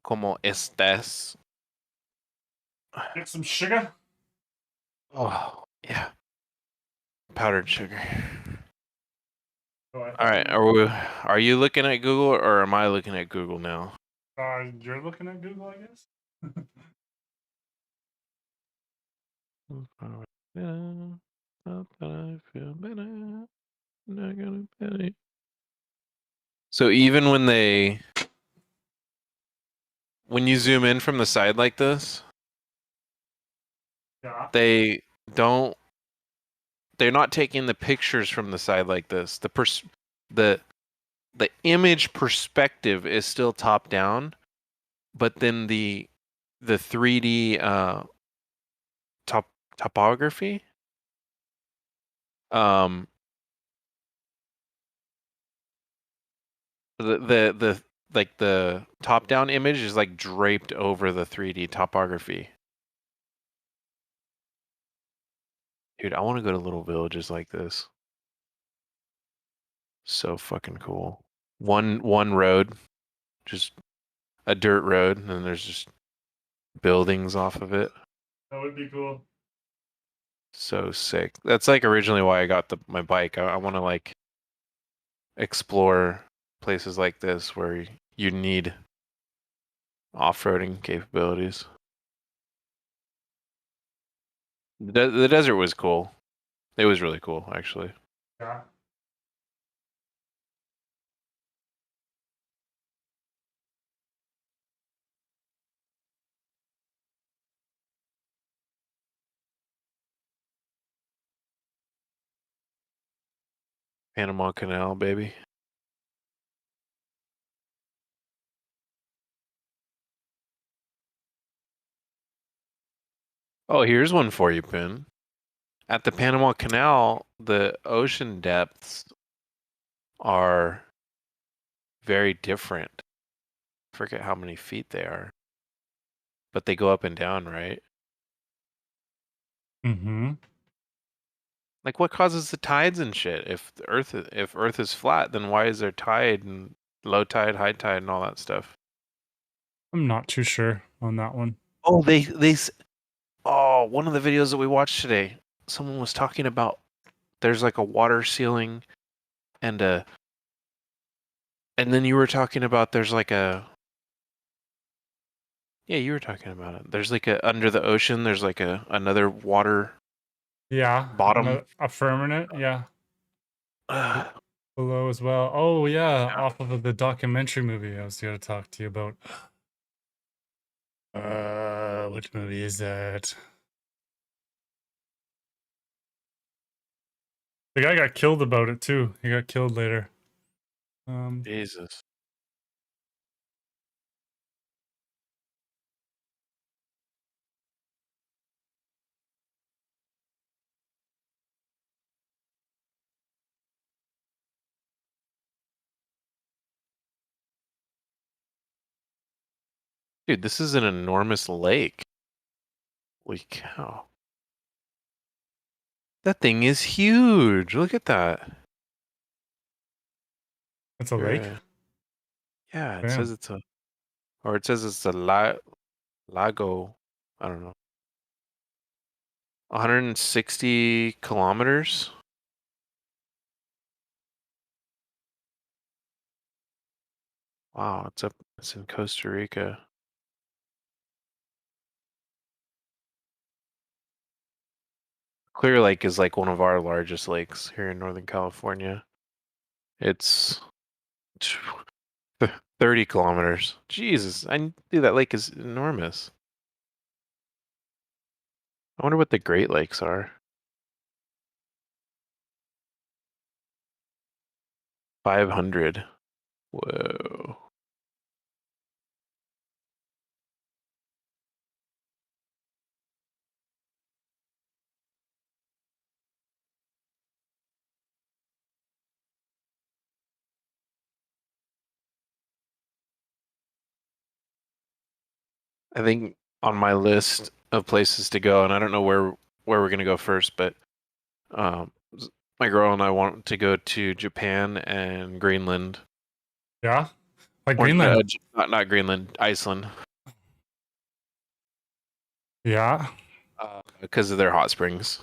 ¿Cómo estás? Get some sugar? Oh, yeah. Powdered sugar. Oh, All right, are you looking at Google or am I looking at Google now? You're looking at Google, I guess? I feel better. So even when you zoom in from the side like this, Yeah. they're not taking the pictures from the side like this. The image perspective is still top down, but then the 3D topography, the like the top down image is like draped over the 3D topography. Dude, I want to go to little villages like this. So fucking cool. One road, just a dirt road, and then there's just buildings off of it. That would be cool. So sick. That's like originally why I got my bike. I want to like explore places like this where you need off-roading capabilities. The desert was cool. It was really cool, actually. Yeah. Panama Canal, baby. Oh, here's one for you, Pin. At the Panama Canal, the ocean depths are very different. I forget how many feet they are, but they go up and down, right? Mm-hmm. Like, what causes the tides and shit? If Earth is flat, then why is there tide and low tide, high tide, and all that stuff? I'm not too sure on that one. Oh, one of the videos that we watched today, someone was talking about there's like a water ceiling and then you were talking about there's like a you were talking about it. There's like under the ocean, there's like another water bottom. A firmament, yeah. Below as well. Oh yeah, off of the documentary movie I was going to talk to you about. Which movie is that? The guy got killed about it too. He got killed later. Jesus. Dude, this is an enormous lake. Holy cow. That thing is huge. Look at that. It's a lake? Yeah, it Damn. says it's a lago. I don't know. 160 kilometers. Wow, it's in Costa Rica. Clear Lake is like one of our largest lakes here in Northern California. It's 30 kilometers. Jesus, I knew that lake is enormous. I wonder what the Great Lakes are. 500. Whoa. I think on my list of places to go, and I don't know where we're gonna go first, but my girl and I want to go to Japan and Greenland. Yeah, like Or, Greenland. not Greenland, Iceland. Yeah. Because of their hot springs.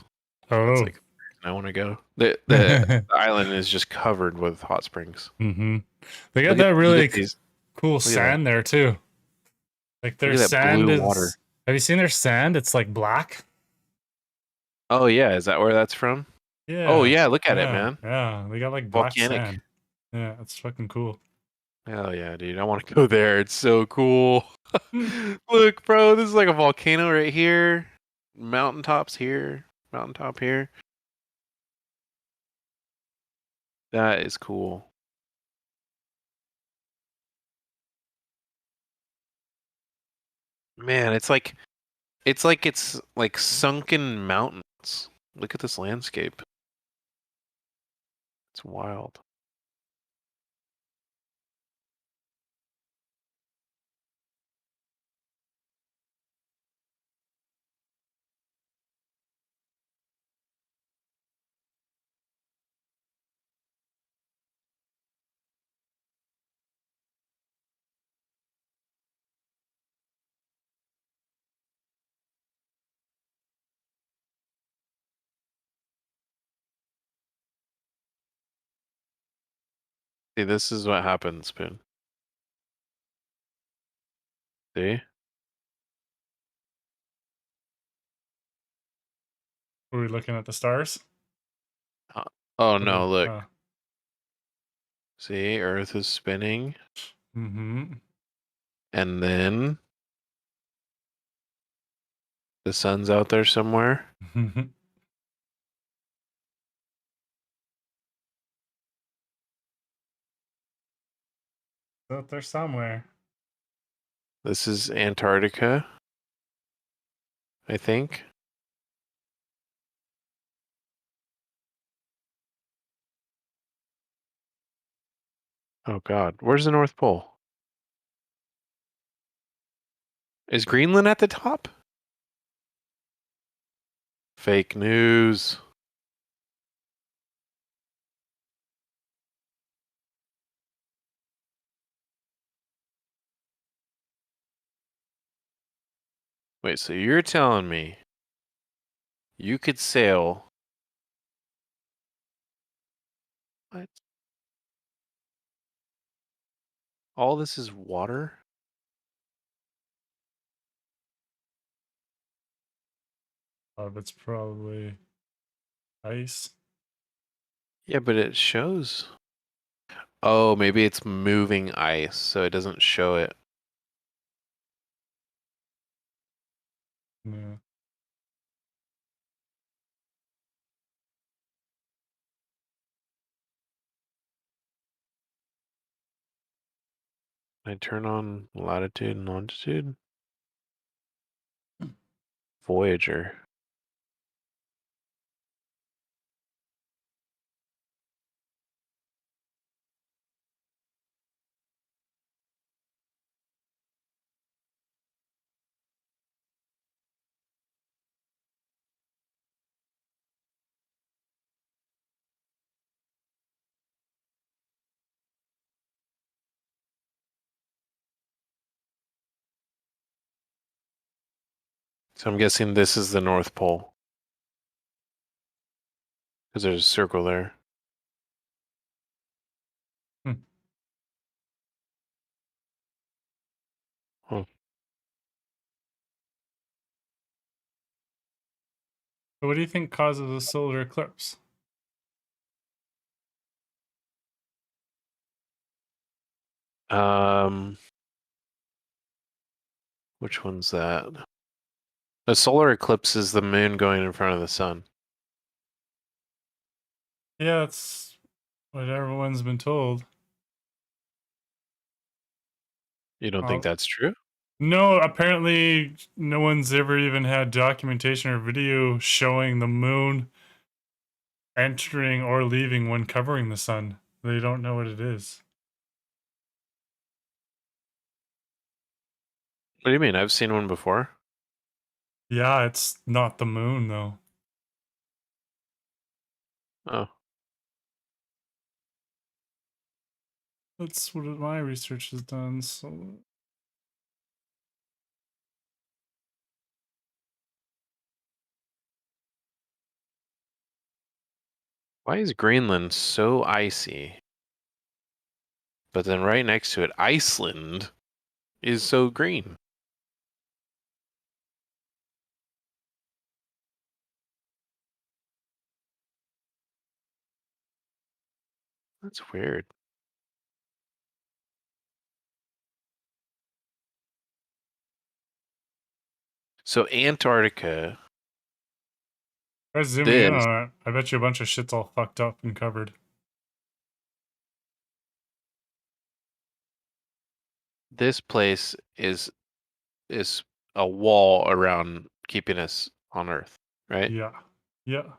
Oh. That's like I want to go. The island is just covered with hot springs. Mm-hmm. They got that really cool Look at sand there too. Like their Look at that sand blue is. water. Have you seen their sand? It's like black. Oh yeah, is that where that's from? Yeah. Oh yeah, look at it, Yeah, man. Yeah, they got like black Volcanic. sand. Yeah, it's fucking cool. Hell yeah, dude. I want to go there. It's so cool. Look, bro, this is like a volcano right here. Mountaintops here. Mountaintop here. That is cool. Man, it's like sunken mountains. Look at this landscape. It's wild. See, this is what happens, Spoon. See? Were we looking at the stars? Oh no, look. Oh. See, Earth is spinning. Mm-hmm. And then the sun's out there somewhere. Out there somewhere. This is Antarctica, I think. Oh God, where's the North Pole? Is Greenland at the top? Fake news. Wait, so you're telling me you could sail? What? All this is water? Oh, that's probably ice. Yeah, but it shows. Oh, maybe it's moving ice, so it doesn't show it. Yeah. I turn on latitude and longitude. Voyager. So I'm guessing this is the North Pole. Because there's a circle there. Huh. So what do you think causes a solar eclipse? Which one's that? A solar eclipse is the moon going in front of the sun. Yeah, it's what everyone's been told. You don't think that's true? No, apparently no one's ever even had documentation or video showing the moon entering or leaving when covering the sun. They don't know what it is. What do you mean? I've seen one before. Yeah, it's not the moon though. Oh. That's what my research has done. So Why is Greenland so icy? But then right next to it, Iceland is so green. That's weird. So Antarctica. Try zooming in on it. I bet you a bunch of shit's all fucked up and covered. This place is a wall around keeping us on Earth, right? Yeah. Yeah.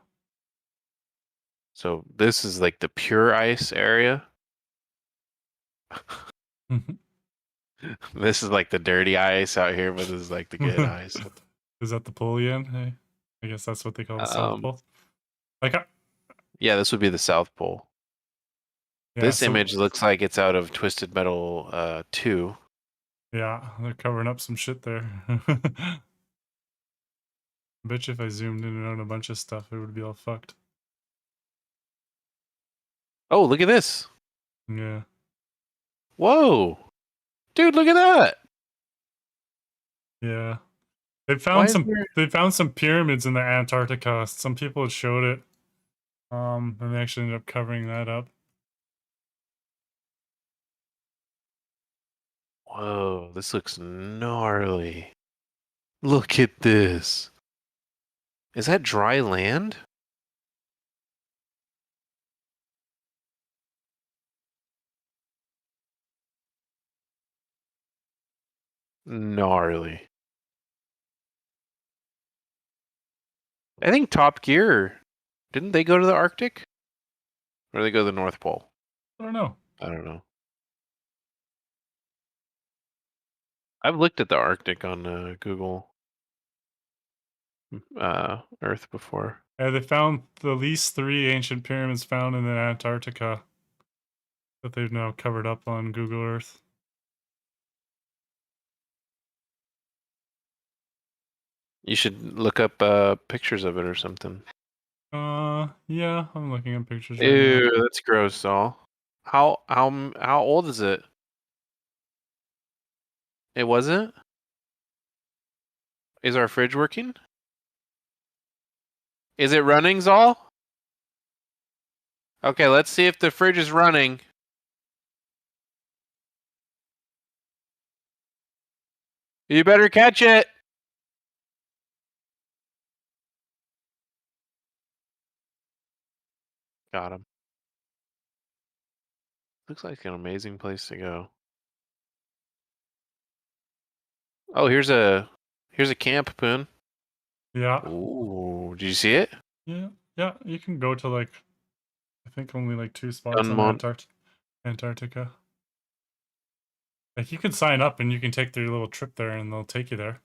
So this is like the pure ice area. This is like the dirty ice out here, but this is like the good ice. Is that the pole again? Hey, I guess that's what they call the South Pole. Like, yeah, this would be the South Pole. Yeah, This so- image looks like it's out of Twisted Metal 2. Yeah, they're covering up some shit there. I bet you if I zoomed in and out a bunch of stuff, it would be all fucked. Oh, look at this. Yeah. Whoa. Dude, look at that. Yeah. They Why found is some there- they found some pyramids in the Antarctica. Some people had showed it. And they actually ended up covering that up. Whoa, this looks gnarly. Look at this. Is that dry land? Gnarly. I think Top Gear, didn't they go to the Arctic? Or did they go to the North Pole? I don't know. I don't know. I've looked at the Arctic on Google Earth before. Yeah, they found the least 3 ancient pyramids found in the Antarctica that they've now covered up on Google Earth. You should look up pictures of it or something. Yeah, I'm looking at pictures right now. Ew, that's gross, Saul. How old is it? It wasn't? Is our fridge working? Is it running, Zal? Okay, let's see if the fridge is running. You better catch it. Got him. Looks like an amazing place to go. Oh, here's a camp, Poon. Yeah. Ooh, did you see it? Yeah, yeah, you can go to like, I think only like 2 spots in Dunmont. Antarctica. Like you can sign up and you can take their little trip there and they'll take you there.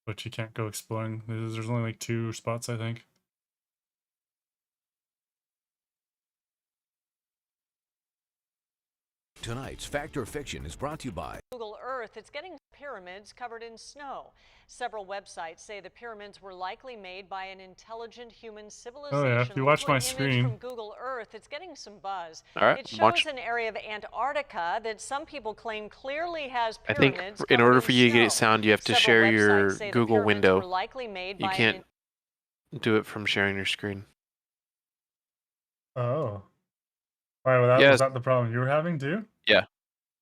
But you can't go exploring. There's only like 2 spots, I think. Tonight's Fact or Fiction is brought to you by Google Earth. It's getting pyramids covered in snow. Several websites say the pyramids were likely made by an intelligent human civilization. Oh yeah, if you watch my screen. From Google Earth, it's getting some buzz. All right, it shows watch. an area of Antarctica that some people claim clearly has I think pyramids. in covered order in for you to get snow. sound, you have to Several share your websites say the Google pyramids window. were likely made You by can't do it from sharing your screen. Oh. Alright, well Yes. was that the problem you were having too? Yeah.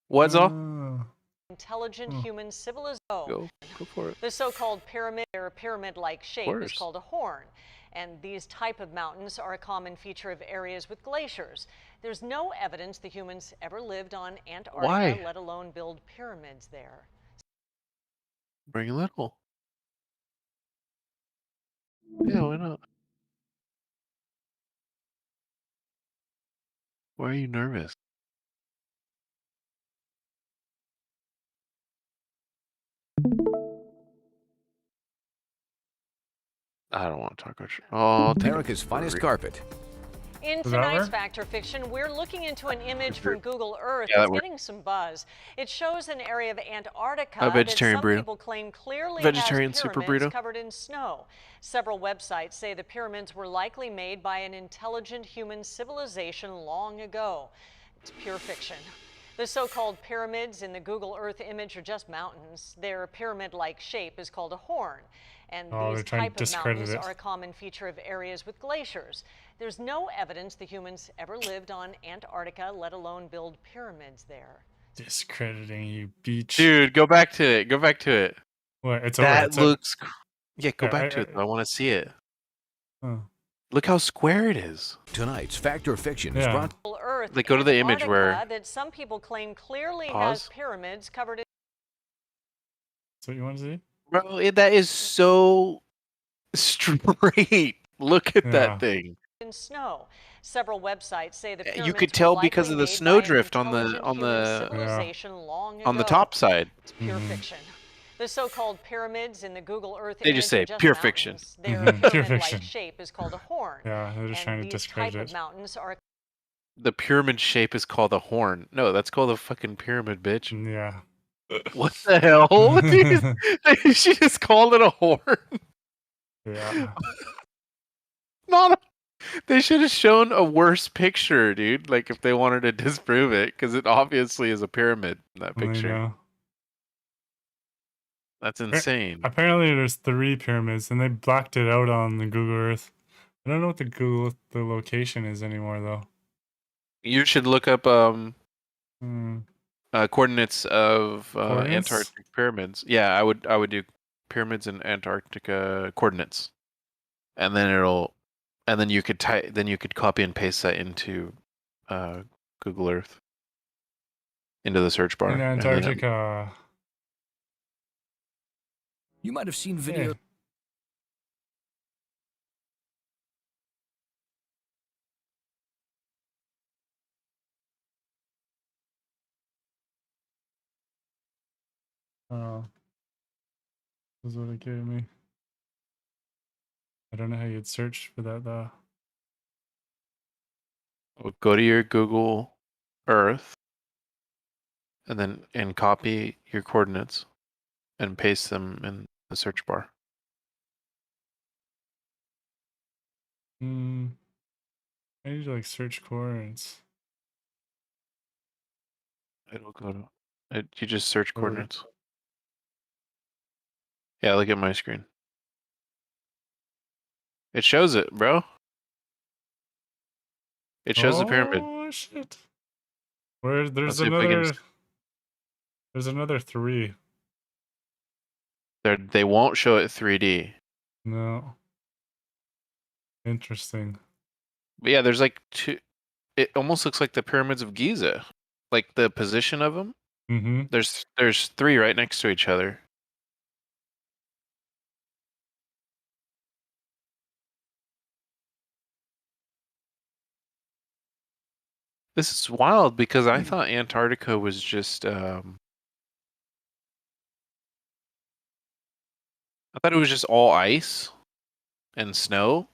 What's all? intelligent human civilization. Go for it. The so-called pyramid or pyramid-like shape is course. called a horn. And these type of mountains are a common feature of areas with glaciers. There's no evidence the humans ever lived on Antarctica, Why? let alone build pyramids there. Bring a little. Yeah, why not? Why are you nervous? I don't want to talk about you. Oh, America's finest carpet. In Does that tonight's work? Fact or Fiction, we're looking into an image from Google Earth. Yeah, that It's works. getting some buzz. It shows an area of Antarctica A vegetarian that some burrito. people claim clearly Vegetarian has super pyramids burrito. covered in snow. Several websites say the pyramids were likely made by an intelligent human civilization long ago. It's pure fiction. The so-called pyramids in the Google Earth image are just mountains. Their pyramid-like shape is called a horn. And Oh, these they're trying to type of discredit mountains it. are a common feature of areas with glaciers. There's no evidence the humans ever lived on Antarctica, let alone build pyramids there. Discrediting you, beach. Dude, go back to it. Go back to it. What? It's over. That It's over. looks. Yeah, go back to it. I want to see it. Oh. Look how square it is. Tonight's Fact or Fiction is brought. Earth, Like, go to the image Antarctica, where. that some people claim clearly Pause. has pyramids covered in. That's what you want to see? Bro, that is so straight. Look at that thing. In snow. Several websites say the pyramids You could were tell because likely of the made by snow an drift on intelligent human civilization long on the ago. top side. It's pure fiction. The so-called pyramids in the Google Earth They image just say are just pure mountains. fiction. Their Pure pyramid-like fiction. shape is called a horn. Yeah, they're just trying to these discredit type it. of mountains are The pyramid shape is called a horn. No, that's called a fucking pyramid, bitch. Yeah. What the hell? She just called it a horn. Yeah. Not a... They should have shown a worse picture, dude. Like if they wanted to disprove it, because it obviously is a pyramid in that I picture. know. That's insane. Apparently, there's 3 pyramids, and they blacked it out on the Google Earth. I don't know what the location is anymore, though. You should look up coordinates of Coordinates? Antarctic pyramids. Yeah, I would do pyramids in Antarctica coordinates, and then you could copy and paste that into Google Earth into the search bar. In and then Antarctica. You might have seen video. Oh. This is what it gave me. I don't know how you'd search for that, though. Well, go to your Google Earth, and copy your coordinates, and paste them in the search bar. I need to like search coordinates. It'll go to. You just search coordinates. Yeah, look at my screen. It shows it, bro. It shows the pyramid. Oh shit! Where Let's see if we can- there's another 3. They won't show it 3D. No. Interesting. But yeah, there's like 2. It almost looks like the pyramids of Giza, like the position of them. Mm-hmm. There's 3 right next to each other. This is wild because I thought Antarctica was just. I thought it was just all ice and snow,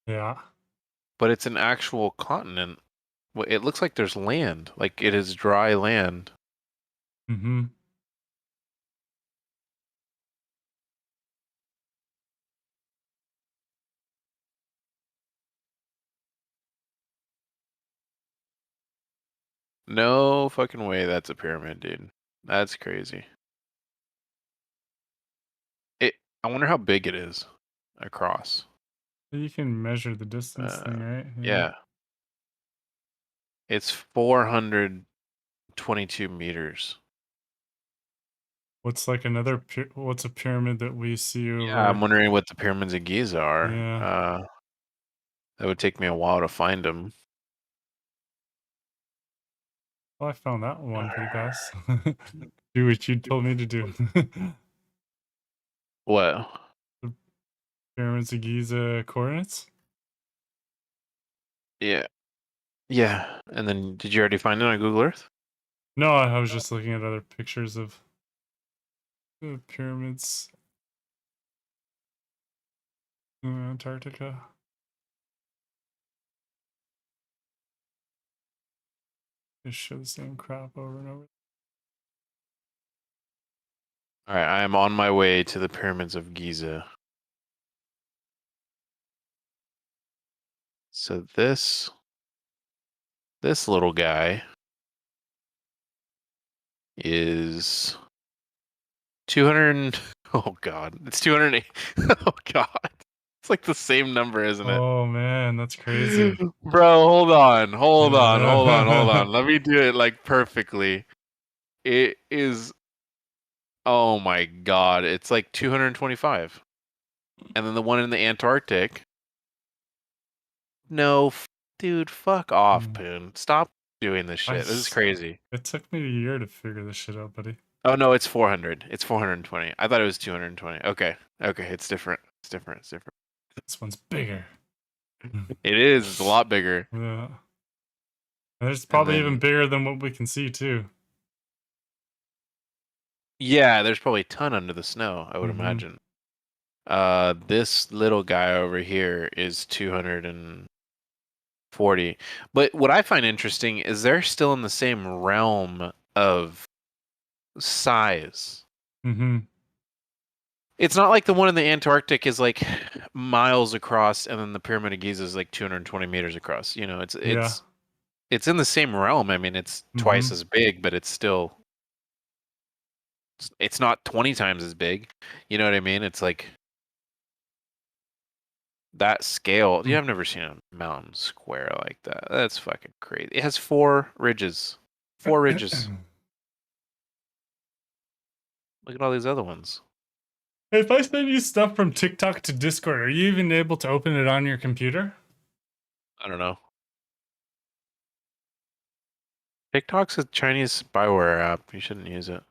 Yeah. but it's an actual continent. It looks like there's land, like it is dry land. Mm-hmm. No fucking way that's a pyramid, dude. That's crazy. I wonder how big it is across. You can measure the distance thing, right? Yeah. It's 422 meters. What's like what's a pyramid that we see over? Yeah, I'm wondering what the pyramids of Giza are. Yeah. That would take me a while to find them. Well, I found that one pretty fast. Do what you told me to do. What? The pyramids of Giza coordinates? Yeah. Yeah. And then did you already find it on Google Earth? No, I was just looking at other pictures of the pyramids in Antarctica. Just show the same crap over and over. All right, I am on my way to the pyramids of Giza. So this little guy is 200. Oh God, it's 208. Oh God, it's like the same number, isn't it? Oh man, that's crazy. Bro, hold on. Let me do it like perfectly. It is Oh my god, it's like 225. And then the one in the Antarctic. No, dude, fuck off, Poon. Stop doing this shit. This is crazy. It took me a year to figure this shit out, buddy. Oh no, it's 400. It's 420. I thought it was 220. Okay. Okay, it's different. It's different. It's different. This one's bigger. It is. It's a lot bigger. Yeah. And it's probably then- even bigger than what we can see too. Yeah, there's probably a ton under the snow, I would imagine. This little guy over here is 240. But what I find interesting is they're still in the same realm of size. Mm-hmm. It's not like the one in the Antarctic is like miles across, and then the Pyramid of Giza is like 220 meters across. You know, it's in the same realm. I mean, it's twice as big, but it's still it's not 20 times as big. You know what I mean? It's like that scale. Yeah, I've never seen a mountain square like that. That's fucking crazy. It has 4 ridges. 4 ridges. Look at all these other ones. If I send you stuff from TikTok to Discord, are you even able to open it on your computer? I don't know. TikTok's a Chinese spyware app. You shouldn't use it.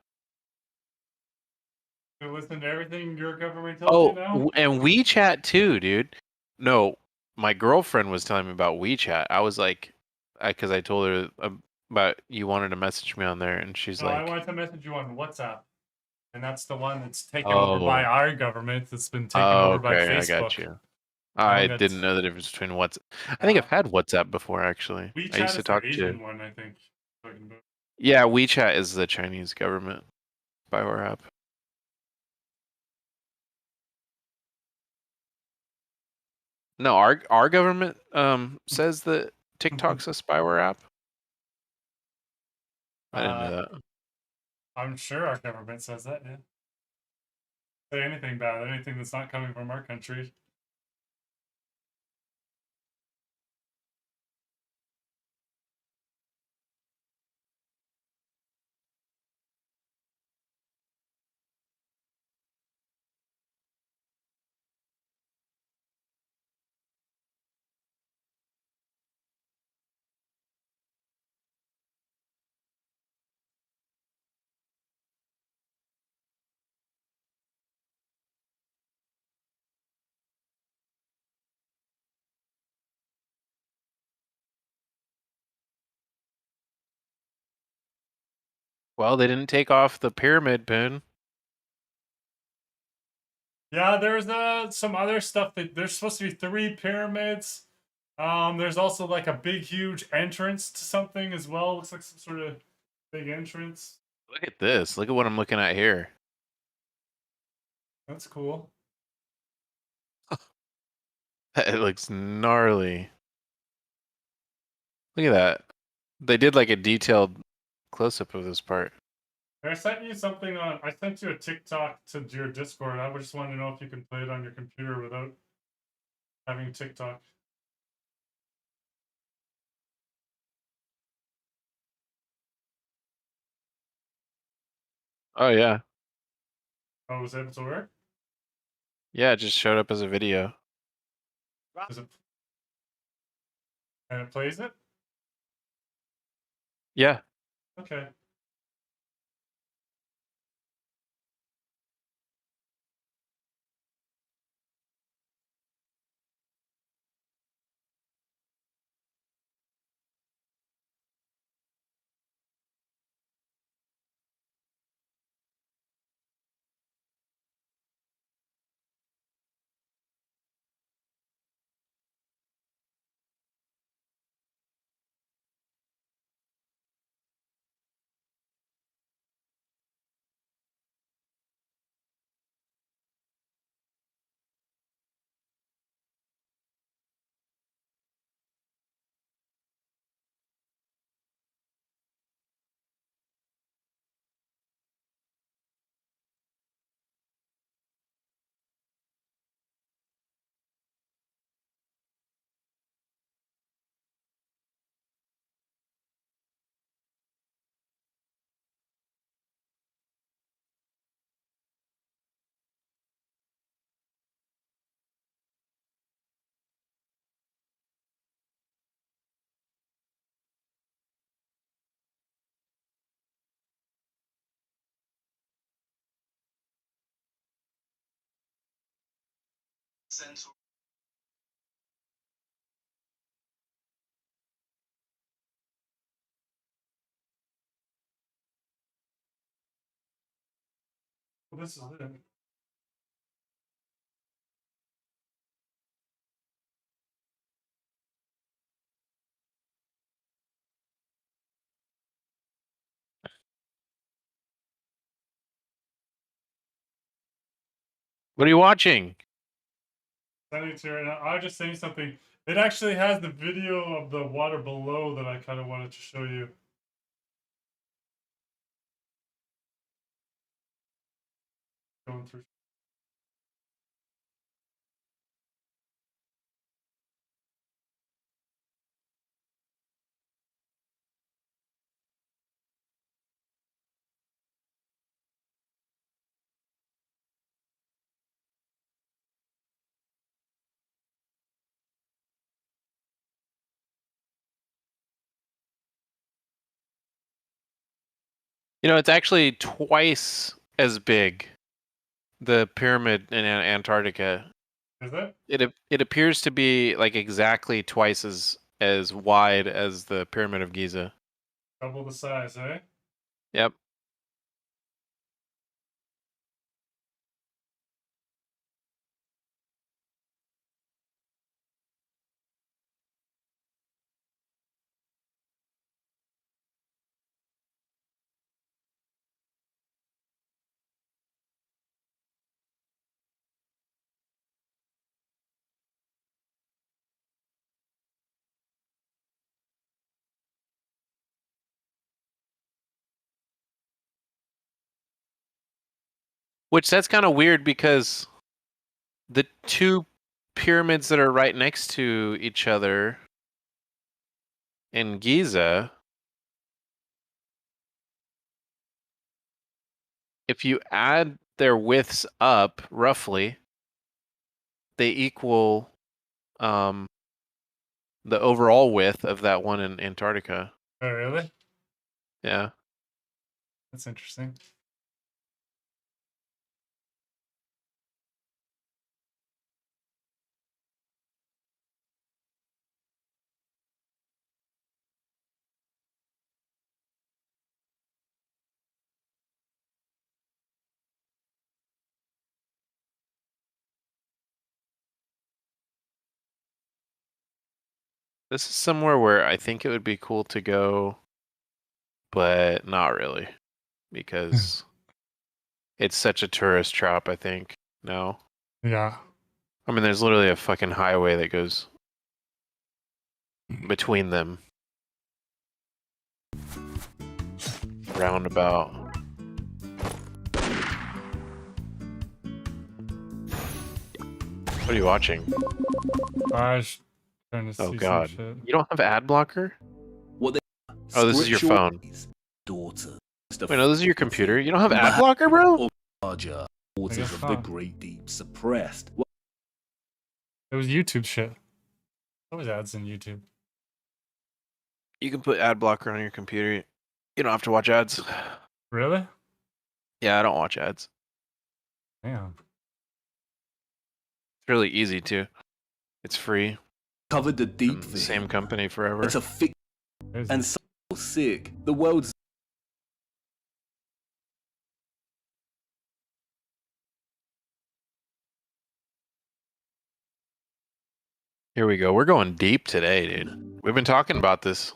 To listen to everything your government tells you now? And WeChat too, dude. No, my girlfriend was telling me about WeChat. I was like, because I told her about you wanted to message me on there, and she's No, like, I wanted to message you on WhatsApp. And that's the one that's taken over by our government. That's been taken over by Facebook. I got you. I didn't know the difference between WhatsApp. I think I've had WhatsApp before, actually. WeChat I used to is talk the Asian to. one, I think. Talking about. Yeah, WeChat is the Chinese government spyware app. No, our government says that TikTok's a spyware app. I didn't know that. I'm sure our government says that, yeah. Say anything bad, anything that's not coming from our country. Well, they didn't take off the pyramid pin. Yeah, there's some other stuff that there's supposed to be 3 pyramids. There's also like a big, huge entrance to something as well. Looks like some sort of big entrance. Look at this. Look at what I'm looking at here. That's cool. It looks gnarly. Look at that. They did like a detailed close-up of this part. I sent you something on. I sent you a TikTok to your Discord. I just wanted to know if you can play it on your computer without having TikTok. Oh yeah. Oh, was it able to work? Yeah, it just showed up as a video. Is it... And it plays it? Yeah. Okay. Well, this is it. What are you watching? Sending it to you right now. I was just saying something. It actually has the video of the water below that I kind of wanted to show you. Going through. You know, it's actually twice as big. The pyramid in Antarctica. Is it? It appears to be like exactly twice as wide as the Pyramid of Giza. Double the size, eh? Yep. Which that's kind of weird because the two pyramids that are right next to each other in Giza, if you add their widths up roughly, they equal the overall width of that one in Antarctica. Oh, really? Yeah. That's interesting. This is somewhere where I think it would be cool to go, but not really, because it's such a tourist trap, I think. No. Yeah. I mean, there's literally a fucking highway that goes between them. Roundabout. What are you watching? I was trying to see Oh god. some shit. You don't have ad blocker? What Oh, this is your phone. Daughter. Wait, no, this is your computer. You don't have ad blocker, bro? Larger waters of the Great Deep suppressed. It was YouTube shit. Always ads in YouTube. You can put ad blocker on your computer. You don't have to watch ads. Really? Yeah, I don't watch ads. Damn. It's really easy too. It's free. Covered the deep the same company forever. It's a thick and so sick. The world's Here we go. We're going deep today, dude. We've been talking about this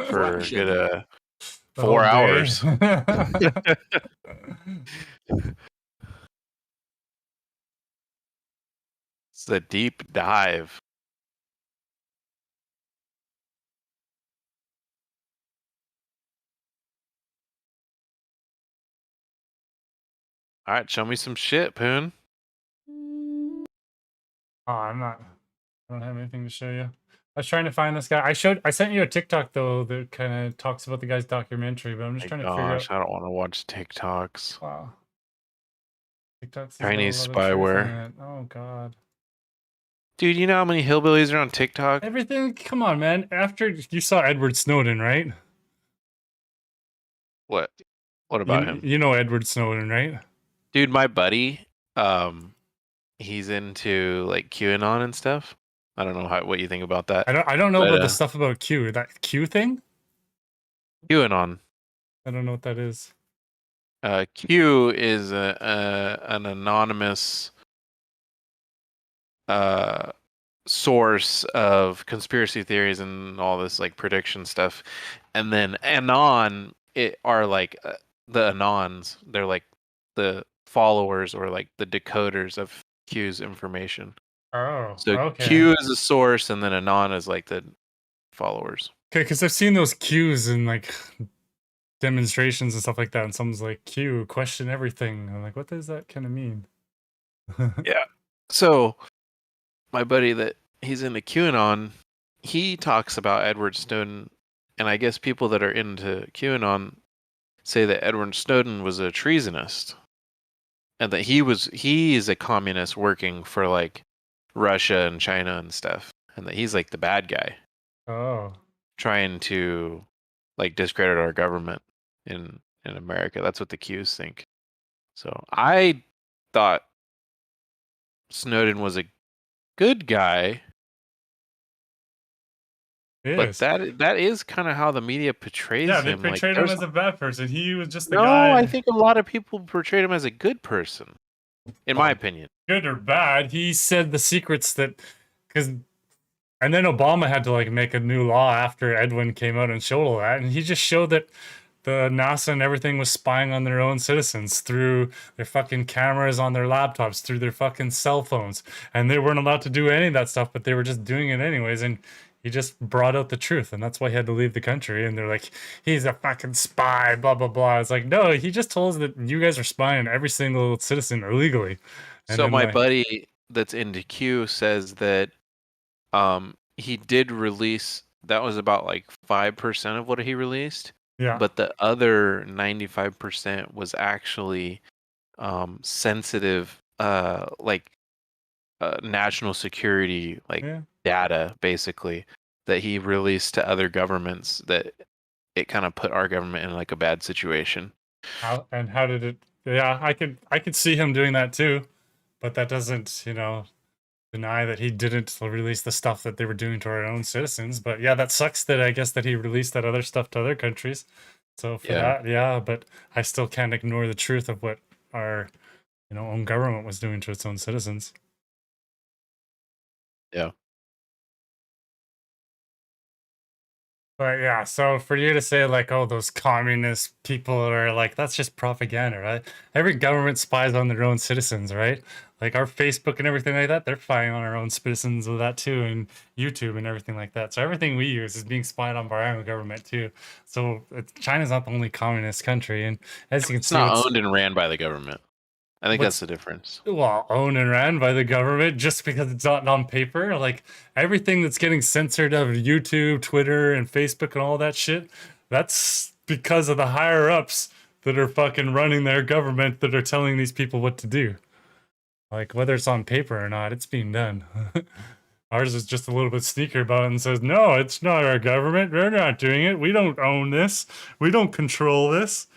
for a good 4 hours. It's a deep dive. All right, show me some shit, Poon. Oh, I'm not. I don't have anything to show you. I was trying to find this guy. I sent you a TikTok though that kind of talks about the guy's documentary, but I'm just trying to figure out. I don't want to watch TikToks. Wow. TikTok's Chinese spyware. Oh god. Dude, you know how many hillbillies are on TikTok? Everything. Come on, man. After you saw Edward Snowden, right? What? What about him? You know Edward Snowden, right? Dude, my buddy, he's into like QAnon and stuff. I don't know what you think about that. I don't know but, about the stuff about Q. That Q thing? QAnon. I don't know what that is. Q is an anonymous source of conspiracy theories and all this like prediction stuff, and then Anon are like the Anons. They're like the followers or like the decoders of Q's information. Oh, So okay. Q is the source, and then Anon is like the followers. Okay, because I've seen those Qs in like demonstrations and stuff like that, and someone's like, Q, question everything. I'm like, what does that kind of mean? Yeah. So my buddy that he's into QAnon, he talks about Edward Snowden, and I guess people that are into QAnon say that Edward Snowden was a treasonist, and that he is a communist working for like Russia and China and stuff, and that he's like the bad guy. Oh. Trying to like discredit our government in America. That's what the Qs think. So I thought Snowden was a good guy. But that is kind of how the media portrays Yeah, him. they portrayed him as a bad person. He was just the no, guy. I think a lot of people portrayed him as a good person, in my opinion. Good or bad, he said the secrets that, because, and then Obama had to like make a new law after Edwin came out and showed all that, and he just showed that the NASA and everything was spying on their own citizens through their fucking cameras on their laptops, through their fucking cell phones, and they weren't allowed to do any of that stuff, but they were just doing it anyways, and he just brought out the truth, and that's why he had to leave the country. And they're like, he's a fucking spy, blah blah blah. It's like, no, he just told us that you guys are spying on every single citizen illegally. And So then, my like, buddy that's into Q says that he did release, that was about like 5% of what he released. Yeah. But the other 95% was actually sensitive national security data, basically, that he released to other governments, that it kind of put our government in like a bad situation. how did it? Yeah, I could see him doing that too, but that doesn't, deny that he didn't release the stuff that they were doing to our own citizens. But yeah, that sucks that I guess that he released that other stuff to other countries. So for that, yeah, but I still can't ignore the truth of what our, own government was doing to its own citizens. Yeah. But yeah, so for you to say like, oh, those communist people are like, that's just propaganda, right? Every government spies on their own citizens, right? Like our Facebook and everything like that, they're spying on our own citizens with that too, and YouTube and everything like that. So everything we use is being spied on by our own government too. So China's not the only communist country, and as you can It's see, not owned and ran by the government. I think What's- that's the difference. well, owned and ran by the government just because it's not on paper. Like everything that's getting censored of YouTube, Twitter, and Facebook and all that shit, that's because of the higher ups that are fucking running their government that are telling these people what to do. Like whether it's on paper or not, it's being done. Ours is just a little bit sneaker about it and says, no, it's not our government. They're not doing it. We don't own this. We don't control this.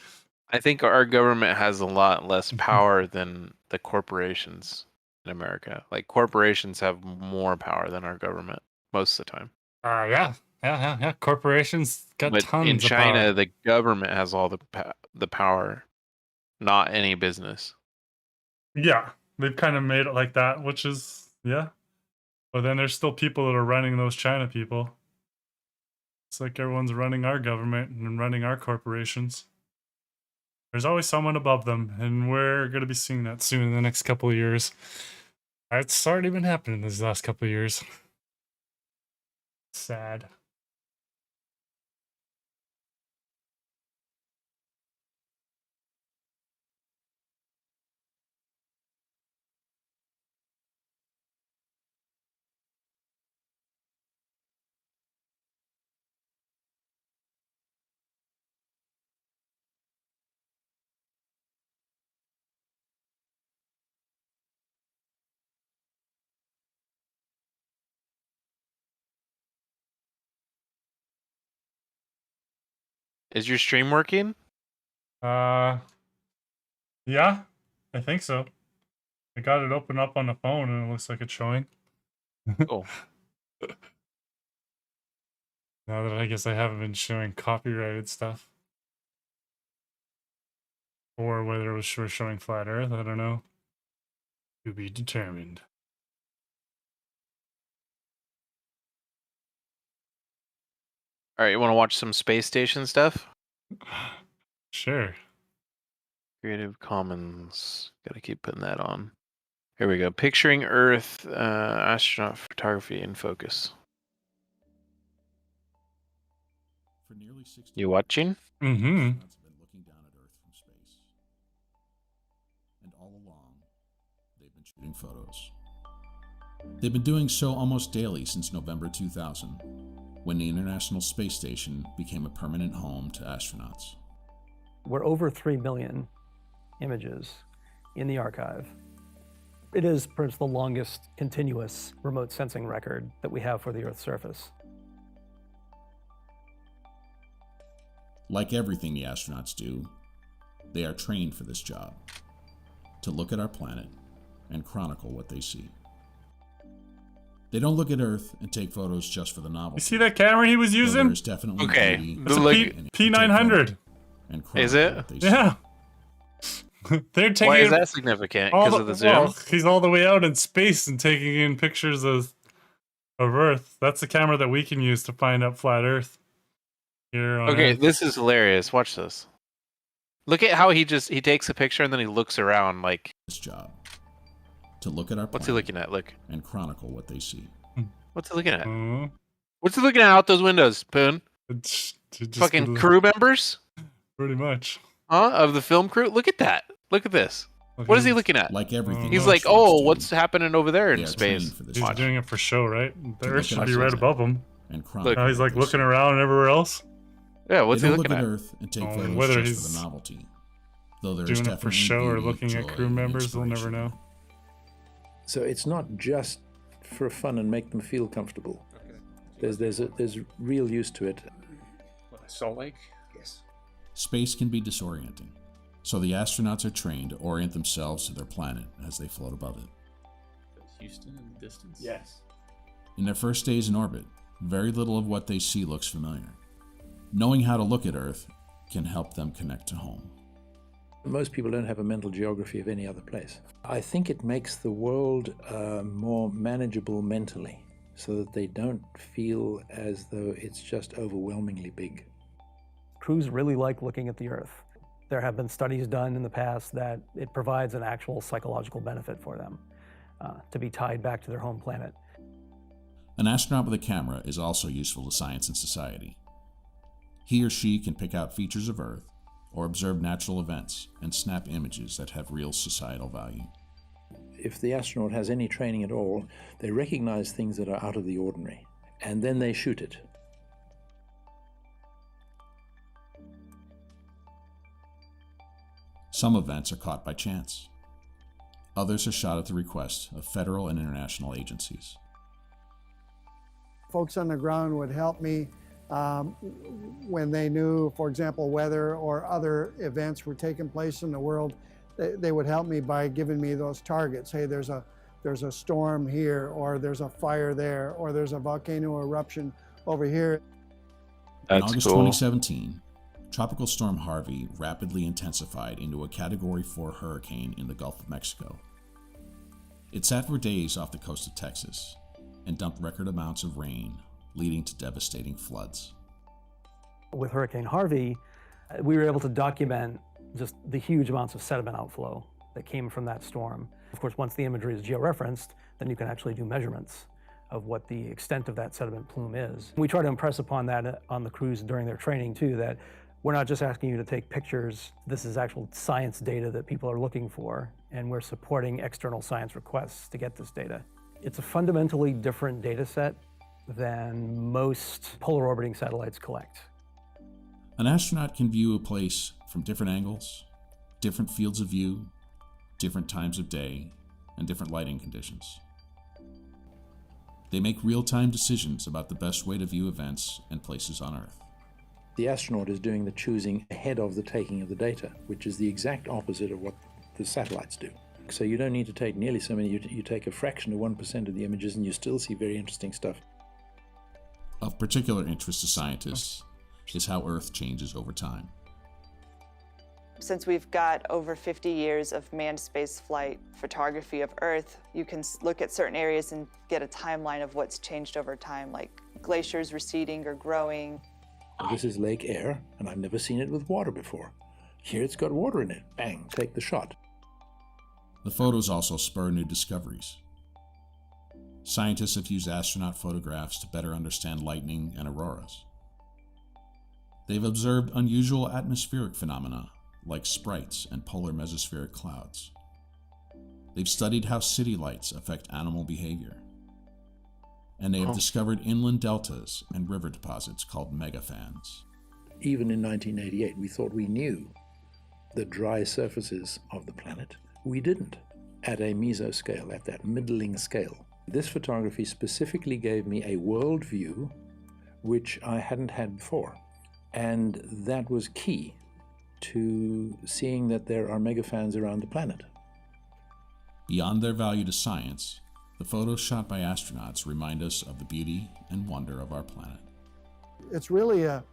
I think our government has a lot less power than the corporations in America. Like corporations have more power than our government most of the time. Yeah. Corporations got But tons in of China, power. the government has all the power, not any business. Yeah, they've kind of made it like that, which is, yeah. But then there's still people that are running those China people. It's like everyone's running our government and running our corporations. There's always someone above them, and we're going to be seeing that soon in the next couple of years. It's already been happening these last couple of years. Sad. Is your stream working? Yeah, I think so. I got it open up on the phone and it looks like it's showing. Cool. Now that I guess I haven't been showing copyrighted stuff. Or whether it was showing Flat Earth, I don't know. To be determined. All right, you want to watch some space station stuff? Sure. Creative Commons. Gotta keep putting that on. Here we go. Picturing Earth, astronaut photography in focus. For nearly 60 You watching? Mm-hmm. astronauts have been looking down at Earth from space. And all along, they've been shooting photos. They've been doing so almost daily since November 2000, when the International Space Station became a permanent home to astronauts. We're over 3 million images in the archive. It is perhaps the longest continuous remote sensing record that we have for the Earth's surface. Like everything the astronauts do, they are trained for this job, to look at our planet and chronicle what they see. They don't look at Earth and take photos just for the novelty. You see that camera he was using? There's definitely Okay. beauty It's a Look- P900. and Is chronicle it? what they see. Yeah. They're taking Why is it that significant? all Because of the zoom? well, he's all the way out in space and taking in pictures of Earth. That's the camera that we can use to find out flat Earth. Here on Okay, Earth. this is hilarious. Watch this. Look at how he takes a picture and then he looks around like This job, to look at our what's he planet looking at? Look. and chronicle what they see. What's he looking at? Mhm. What's he looking at out those windows, Poon? It's just Fucking crew members? Pretty much. Huh? Of the film crew? Look at that. Look at this. What is he looking at? Like everything. He's the like, astronauts oh, do, what's happening over there they in are space? trained for this He's job. doing it for show, right? The To Earth look should at be our right planet above him. and Look. chronicle Now he's what like they looking see. around everywhere else. Yeah, what's They he don't looking look at? at Earth and take photos Whether just for he's the novelty. Though there's doing it for definitely show or beauty, looking at joy, crew and members, we'll never inspiration. know. So it's not just for fun and make them feel comfortable. There's real use to it. Salt Lake? Yes. Space can be disorienting, so the astronauts are trained to orient themselves to their planet as they float above it. Houston in the distance? Yes. In their first days in orbit, very little of what they see looks familiar. Knowing how to look at Earth can help them connect to home. Most people don't have a mental geography of any other place. I think it makes the world more manageable mentally, so that they don't feel as though it's just overwhelmingly big. Crews really like looking at the Earth. There have been studies done in the past that it provides an actual psychological benefit for them to be tied back to their home planet. An astronaut with a camera is also useful to science and society. He or she can pick out features of Earth or observe natural events and snap images that have real societal value. If the astronaut has any training at all, they recognize things that are out of the ordinary, and then they shoot it. Some events are caught by chance. Others are shot at the request of federal and international agencies. Folks on the ground would help me when they knew, for example, weather or other events were taking place in the world. They would help me by giving me those targets. Hey, there's a storm here, or there's a fire there, or there's a volcano eruption over here. In August 2017, Tropical Storm Harvey rapidly intensified into a Category 4 hurricane in the Gulf of Mexico. It sat for days off the coast of Texas and dumped record amounts of rain, leading to devastating floods. With Hurricane Harvey, we were able to document just the huge amounts of sediment outflow that came from that storm. Of course, once the imagery is georeferenced, then you can actually do measurements of what the extent of that sediment plume is. We try to impress upon that on the crews during their training too, that we're not just asking you to take pictures. This is actual science data that people are looking for, and we're supporting external science requests to get this data. It's a fundamentally different data set than most polar orbiting satellites collect. An astronaut can view a place from different angles, different fields of view, different times of day, and different lighting conditions. They make real-time decisions about the best way to view events and places on Earth. The astronaut is doing the choosing ahead of the taking of the data, which is the exact opposite of what the satellites do. So you don't need to take nearly so many. You take a fraction of 1% of the images and you still see very interesting stuff. Of particular interest to scientists is how Earth changes over time. Since we've got over 50 years of manned space flight photography of Earth, you can look at certain areas and get a timeline of what's changed over time, like glaciers receding or growing. This is Lake Eyre, and I've never seen it with water before. Here it's got water in it. Bang, take the shot. The photos also spur new discoveries. Scientists have used astronaut photographs to better understand lightning and auroras. They've observed unusual atmospheric phenomena like sprites and polar mesospheric clouds. They've studied how city lights affect animal behavior. And they have discovered inland deltas and river deposits called megafans. Even in 1988, we thought we knew the dry surfaces of the planet. We didn't at a mesoscale, at that middling scale. This photography specifically gave me a world view which I hadn't had before. And that was key to seeing that there are megafans around the planet. Beyond their value to science, the photos shot by astronauts remind us of the beauty and wonder of our planet. It's really a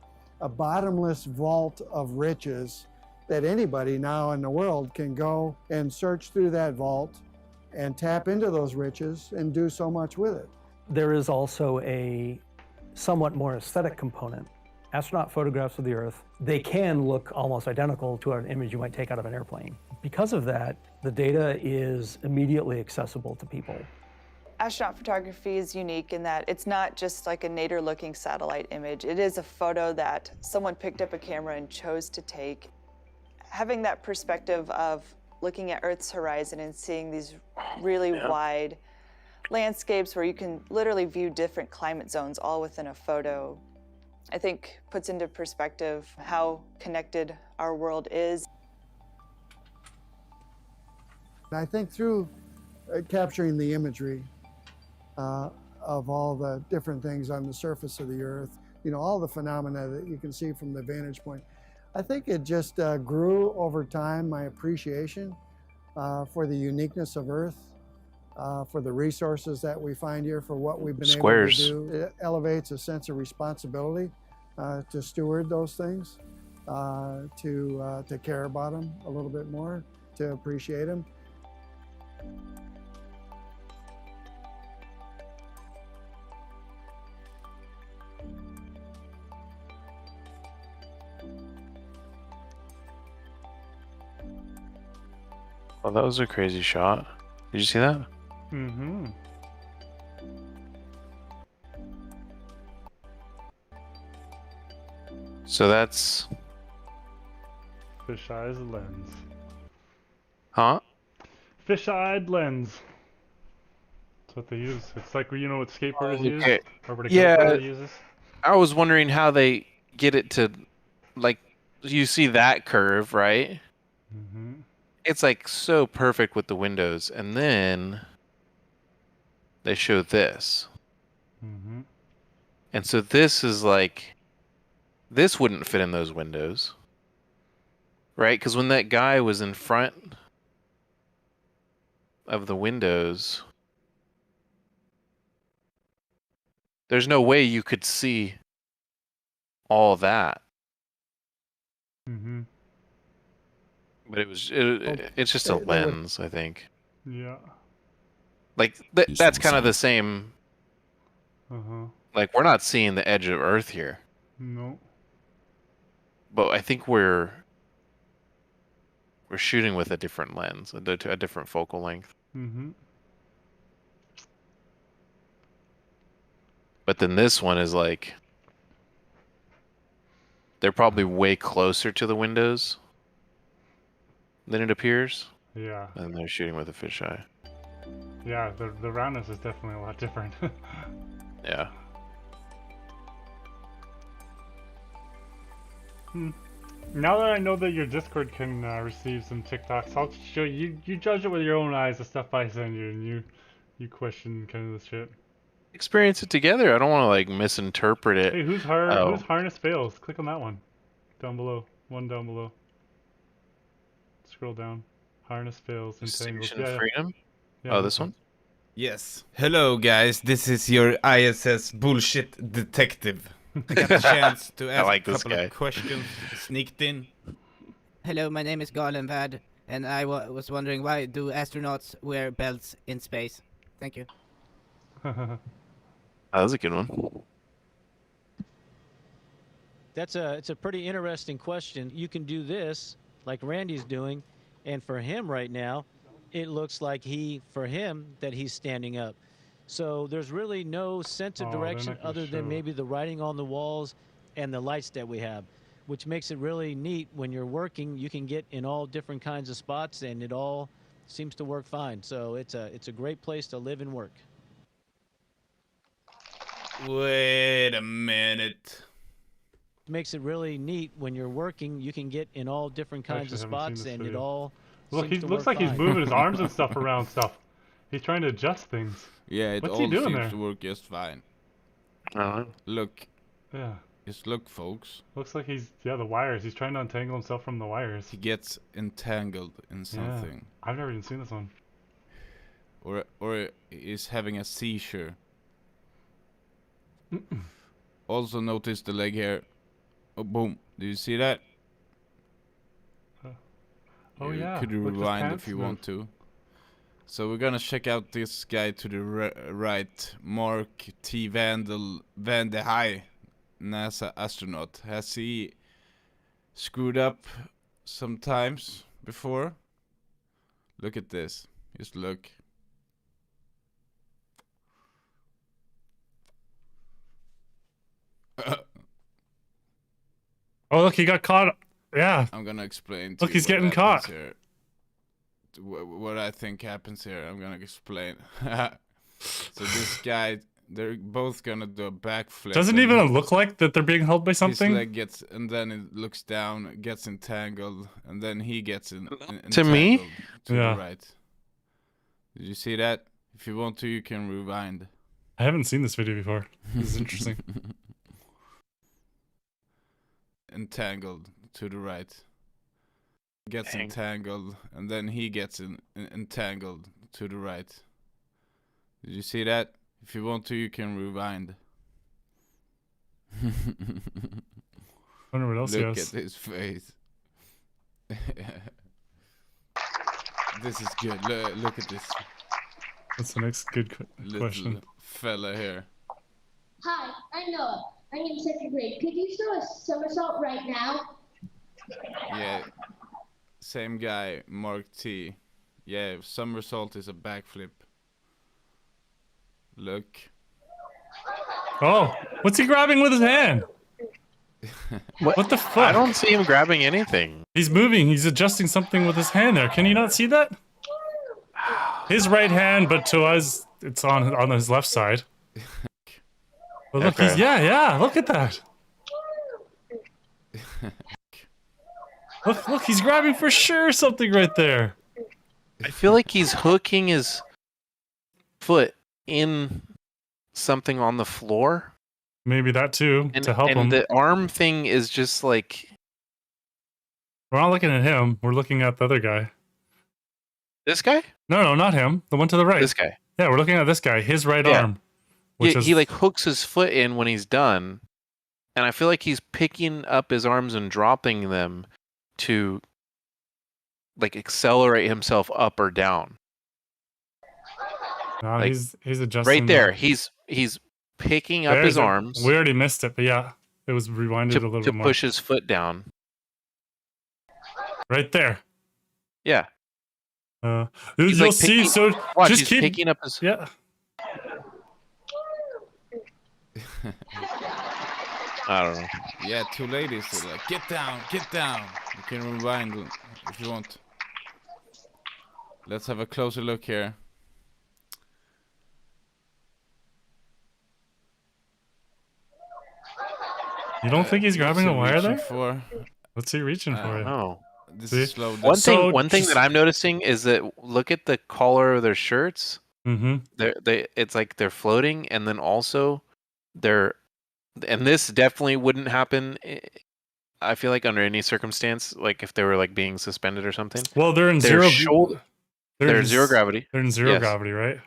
bottomless vault of riches that anybody now in the world can go and search through that vault and tap into those riches and do so much with it. There is also a somewhat more aesthetic component. Astronaut photographs of the Earth, they can look almost identical to an image you might take out of an airplane. Because of that, the data is immediately accessible to people. Astronaut photography is unique in that it's not just like a nadir-looking satellite image. It is a photo that someone picked up a camera and chose to take. Having that perspective of looking at Earth's horizon and seeing these really wide landscapes where you can literally view different climate zones all within a photo, I think puts into perspective how connected our world is. I think through capturing the imagery of all the different things on the surface of the Earth, you know, all the phenomena that you can see from the vantage point, I think it just grew over time, my appreciation for the uniqueness of Earth, for the resources that we find here, for what we've been able to do. It elevates a sense of responsibility to steward those things, to care about them a little bit more, to appreciate them. Oh, that was a crazy shot. Did you see that? Mm-hmm. So that's... Fish-eyed lens. Huh? Fish-eyed lens. That's what they use. It's like, you know what skateboarders use? Or what a Yeah, skateboarder uses? I was wondering how they get it to, like, you see that curve, right? Mm-hmm. It's like so perfect with the windows, and then they show this. Mm-hmm. And so this is like, this wouldn't fit in those windows, right? Because when that guy was in front of the windows, there's no way you could see all that. Mm-hmm. But it was, it's just a lens, I think. Yeah. Like, that's kind of the same. Uh-huh. Like, we're not seeing the edge of Earth here. No. But I think we're shooting with a different lens, a different focal length. Mm-hmm. But then this one is like, they're probably way closer to the windows than it appears. Yeah. And they're shooting with a fisheye. Yeah, the roundness is definitely a lot different. Yeah. Now that I know that your Discord can receive some TikToks, I'll show you. You judge it with your own eyes, the stuff I send you, and you question kind of the shit. Experience it together. I don't want to like misinterpret it. Hey, whose harness fails? Click on that one, down below. One down below. Scroll down. Harness fails. Entangled. Distinction Yeah, yeah. Freedom? Yeah, Oh, this one? Yes. Hello, guys. This is your ISS bullshit detective. I got the chance to ask like a this couple guy. of questions. Sneaked in. Hello, my name is Garlandvad, and I was wondering, why do astronauts wear belts in space? Thank you. That was a good one. It's a pretty interesting question. You can do this like Randy's doing, and for him right now, it looks like he's standing up. So there's really no sense of Oh, they're direction not gonna other than show. maybe the writing on the walls and the lights that we have, which makes it really neat. When you're working, you can get in all different kinds of spots, and it all seems to work fine. So it's a great place to live and work. Wait a minute. Makes it really neat. When you're working, you can get in all different kinds of Actually, haven't seen spots, this and it video. all Look, seems he to looks work like he's fine. moving his arms and stuff around stuff. He's trying to adjust things. Yeah, it What's all he doing seems there? to work just fine. Look. Yeah. Just look, folks. Looks like he's the wires. He's trying to untangle himself from the wires. He gets entangled in something. Yeah. I've never even seen this one. Or is having a seizure. Also notice the leg here. Oh, boom. Do you see that? Oh yeah. Could you Look, his rewind pants if you move. want to? So we're gonna check out this guy to the right. Mark T. Van de High, NASA astronaut. Has he screwed up sometimes before? Look at this. Just look. Oh look, he got caught. Yeah. I'm gonna explain. Look, to you he's what getting happens caught. Here. What I think happens here. I'm gonna explain. So this guy, they're both gonna do a backflip. Doesn't and even look like that they're being held by something. His leg gets, and then it looks down, gets entangled, and then he gets entangled To me? to Yeah. the right. Did you see that? If you want to, you can rewind. I haven't seen this video before. This is interesting. Entangled to the right. Gets Dang. entangled, and then he gets entangled to the right. Did you see that? If you want to, you can rewind. Wonder what else he Look has. at his face. This is good. Look at this What's the next good little question? fella here. Hi, I'm Noah. I'm in second grade. Could you throw a somersault right now? Yeah, same guy, Mark T. Yeah, somersault is a backflip. Look. Oh, what's he grabbing with his hand? What the fuck? I don't see him grabbing anything. He's moving. He's adjusting something with his hand there. Can you not see that? His right hand, but to us, it's on his left side. But look, Okay. he's yeah. Look at that. Look, he's grabbing for sure something right there. I feel like he's hooking his foot in something on the floor. Maybe that too, And, to help and him. the arm thing is just like We're not looking at him. We're looking at the other guy. this guy? No, not him. The one to the right. This guy. Yeah, we're looking at this guy. His right Yeah. arm. Which He, is he like hooks his foot in when he's done. And I feel like he's picking up his arms and dropping them to like accelerate himself up or down. No, like, he's adjusting. Right there. the- He's picking up There's his it. arms We already missed it, but yeah, it was rewinded a little to bit more. push his foot down. Right there. Yeah. You'll He's, like, see. picking- So watch, just he's keep picking up his. Yeah. I don't know. Yeah, two ladies are like, get down. You can rewind if you want. Let's have a closer look here. You don't think he's grabbing a wire there? For? What's he reaching for? No. This See? is slow. One thing just- that I'm noticing is that look at the collar of their shirts. Mm-hmm. It's like they're floating, and then also they're, and this definitely wouldn't happen I feel like under any circumstance, like if they were like being suspended or something. Well, they're in their zero. shoulder, they're zero gravity. They're in zero Yes. gravity, right?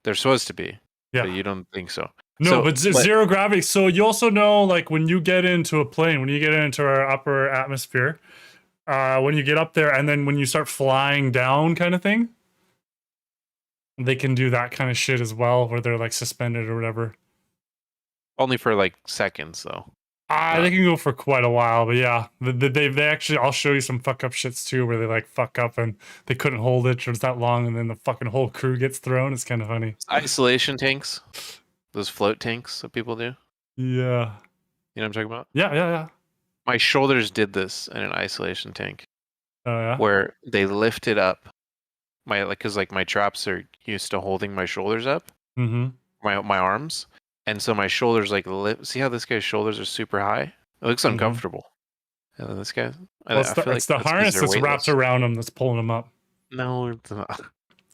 They're supposed to be. Yeah. But you don't think so? No, but zero gravity. So you also know, like when you get into a plane, when you get into our upper atmosphere, when you get up there, and then when you start flying down, kind of thing, they can do that kind of shit as well, where they're like suspended or whatever. Only for like seconds, though. They can go for quite a while, but yeah, they actually. I'll show you some fuck up shits too, where they like fuck up and they couldn't hold it just that long, and then the fucking whole crew gets thrown. It's kind of funny. Isolation tanks, those float tanks that people do. Yeah. You know what I'm talking about? Yeah. My shoulders did this in an isolation tank. Oh yeah. Where they lifted up because my traps are used to holding my shoulders up. Mm-hmm. My arms. And so my shoulders like see how this guy's shoulders are super high? It looks uncomfortable. And then this guy, Well, it's the harness that's wrapped around him that's pulling him up. No, it's not.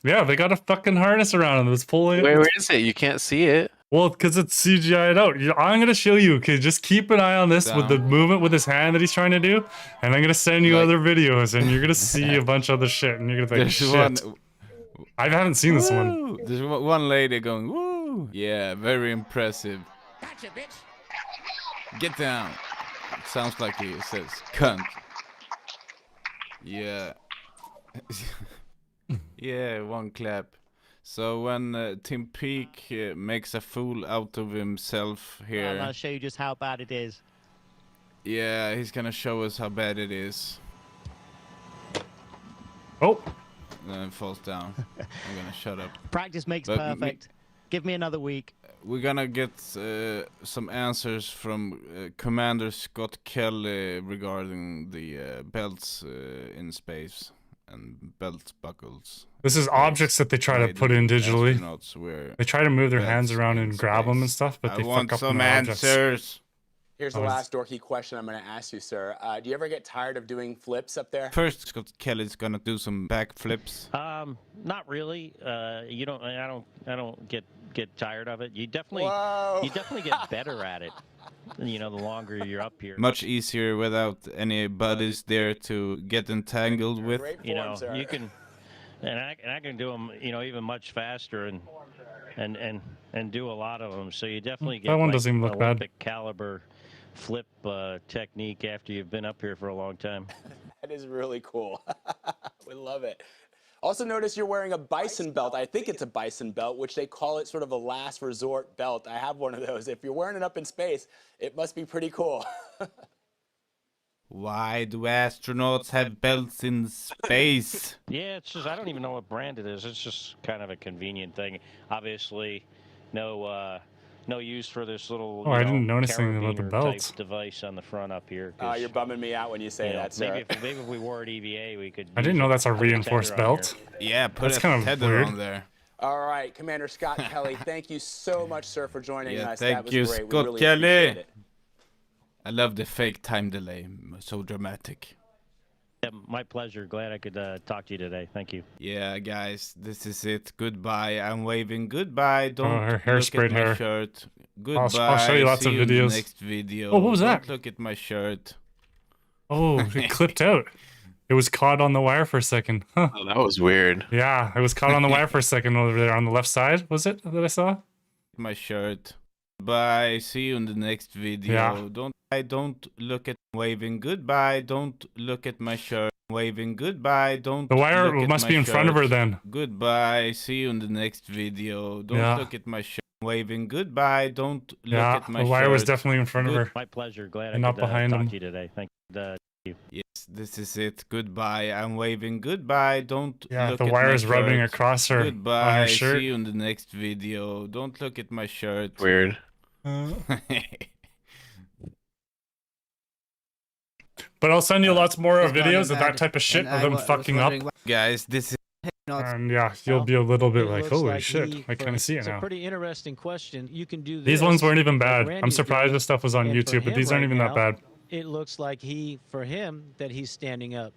Yeah, they got a fucking harness around him that's pulling. Where is it? You can't see it. Well, because it's CGI'd out. I'm gonna show you. Okay, just keep an eye on this with the movement with his hand that he's trying to do, and I'm gonna send you other videos, and you're gonna see a bunch of other shit, and you're gonna think, shit. I haven't seen this one. There's one lady going, woo! Yeah, very impressive. Gotcha, bitch. Get down. Sounds like he says, cunt. Yeah. Yeah, one clap. So when Tim Peake makes a fool out of himself here... Well, I'll show you just how bad it is. Yeah, he's gonna show us how bad it is. Oh! And then it falls down. I'm gonna shut up. Practice makes perfect. Give me another week. We're gonna get some answers from Commander Scott Kelly regarding the belts in space and belt buckles. This is objects that they try to put in digitally. They try to move their hands around and grab them and stuff, but they fuck up some answers. answers. Here's the last dorky question I'm going to ask you, sir. Do you ever get tired of doing flips up there? First, Scott Kelly's gonna do some backflips. Not really. You don't. I don't get tired of it. You definitely get better at it. You know, the longer you're up here. Much easier without any buddies there to get entangled with. You know, you can, and I can do them. You know, even much faster and do a lot of them. So you definitely get That one like, doesn't even look Olympic bad. caliber flip technique after you've been up here for a long time. That is really cool. We love it. Also notice you're wearing a bison belt. I think it's a bison belt, which they call it sort of a last resort belt. I have one of those. If you're wearing it up in space, it must be pretty cool. Why do astronauts have belts in space? Yeah, it's just I don't even know what brand it is. It's just kind of a convenient thing. Obviously, no use for this little. Oh, I didn't notice anything about the carabiner belt. type device on the front up here. You're bumming me out when you say that, sir. Maybe if we wore at EVA, we could. I didn't know that's a reinforced belt. Yeah, put That's a kind of tether weird. on there. All right, Commander Scott Kelly, thank you so much, sir, for joining Yeah, us. That thank was you, great. We Scott really Kelly. appreciate it. I love the fake time delay. So dramatic. Yeah, my pleasure. Glad I could talk to you today. Thank you. Yeah, guys, this is it. Goodbye. I'm waving goodbye. Don't her hair look sprayed at my hair. shirt. I'll Goodbye. show you lots See of you in the videos. next video. Oh, what was that? Don't look at my shirt. Oh, it clipped out. It was caught on the wire for a second. Huh. Oh, that was weird. Yeah, it was caught on the wire for a second over there on the left side. Was it that I saw? My shirt. Bye. See you in the next video. Yeah. Don't look at waving goodbye. Don't look at my shirt. Waving goodbye. Don't. The wire look at must my be in front of her shirt. then. Goodbye. See you in the next video. Don't Yeah. look at my shirt. Waving goodbye. Don't look Yeah, at my the shirt. wire was definitely in front of her. My pleasure. Glad And I not could behind talk him. to you today. Thank you. Yes, this is it. Goodbye. I'm waving goodbye. Don't Yeah, look the at wire my is rubbing shirt. across her on her Goodbye. shirt. See you in the next video. Don't look at my shirt. Weird. But I'll send you lots more It's videos gone of that bad, type of shit and of I them was fucking up. wondering Guys, this is And yeah, you'll be a little bit It like, looks holy like shit, he- I kind of see it It's now. a pretty interesting question. You can do this. These ones weren't even like bad. I'm Randy's surprised doing, this stuff was on and for YouTube, but him these aren't right even that now, bad. It looks like for him that he's standing up.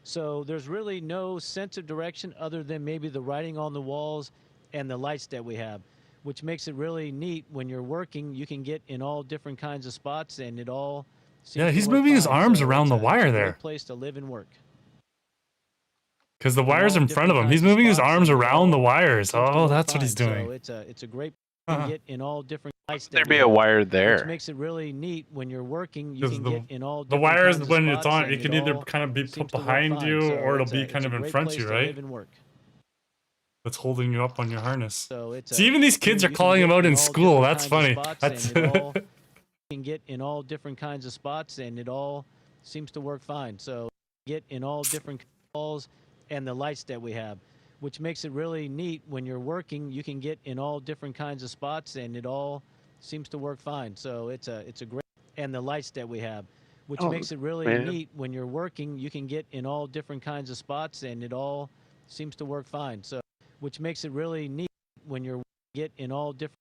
So there's really no sense of direction other than maybe the writing on the walls and the lights that we have, which makes it really neat when you're working. You can get in all different kinds of spots, and it all Yeah, he's moving his arms around the wire there. Great place to live and work. Because the wire's in front of him. He's moving his arms around the wires. Oh, that's what he's doing. So it's a great you can get in all different lights. There'd be a wire there. Which makes it really neat when you're working. You can get in all the different wires kinds of when it's spots, on, and it can either kind of be put behind you or it'll be kind of in front of you, right? That's holding you up on your harness. So See, even these kids are calling him out in school. That's funny. That's you can get in all different kinds of spots, and it all seems to work fine. So get in all different calls and the lights that we have, which makes it really neat when you're working. You can get in all different kinds of spots, and it all seems to work fine. So it's a great and the lights that we have, which makes it really neat when you're working. You can get in all different kinds of spots, and it all seems to work fine. So which makes it really neat when you're get in all different.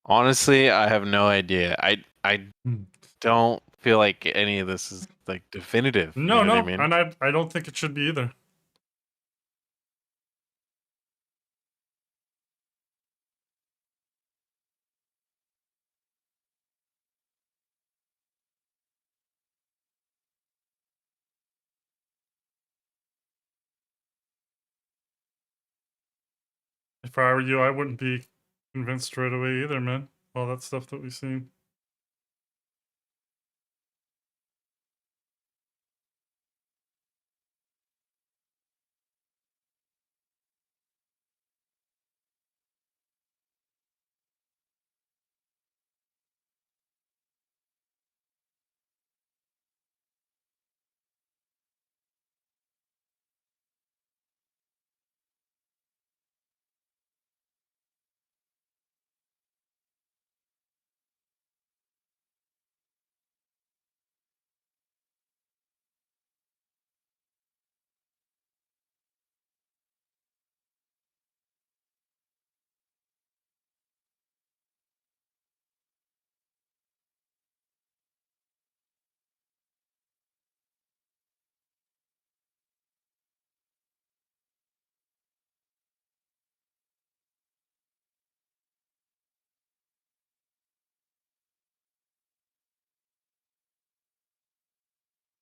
Honestly, I have no idea. I don't feel like any of this is like definitive. No, you know no, what I mean? and I don't think it should be either. If I were you, I wouldn't be convinced right away either, man. All that stuff that we've seen.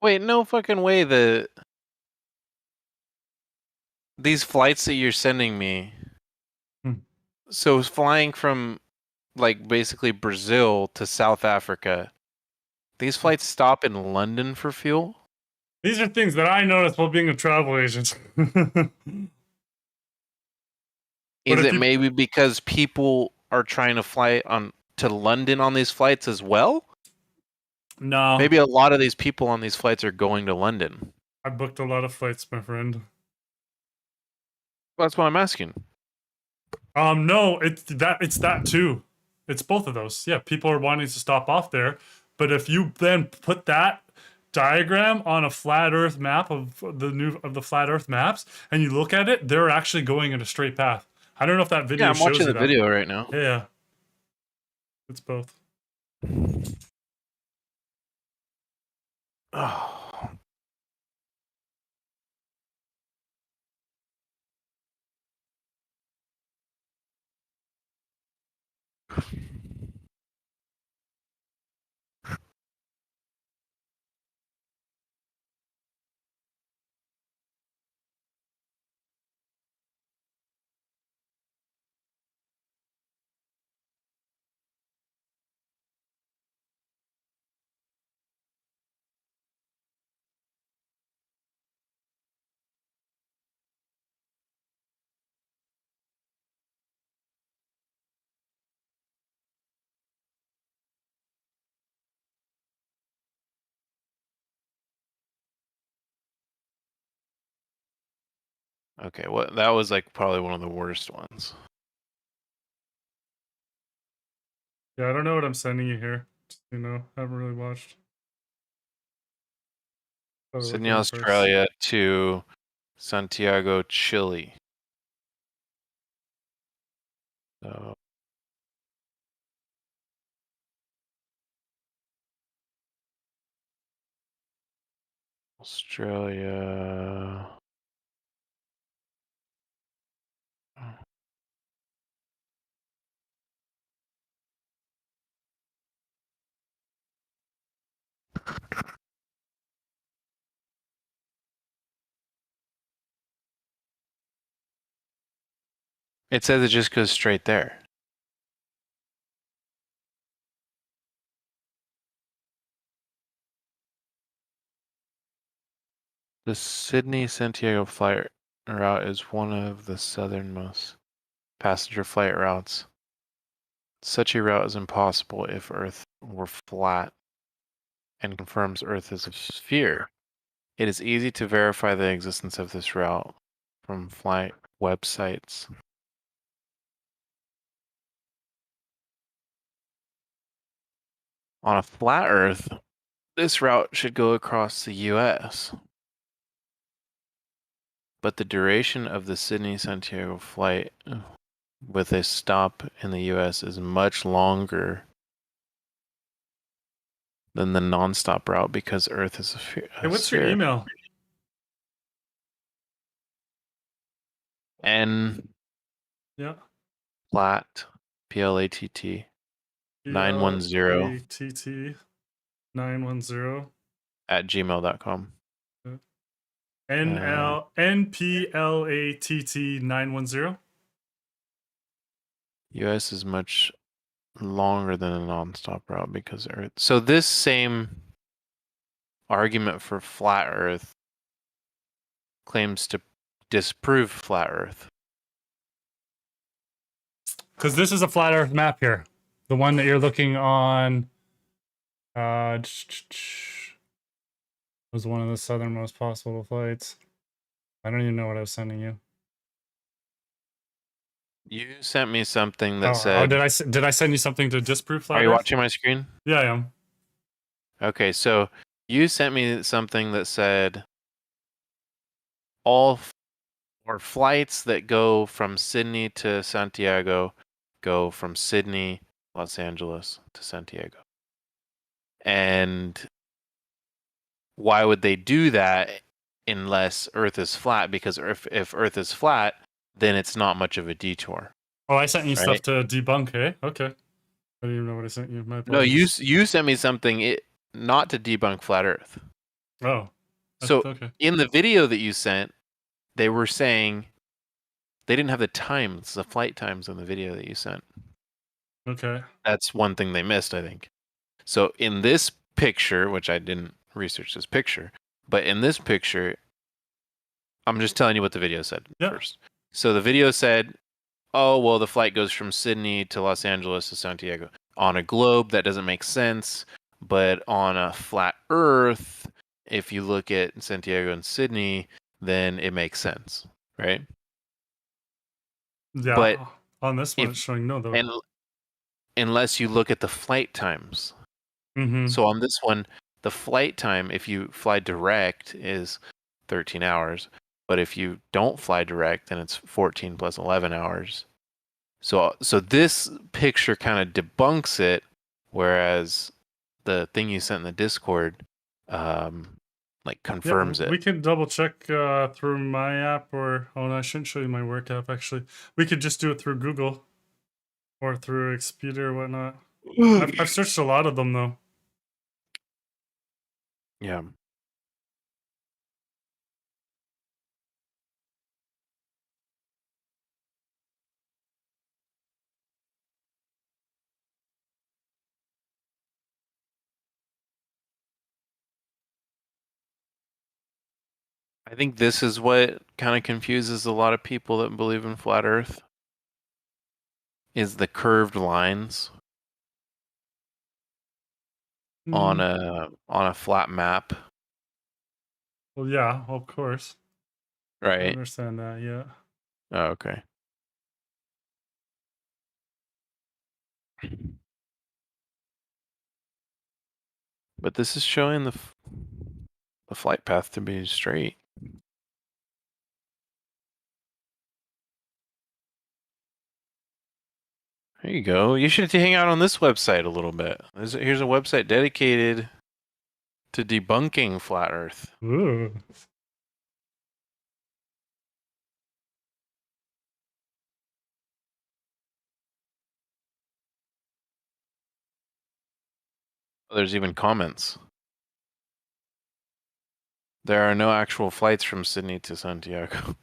Wait, no fucking way. These flights that you're sending me. So flying from like basically Brazil to South Africa. These flights stop in London for fuel? These are things that I noticed while being a travel agent. Is it maybe because people are trying to fly on to London on these flights as well? No. Maybe a lot of these people on these flights are going to London. I booked a lot of flights, my friend. Well, that's what I'm asking. No, it's that too. It's both of those. Yeah, people are wanting to stop off there, but if you then put that diagram on a flat Earth map of the flat Earth maps, and you look at it, they're actually going in a straight path. I don't know if that video. Yeah, I'm shows watching the that. video right now. Yeah, it's both. Oh. Okay, well, that was like probably one of the worst ones. Yeah, I don't know what I'm sending you here. Just, haven't really watched. Sydney, Australia to Santiago, Chile. So Australia. It says it just goes straight there. The Sydney-Santiago flight route is one of the southernmost passenger flight routes. Such a route is impossible if Earth were flat and confirms Earth is a sphere. It is easy to verify the existence of this route from flight websites. On a flat Earth, this route should go across the US. But the duration of the Sydney-Santiago flight with a stop in the US is much longer than the non-stop route because Earth is a sphere. Hey, what's your email? N Yeah. flat PLATT 910 PLATT 910 at gmail.com. NPLATT 910. US is much longer than a non-stop route because Earth. So this same argument for flat Earth claims to disprove flat Earth. Because this is a flat Earth map here. The one that you're looking on was one of the southernmost possible flights. I don't even know what I was sending you. You sent me something that said... Oh, did I send you something to disprove flat Earth? Are you watching my screen? Yeah, I am. Okay, so you sent me something that said all or flights that go from Sydney to Santiago go from Sydney, Los Angeles to Santiago. And why would they do that unless Earth is flat? Because if Earth is flat, then it's not much of a detour. Oh, I sent you right? stuff to debunk, eh? Okay. I don't even know what I sent you. My No, apologies. you sent me something not to debunk flat Earth. Oh. So okay. in the video that you sent, they were saying they didn't have the times, the flight times in the video that you sent. Okay. That's one thing they missed, I think. So in this picture, which I didn't research this picture, but in this picture, I'm just telling you what the video said first. So the video said, oh, well, the flight goes from Sydney to Los Angeles to Santiago. On a globe, that doesn't make sense. But on a flat Earth, if you look at Santiago and Sydney, then it makes sense, right? Yeah, but on this one, it's showing no, though. And unless you look at the flight times. Mm-hmm. So on this one, the flight time, if you fly direct, is 13 hours. But if you don't fly direct, then it's 14 plus 11 hours. So this picture kind of debunks it, whereas the thing you sent in the Discord confirms it. We can double check through my app, or no, I shouldn't show you my work app actually. We could just do it through Google or through Expedia or whatnot. I've searched a lot of them though. Yeah. I think this is what kind of confuses a lot of people that believe in flat Earth, is the curved lines on a flat map. Well, yeah, of course. Right. I understand that, yeah. Oh, okay. But this is showing the flight path to be straight. There you go. You should hang out on this website a little bit. Here's a website dedicated to debunking flat Earth. Ooh. There's even comments. There are no actual flights from Sydney to Santiago.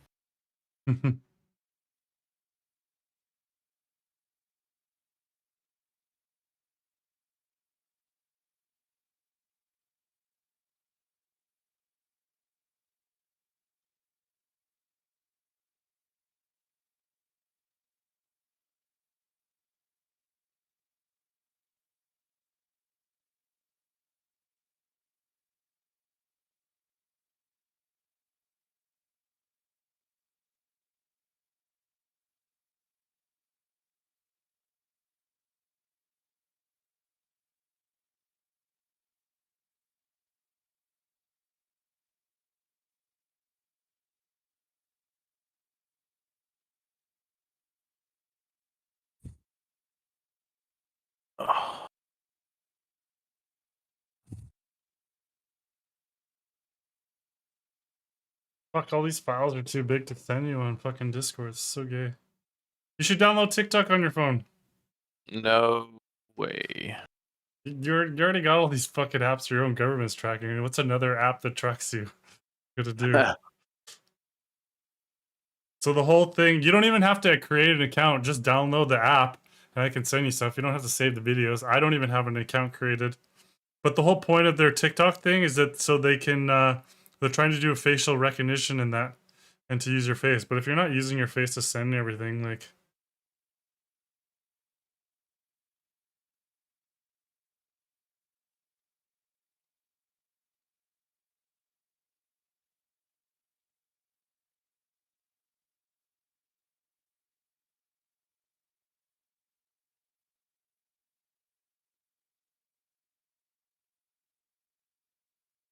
Oh. Fuck, all these files are too big to send you on fucking Discord. It's so gay. You should download TikTok on your phone. No way. You already got all these fucking apps your own government's tracking. What's another app that tracks you? Good to do. So the whole thing, you don't even have to create an account. Just download the app and I can send you stuff. You don't have to save the videos. I don't even have an account created. But the whole point of their TikTok thing is that so they can, they're trying to do a facial recognition and that, and to use your face. But if you're not using your face to send everything, like...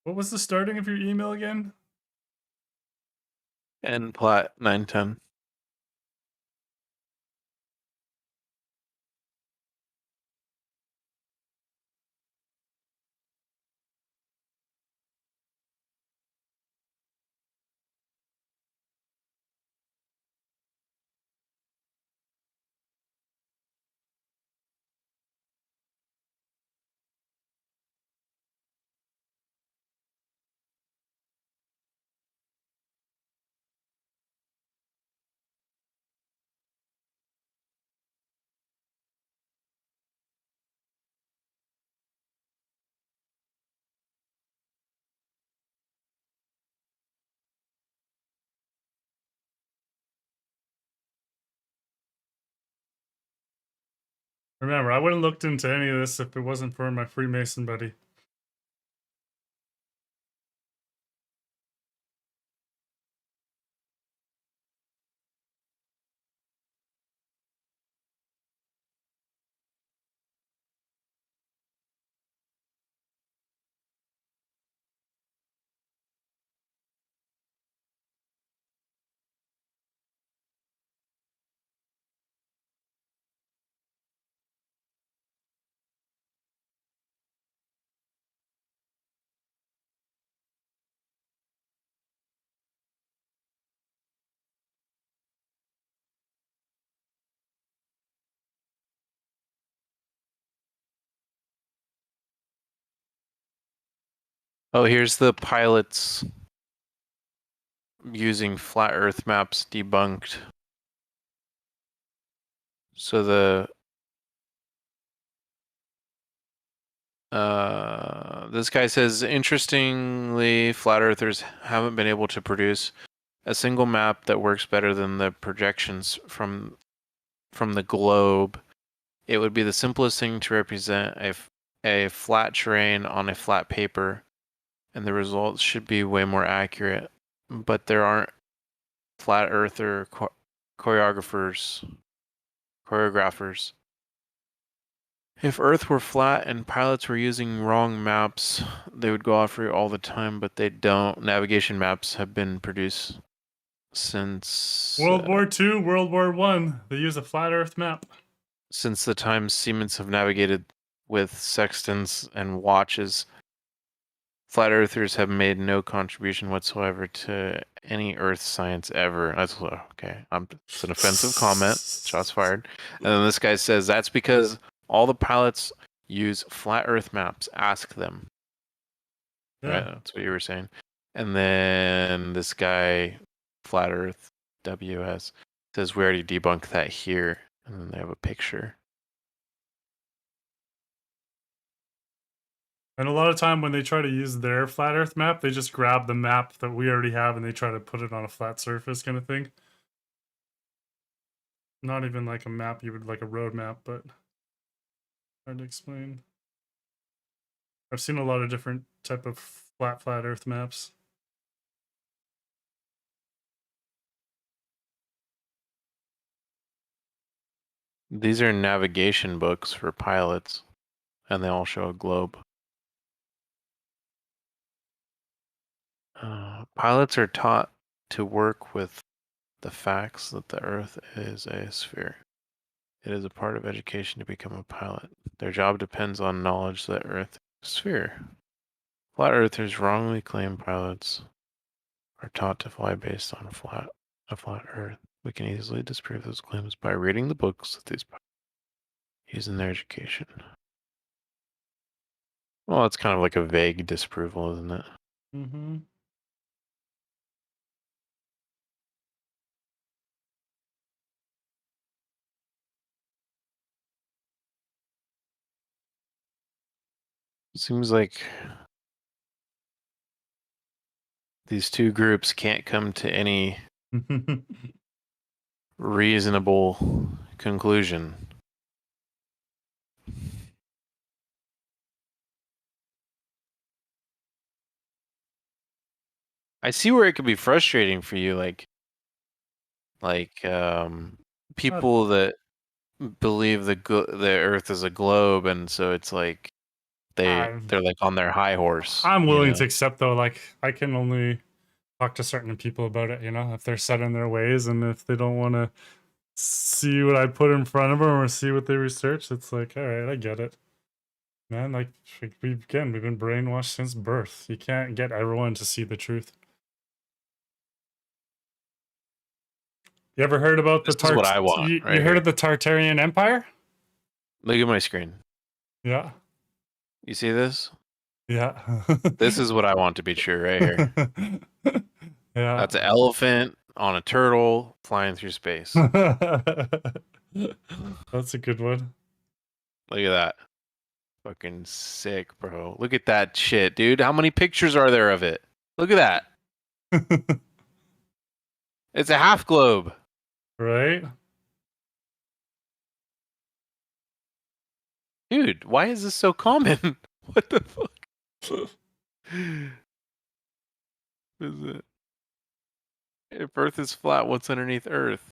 What was the starting of your email again? And plot 910. Remember, I wouldn't looked into any of this if it wasn't for my Freemason buddy. Oh, here's the pilots using flat Earth maps debunked. So this guy says, interestingly, flat earthers haven't been able to produce a single map that works better than the projections from the globe. It would be the simplest thing to represent a flat terrain on a flat paper, and the results should be way more accurate. But there aren't flat earther choreographers. If Earth were flat and pilots were using wrong maps, they would go off route all the time, but they don't. Navigation maps have been produced since World War II, World War I. They use a flat Earth map. Since the time Siemens have navigated with sextants and watches Flat earthers have made no contribution whatsoever to any Earth science ever. That's okay. It's an offensive comment. Shots fired. And then this guy says that's because all the pilots use flat Earth maps. Ask them. Yeah. Right. That's what you were saying. And then this guy, Flat Earth WS, says we already debunked that here. And then they have a picture. And a lot of time when they try to use their flat Earth map, they just grab the map that we already have and they try to put it on a flat surface kind of thing. Not even like a map, you would like a road map, but hard to explain. I've seen a lot of different type of flat Earth maps. These are navigation books for pilots, and they all show a globe. Pilots are taught to work with the facts that the Earth is a sphere. It is a part of education to become a pilot. Their job depends on knowledge that Earth is a sphere. Flat Earthers wrongly claim pilots are taught to fly based on a flat Earth. We can easily disprove those claims by reading the books that these pilots use in their education. Well, it's kind of like a vague disapproval, isn't it? Mm-hmm. Seems like these two groups can't come to any reasonable conclusion. I see where it could be frustrating for you, people that believe the Earth is a globe, and so it's like they're like on their high horse. I'm willing to accept though, like I can only talk to certain people about it, you know, if they're set in their ways and if they don't want to see what I put in front of them or see what they research, it's like, all right, I get it. Man, like we've been brainwashed since birth. You can't get everyone to see the truth. You ever heard about This is what I want. You Right heard here. of the Tartarian Empire? Look at my screen. Yeah. You see this? Yeah. This is what I want to be true right here. Yeah. That's an elephant on a turtle flying through space. That's a good one. Look at that. Fucking sick, bro. Look at that shit, dude. How many pictures are there of it? Look at that. It's a half globe. Right? Dude, why is this so common? What the fuck? What is it? If Earth is flat, what's underneath Earth?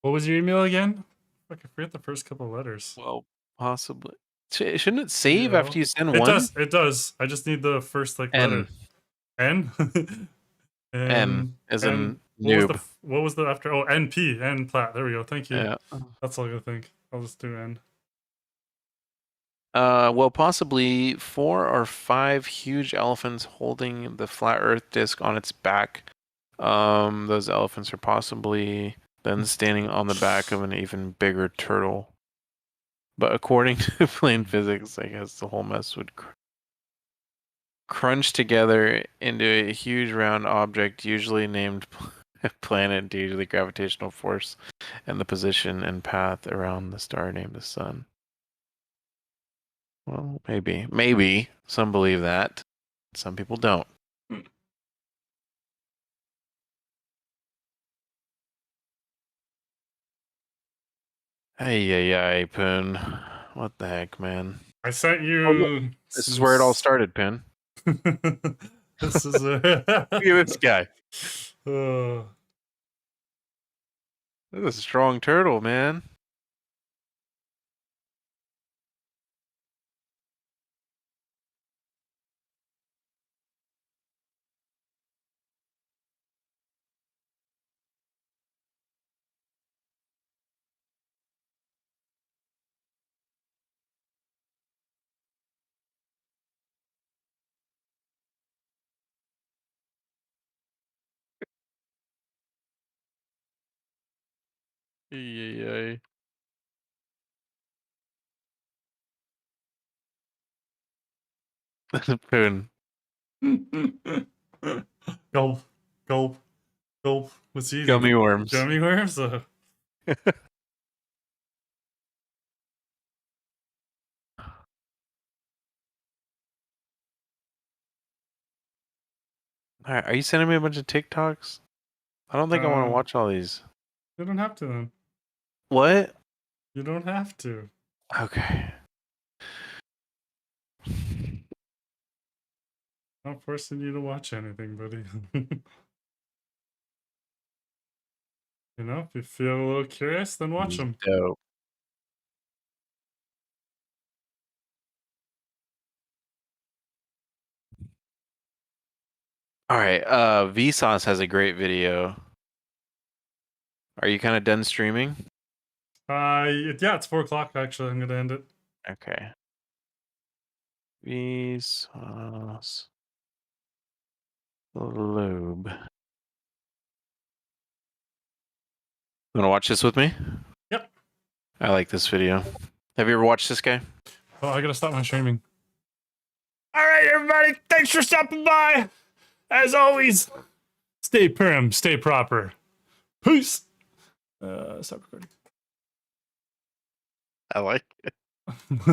What was your email again? Fuck, I forget the first couple letters. Well, possibly. Shouldn't it save after you send one? It does. I just need the first letter. N? N as in noob. What was the after? Oh, NP. N plat. There we go. Thank you. Yeah. That's all I gotta think. I'll just do N. Well, possibly 4 or 5 huge elephants holding the flat Earth disk on its back. Those elephants are possibly then standing on the back of an even bigger turtle. But according to plain physics, I guess the whole mess would crunch together into a huge round object, usually named planet due to the gravitational force and the position and path around the star named the Sun. Well, maybe some believe that. Some people don't. Hey, Poon. What the heck, man? I sent you. This is where it all started, Poon. This is Look at this guy. This is a strong turtle, man. Yay. Poon. Gulp, gulp, gulp. What's eating? Gummy worms. Gummy worms? Alright, are you sending me a bunch of TikToks? I don't think I want to watch all these. You don't have to then. What? You don't have to. Okay. Not forcing you to watch anything, buddy. You know, if you feel a little curious, then watch them. Dope. Alright, Vsauce has a great video. Are you kind of done streaming? Yeah, it's 4 o'clock actually. I'm gonna end it. Okay. Vsauce. Lube. You wanna watch this with me? Yep. I like this video. Have you ever watched this guy? Oh, I gotta stop my streaming. Alright, everybody, thanks for stopping by. As always, stay prim, stay proper. Peace. Stop recording. I like it.